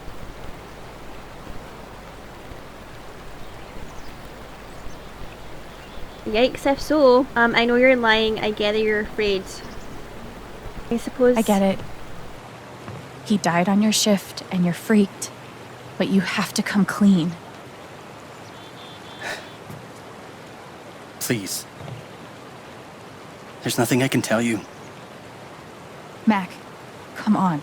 Yikes, if so. I know you're lying, I get that you're afraid. I suppose... I get it. He died on your shift and you're freaked, but you have to come clean. Please. There's nothing I can tell you. Mac, come on.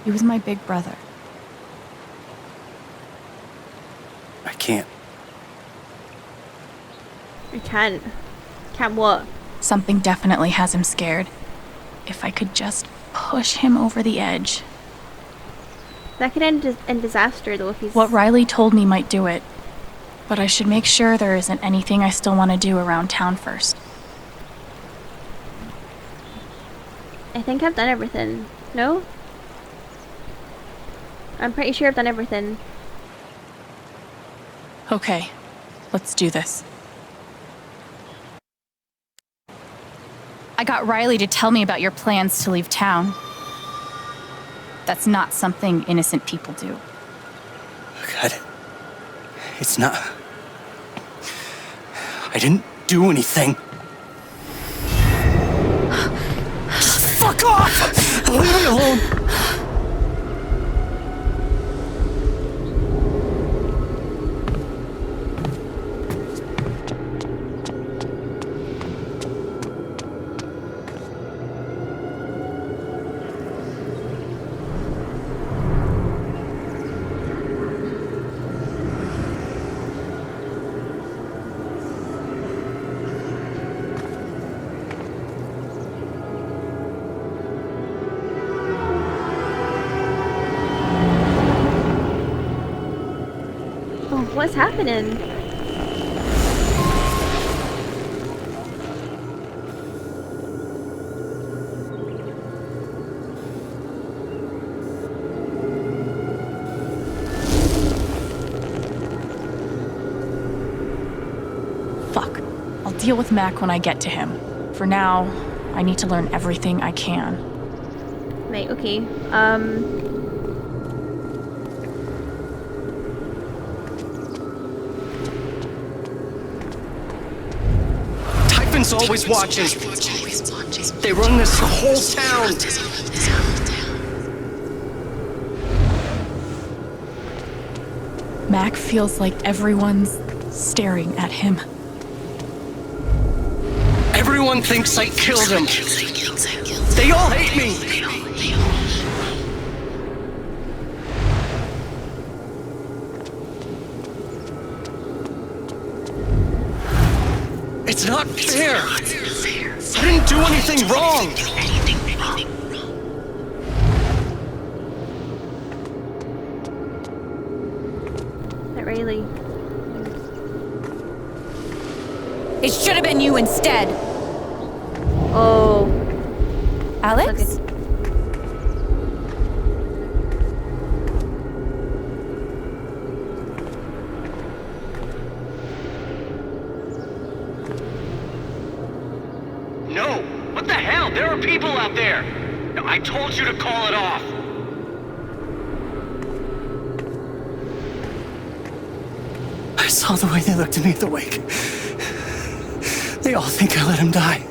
He was my big brother. I can't. I can't. Can't what? Something definitely has him scared. If I could just push him over the edge. That could end in disaster, though, if he's... What Riley told me might do it. But I should make sure there isn't anything I still want to do around town first. I think I've done everything. No? I'm pretty sure I've done everything. Okay, let's do this. I got Riley to tell me about your plans to leave town. That's not something innocent people do. God, it's not... I didn't do anything. Just fuck off! Leave me alone! What's happening? Fuck. I'll deal with Mac when I get to him. For now, I need to learn everything I can. Right, okay. Typhon's always watching. They run this whole town. Mac feels like everyone's staring at him. Everyone thinks I killed him. They all hate me. It's not fair. I didn't do anything wrong. Not really. It should have been you instead. Oh. Alex? No! What the hell? There are people out there! I told you to call it off! I saw the way they looked at me at the wake. They all think I let him die.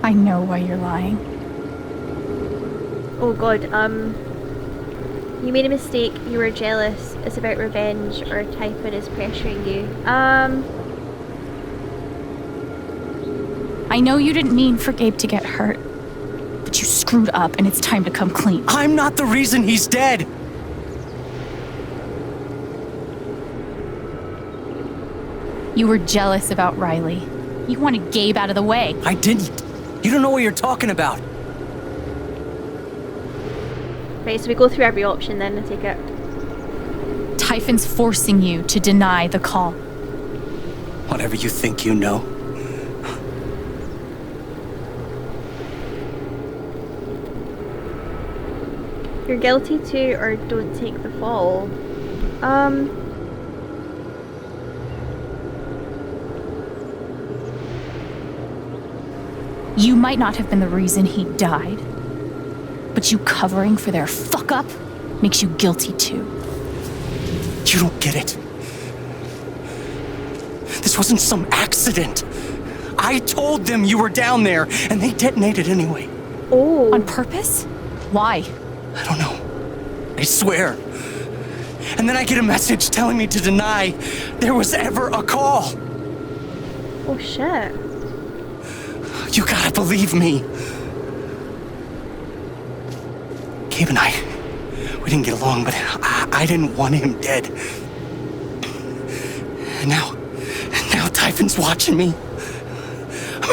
I know why you're lying. Oh god, you made a mistake, you were jealous, it's about revenge, or Typhon is pressuring you. I know you didn't mean for Gabe to get hurt, but you screwed up and it's time to come clean. I'm not the reason he's dead! You were jealous about Riley. You wanted Gabe out of the way. I didn't. You don't know what you're talking about. Right, so we go through every option then, I take it. Typhon's forcing you to deny the call. Whatever you think you know. You're guilty too, or don't take the fall. You might not have been the reason he died, but you covering for their fuck up makes you guilty too. You don't get it. This wasn't some accident. I told them you were down there, and they detonated anyway. Oh. On purpose? Why? I don't know. I swear. And then I get a message telling me to deny there was ever a call. Oh shit. You gotta believe me. Gabe and I, we didn't get along, but I didn't want him dead. And now Typhon's watching me.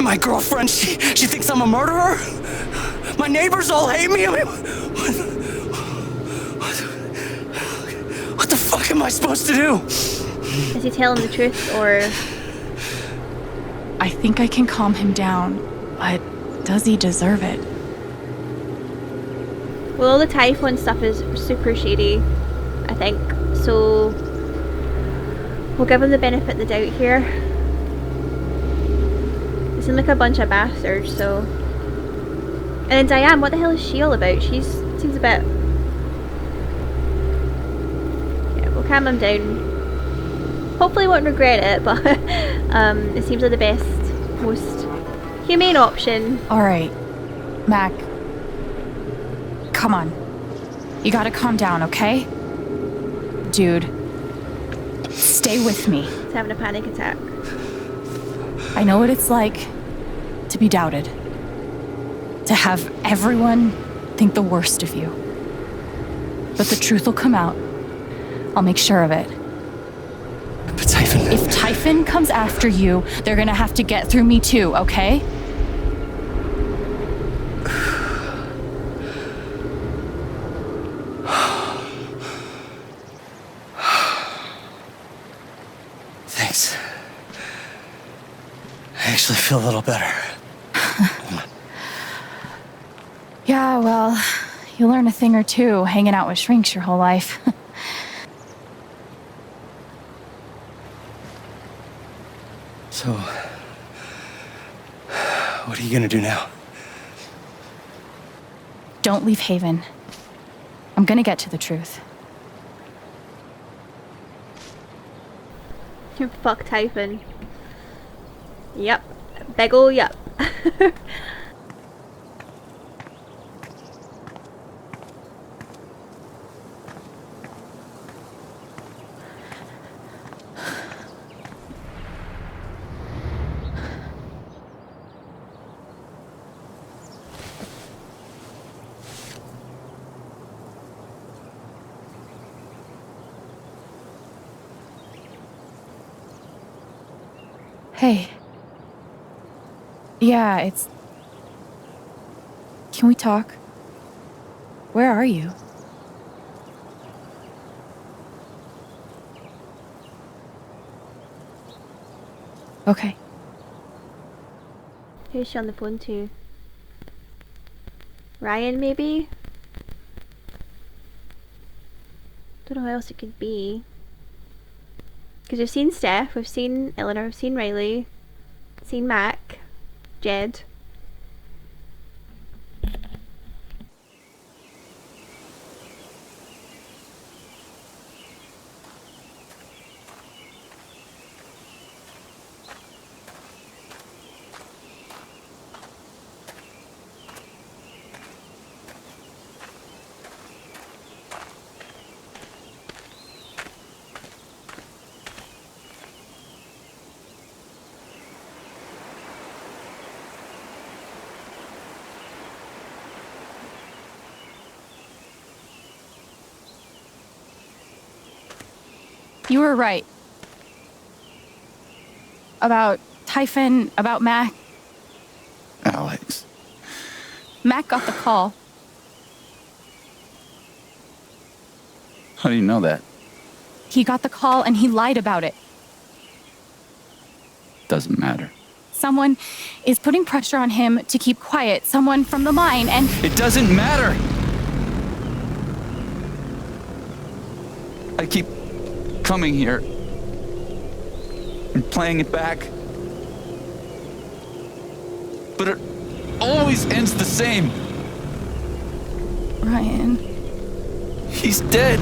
My girlfriend, she thinks I'm a murderer. My neighbors all hate me. I mean, what the fuck am I supposed to do? Is he telling the truth, or...? I think I can calm him down, but does he deserve it? Well, all the Typhon stuff is super shady, I think, so we'll give him the benefit of the doubt here. They seem like a bunch of bastards, so... And then Diane, what the hell is she all about? She seems a bit... Yeah, we'll calm him down. Hopefully won't regret it, but it seems like the best, most humane option. Alright, Mac. Come on. You gotta calm down, okay? Dude. Stay with me. He's having a panic attack. I know what it's like to be doubted. To have everyone think the worst of you. But the truth will come out. I'll make sure of it. But Typhon... If Typhon comes after you, they're gonna have to get through me too, okay? Thanks. I actually feel a little better. Yeah, well, you learn a thing or two hanging out with shrinks your whole life. So, what are you gonna do now? Don't leave Haven. I'm gonna get to the truth. Fuck Typhon. Yep. Big ol' yep. Hey. Yeah, it's... Can we talk? Where are you? Okay. Who's she on the phone to? Ryan, maybe? Don't know who else it could be. Because we've seen Steph, we've seen Eleanor, we've seen Riley, seen Mac, Jed. You were right. About Typhon, about Mac. Alex. Mac got the call. How do you know that? He got the call and he lied about it. Doesn't matter. Someone is putting pressure on him to keep quiet. Someone from the mine, and... It doesn't matter! I keep coming here and playing it back. But it always ends the same. Ryan. He's dead.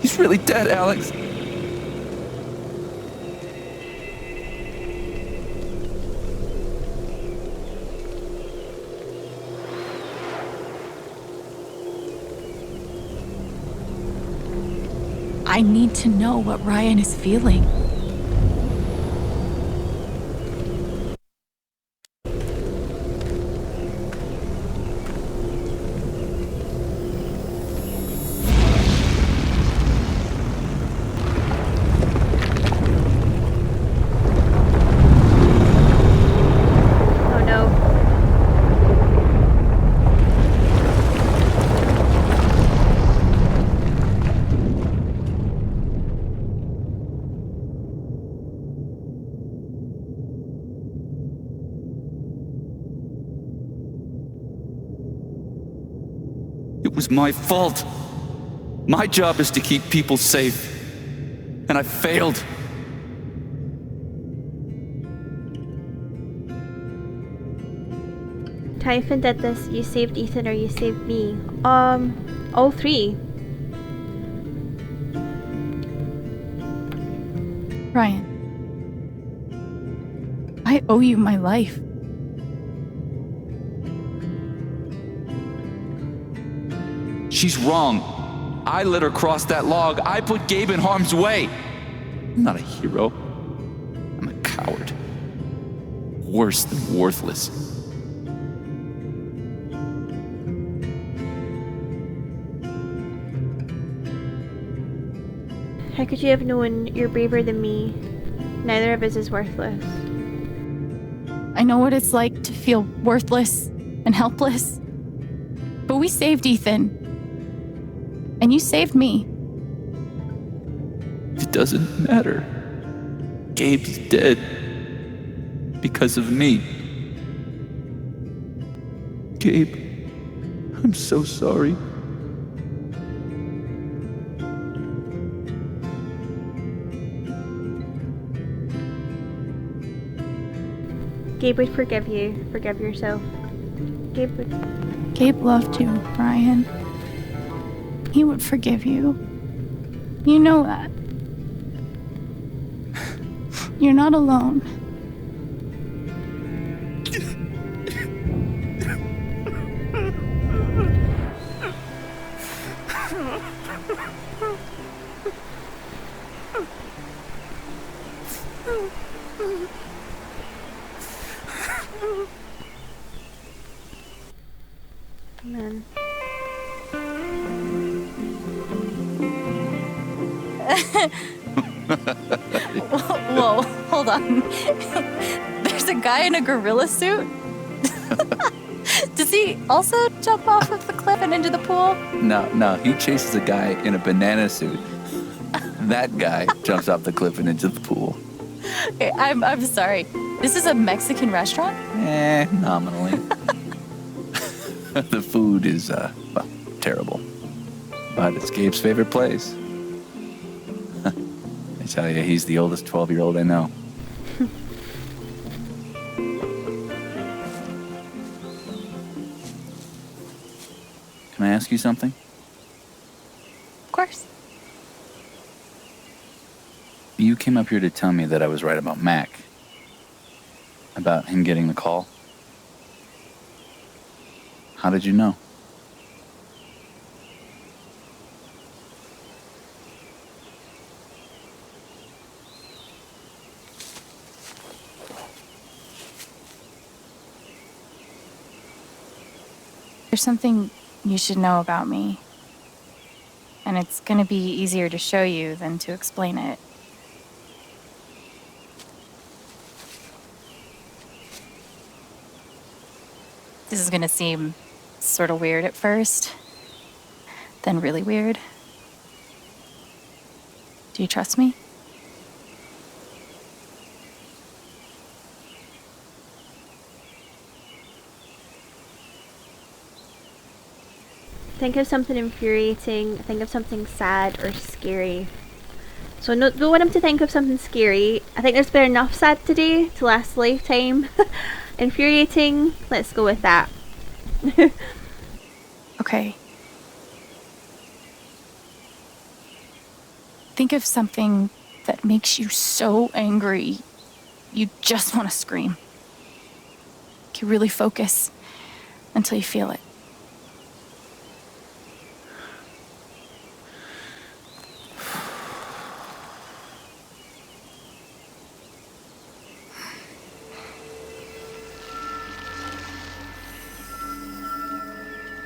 He's really dead, Alex. I need to know what Ryan is feeling. was my fault. My job is to keep people safe. And I failed. Typhon did this. You saved Ethan or you saved me. All three. Ryan, I owe you my life. She's wrong. I let her cross that log. I put Gabe in harm's way. I'm not a hero. I'm a coward. Worse than worthless. How could you have known you're braver than me? Neither of us is worthless. I know what it's like to feel worthless and helpless. But we saved Ethan. And you saved me. It doesn't matter. Gabe's dead. Because of me. Gabe, I'm so sorry. Gabe would forgive you. Forgive yourself. Gabe would. Gabe loved you, Ryan. He would forgive you. You know that. You're not alone. Man. Whoa, hold on. There's a guy in a gorilla suit? Does he also jump off of the cliff and into the pool? No, he chases a guy in a banana suit. That guy jumps off the cliff and into the pool. Okay, I'm sorry. This is a Mexican restaurant? Nominally. The food is, well, terrible. But it's Gabe's favorite place. I tell you, he's the oldest 12-year-old I know. Can I ask you something? Of course. You came up here to tell me that I was right about Mac. About him getting the call. How did you know? There's something you should know about me. And it's gonna be easier to show you than to explain it. This is gonna seem sort of weird at first, then really weird. Do you trust me? Think of something infuriating, think of something sad or scary. So no, don't want him to think of something scary. I think there's been enough sad today to last a lifetime. Infuriating, let's go with that. Okay. Think of something that makes you so angry, you just want to scream. You really focus until you feel it.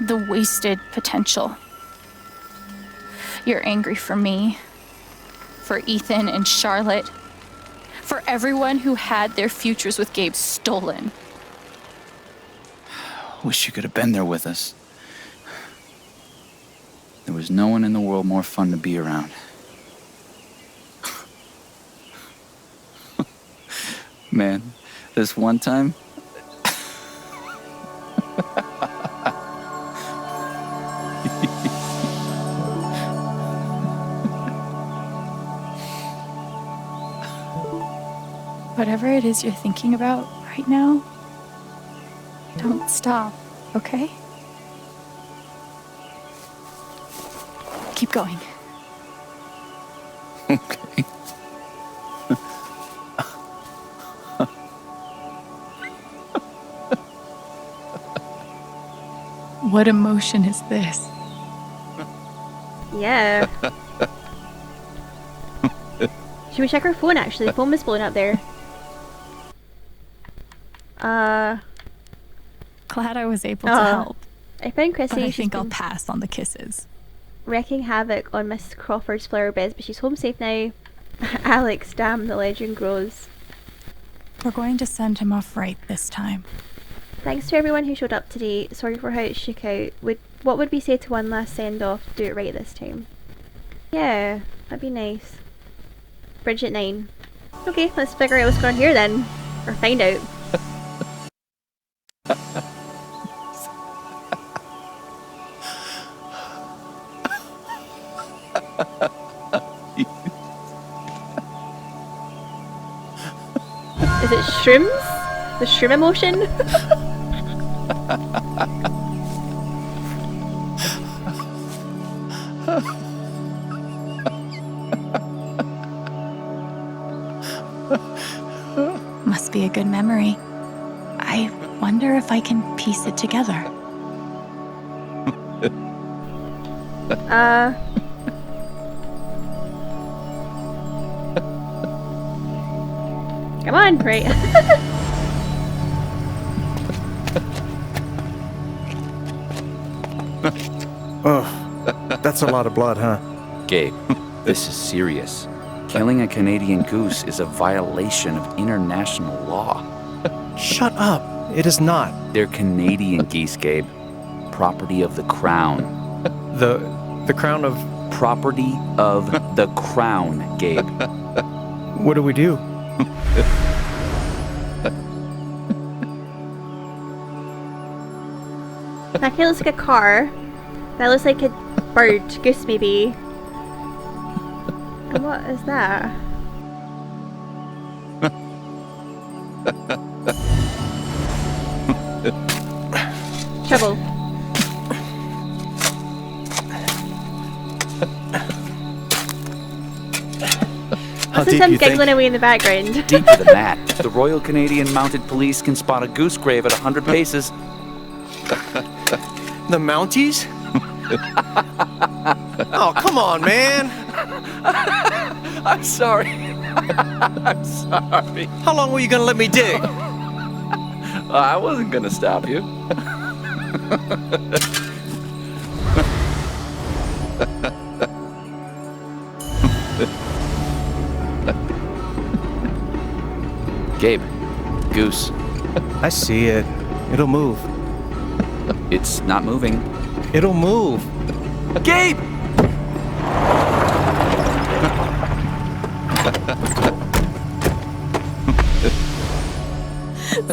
The wasted potential. You're angry for me, for Ethan and Charlotte, for everyone who had their futures with Gabe stolen. Wish you could have been there with us. There was no one in the world more fun to be around. Man, this one time... Whatever it is you're thinking about right now, don't stop, okay? Keep going. Okay. What emotion is this? Yeah. Should we check her phone actually? The phone was blowing up there. Glad I was able to help. I found Chrissy. But I She's think I'll been pass on the kisses. wreaking havoc on Miss Crawford's flower beds, but she's home safe now. Alex, damn, the legend grows. We're going to send him off right this time. Thanks to everyone who showed up today. Sorry for how it shook out. What would we say to one last send off? Do it right this time. Yeah, that'd be nice. Bridget 9. Okay, let's figure out what's going on here then. Or find out. Is it shrooms? The shroom emotion? Must be a good memory. I wonder if I can piece it together. Come on, right. Oh, that's a lot of blood, huh? Gabe, this is serious. Killing a Canadian goose is a violation of international law. Shut up. It is not. They're Canadian geese, Gabe. Property of the Crown. The crown of... Property of the Crown, Gabe. What do we do? That guy looks like a car. That looks like a bird. Goose, maybe. And what is that? Trouble. Listen to him giggling away in the background. Deeper than that, the Royal Canadian Mounted Police can spot a goose grave at 100 paces. The Mounties? Oh, come on, man! I'm sorry. I'm sorry. How long were you gonna let me dig? I wasn't gonna stop you. Gabe, goose. I see it. It'll move. It's not moving. It'll move. Gabe!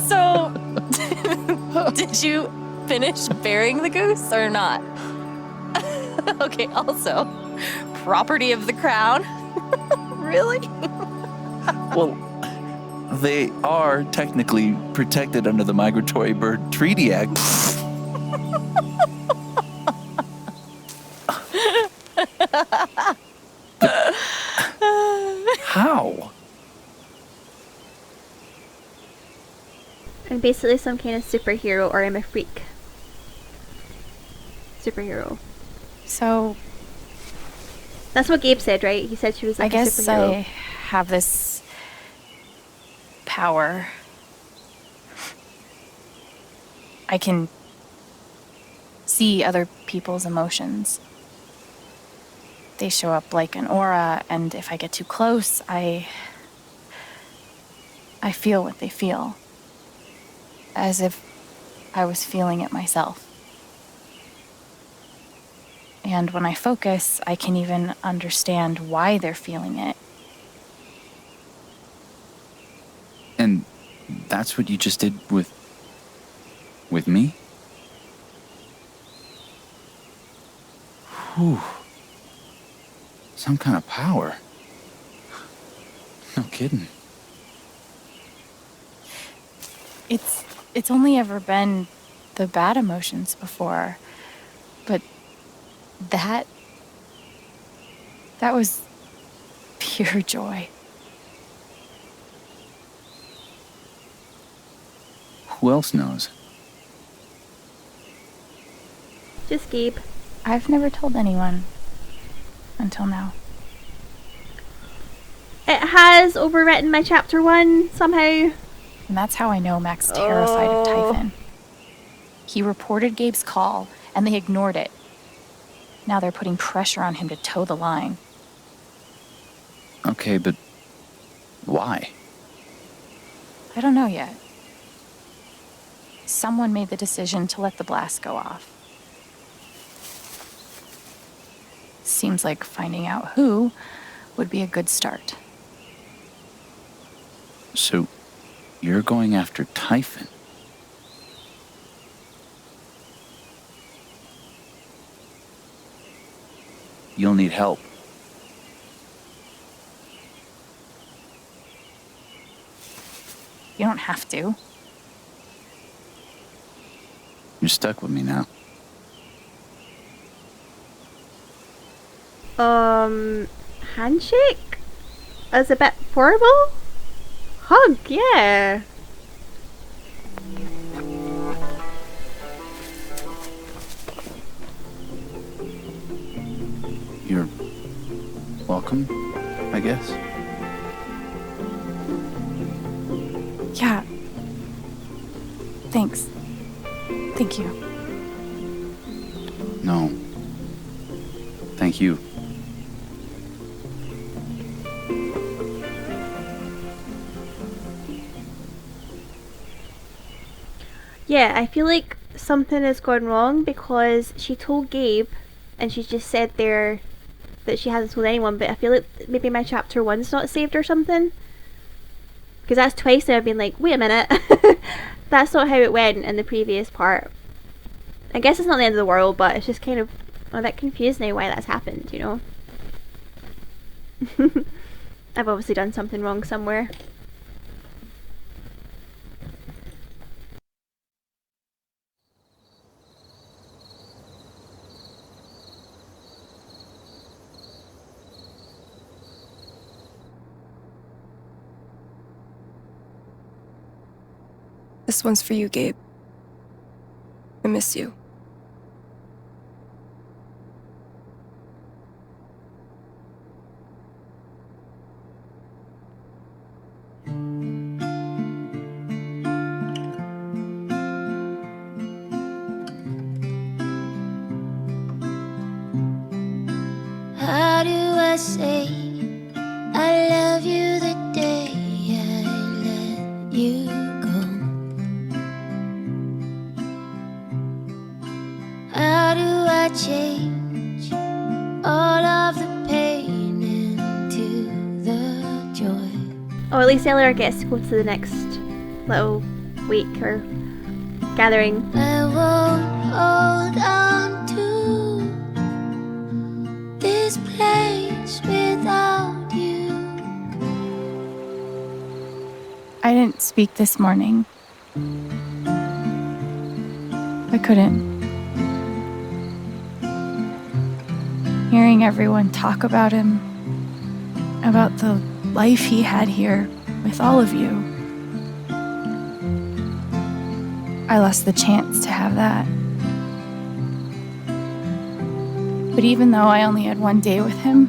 So, did you finish burying the goose or not? Okay, also, property of the crown? Really? Well, they are technically protected under the Migratory Bird Treaty Act. How? I'm basically some kind of superhero, or I'm a freak. Superhero. So... That's what Gabe said, right? He said she was like a superhero. I have this... power. I can see other people's emotions. They show up like an aura, and if I get too close, I feel what they feel. As if I was feeling it myself. And when I focus, I can even understand why they're feeling it. And that's what you just did with me? Whew. Some kind of power. No kidding. It's only ever been the bad emotions before. But that was pure joy. Who else knows? Just Gabe. I've never told anyone until now. It has overwritten my chapter 1 somehow. And that's how I know Mac's terrified of Typhon. He reported Gabe's call, and they ignored it. Now they're putting pressure on him to toe the line. Okay, but why? I don't know yet. Someone made the decision to let the blast go off. Seems like finding out who would be a good start. So, you're going after Typhon? You'll need help. You don't have to. You're stuck with me now. Handshake? That's a bit horrible? Hug, yeah. You're welcome, I guess. Yeah. Thanks. Thank you. No. Thank you. Yeah, I feel like something has gone wrong because she told Gabe and she's just said there that she hasn't told anyone, but I feel like maybe my chapter 1's not saved or something. Because that's twice that I've been like, wait a minute, that's not how it went in the previous part. I guess it's not the end of the world, but it's just kind of, I'm a bit confused now why that's happened, you know? I've obviously done something wrong somewhere. This one's for you, Gabe. I miss you. How do I say I love you the day I let you go? How do I change all of the pain into the joy? Oh, at least Eilien gets to go to the next little week or gathering. I won't hold on to this place without you. I didn't speak this morning. I couldn't. Hearing everyone talk about him, about the life he had here with all of you, I lost the chance to have that. But even though I only had one day with him,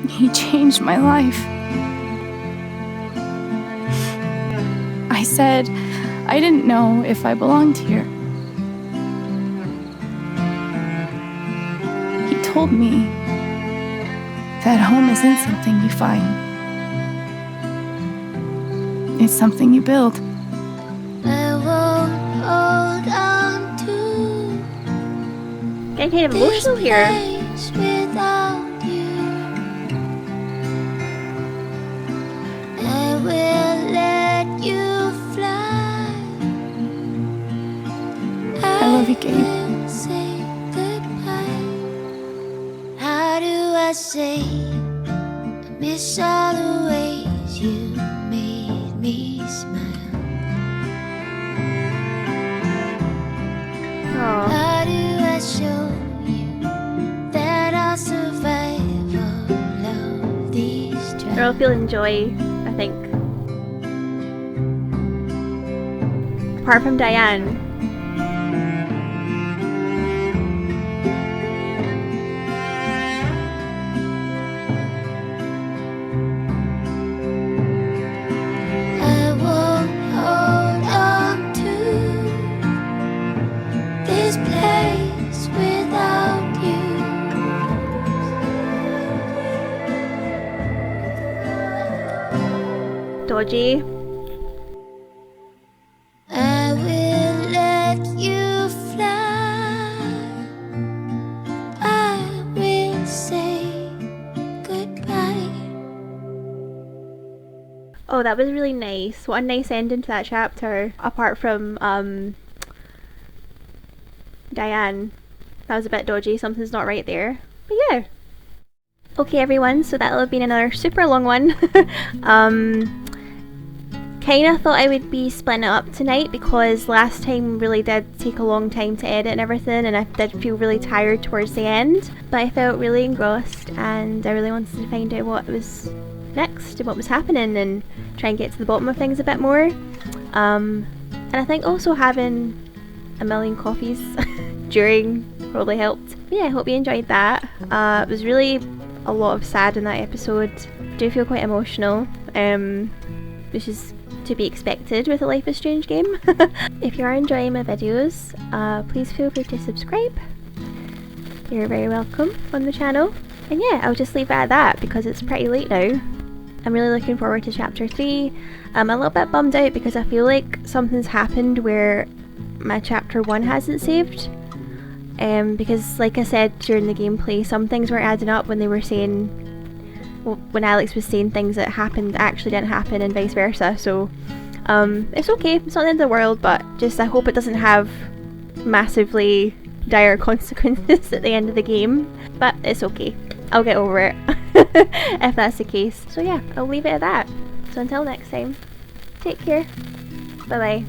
he changed my life. I said I didn't know if I belonged here. He told me that home isn't something you find. It's something you build. I won't hold on to Getting kind of emotional here. this without you. I will let you fly. I love you, Gabe. will say goodbye. How do I say I miss all the ways you made me smile. Aww. How do I show you that I'll survive all of these trials? They're all feeling joy, I think. Apart from Diane. I won't hold on to this place without you. Dodgy. I will let you fly. I will say goodbye. Oh, that was really nice. What a nice ending to that chapter. Apart from Diane. That was a bit dodgy. Something's not right there. But yeah. Okay everyone, so that'll have been another super long one. Kinda thought I would be splitting it up tonight because last time really did take a long time to edit and everything, and I did feel really tired towards the end, but I felt really engrossed and I really wanted to find out what was next and what was happening and try and get to the bottom of things a bit more. And I think also having a million coffees during probably helped. But yeah, I hope you enjoyed that. It was really a lot of sad in that episode. I do feel quite emotional, which is to be expected with a Life is Strange game. If you are enjoying my videos, please feel free to subscribe. You're very welcome on the channel. And yeah, I'll just leave it at that because it's pretty late now. I'm really looking forward to chapter 3. I'm a little bit bummed out because I feel like something's happened where my chapter 1 hasn't saved. Because like I said during the gameplay, some things were adding up when they were saying, well, when Alex was saying things that happened actually didn't happen and vice versa, so it's okay, it's not the end of the world, but just I hope it doesn't have massively dire consequences at the end of the game, but it's okay, I'll get over it if that's the case. So yeah, I'll leave it at that. So until next time, take care, bye bye.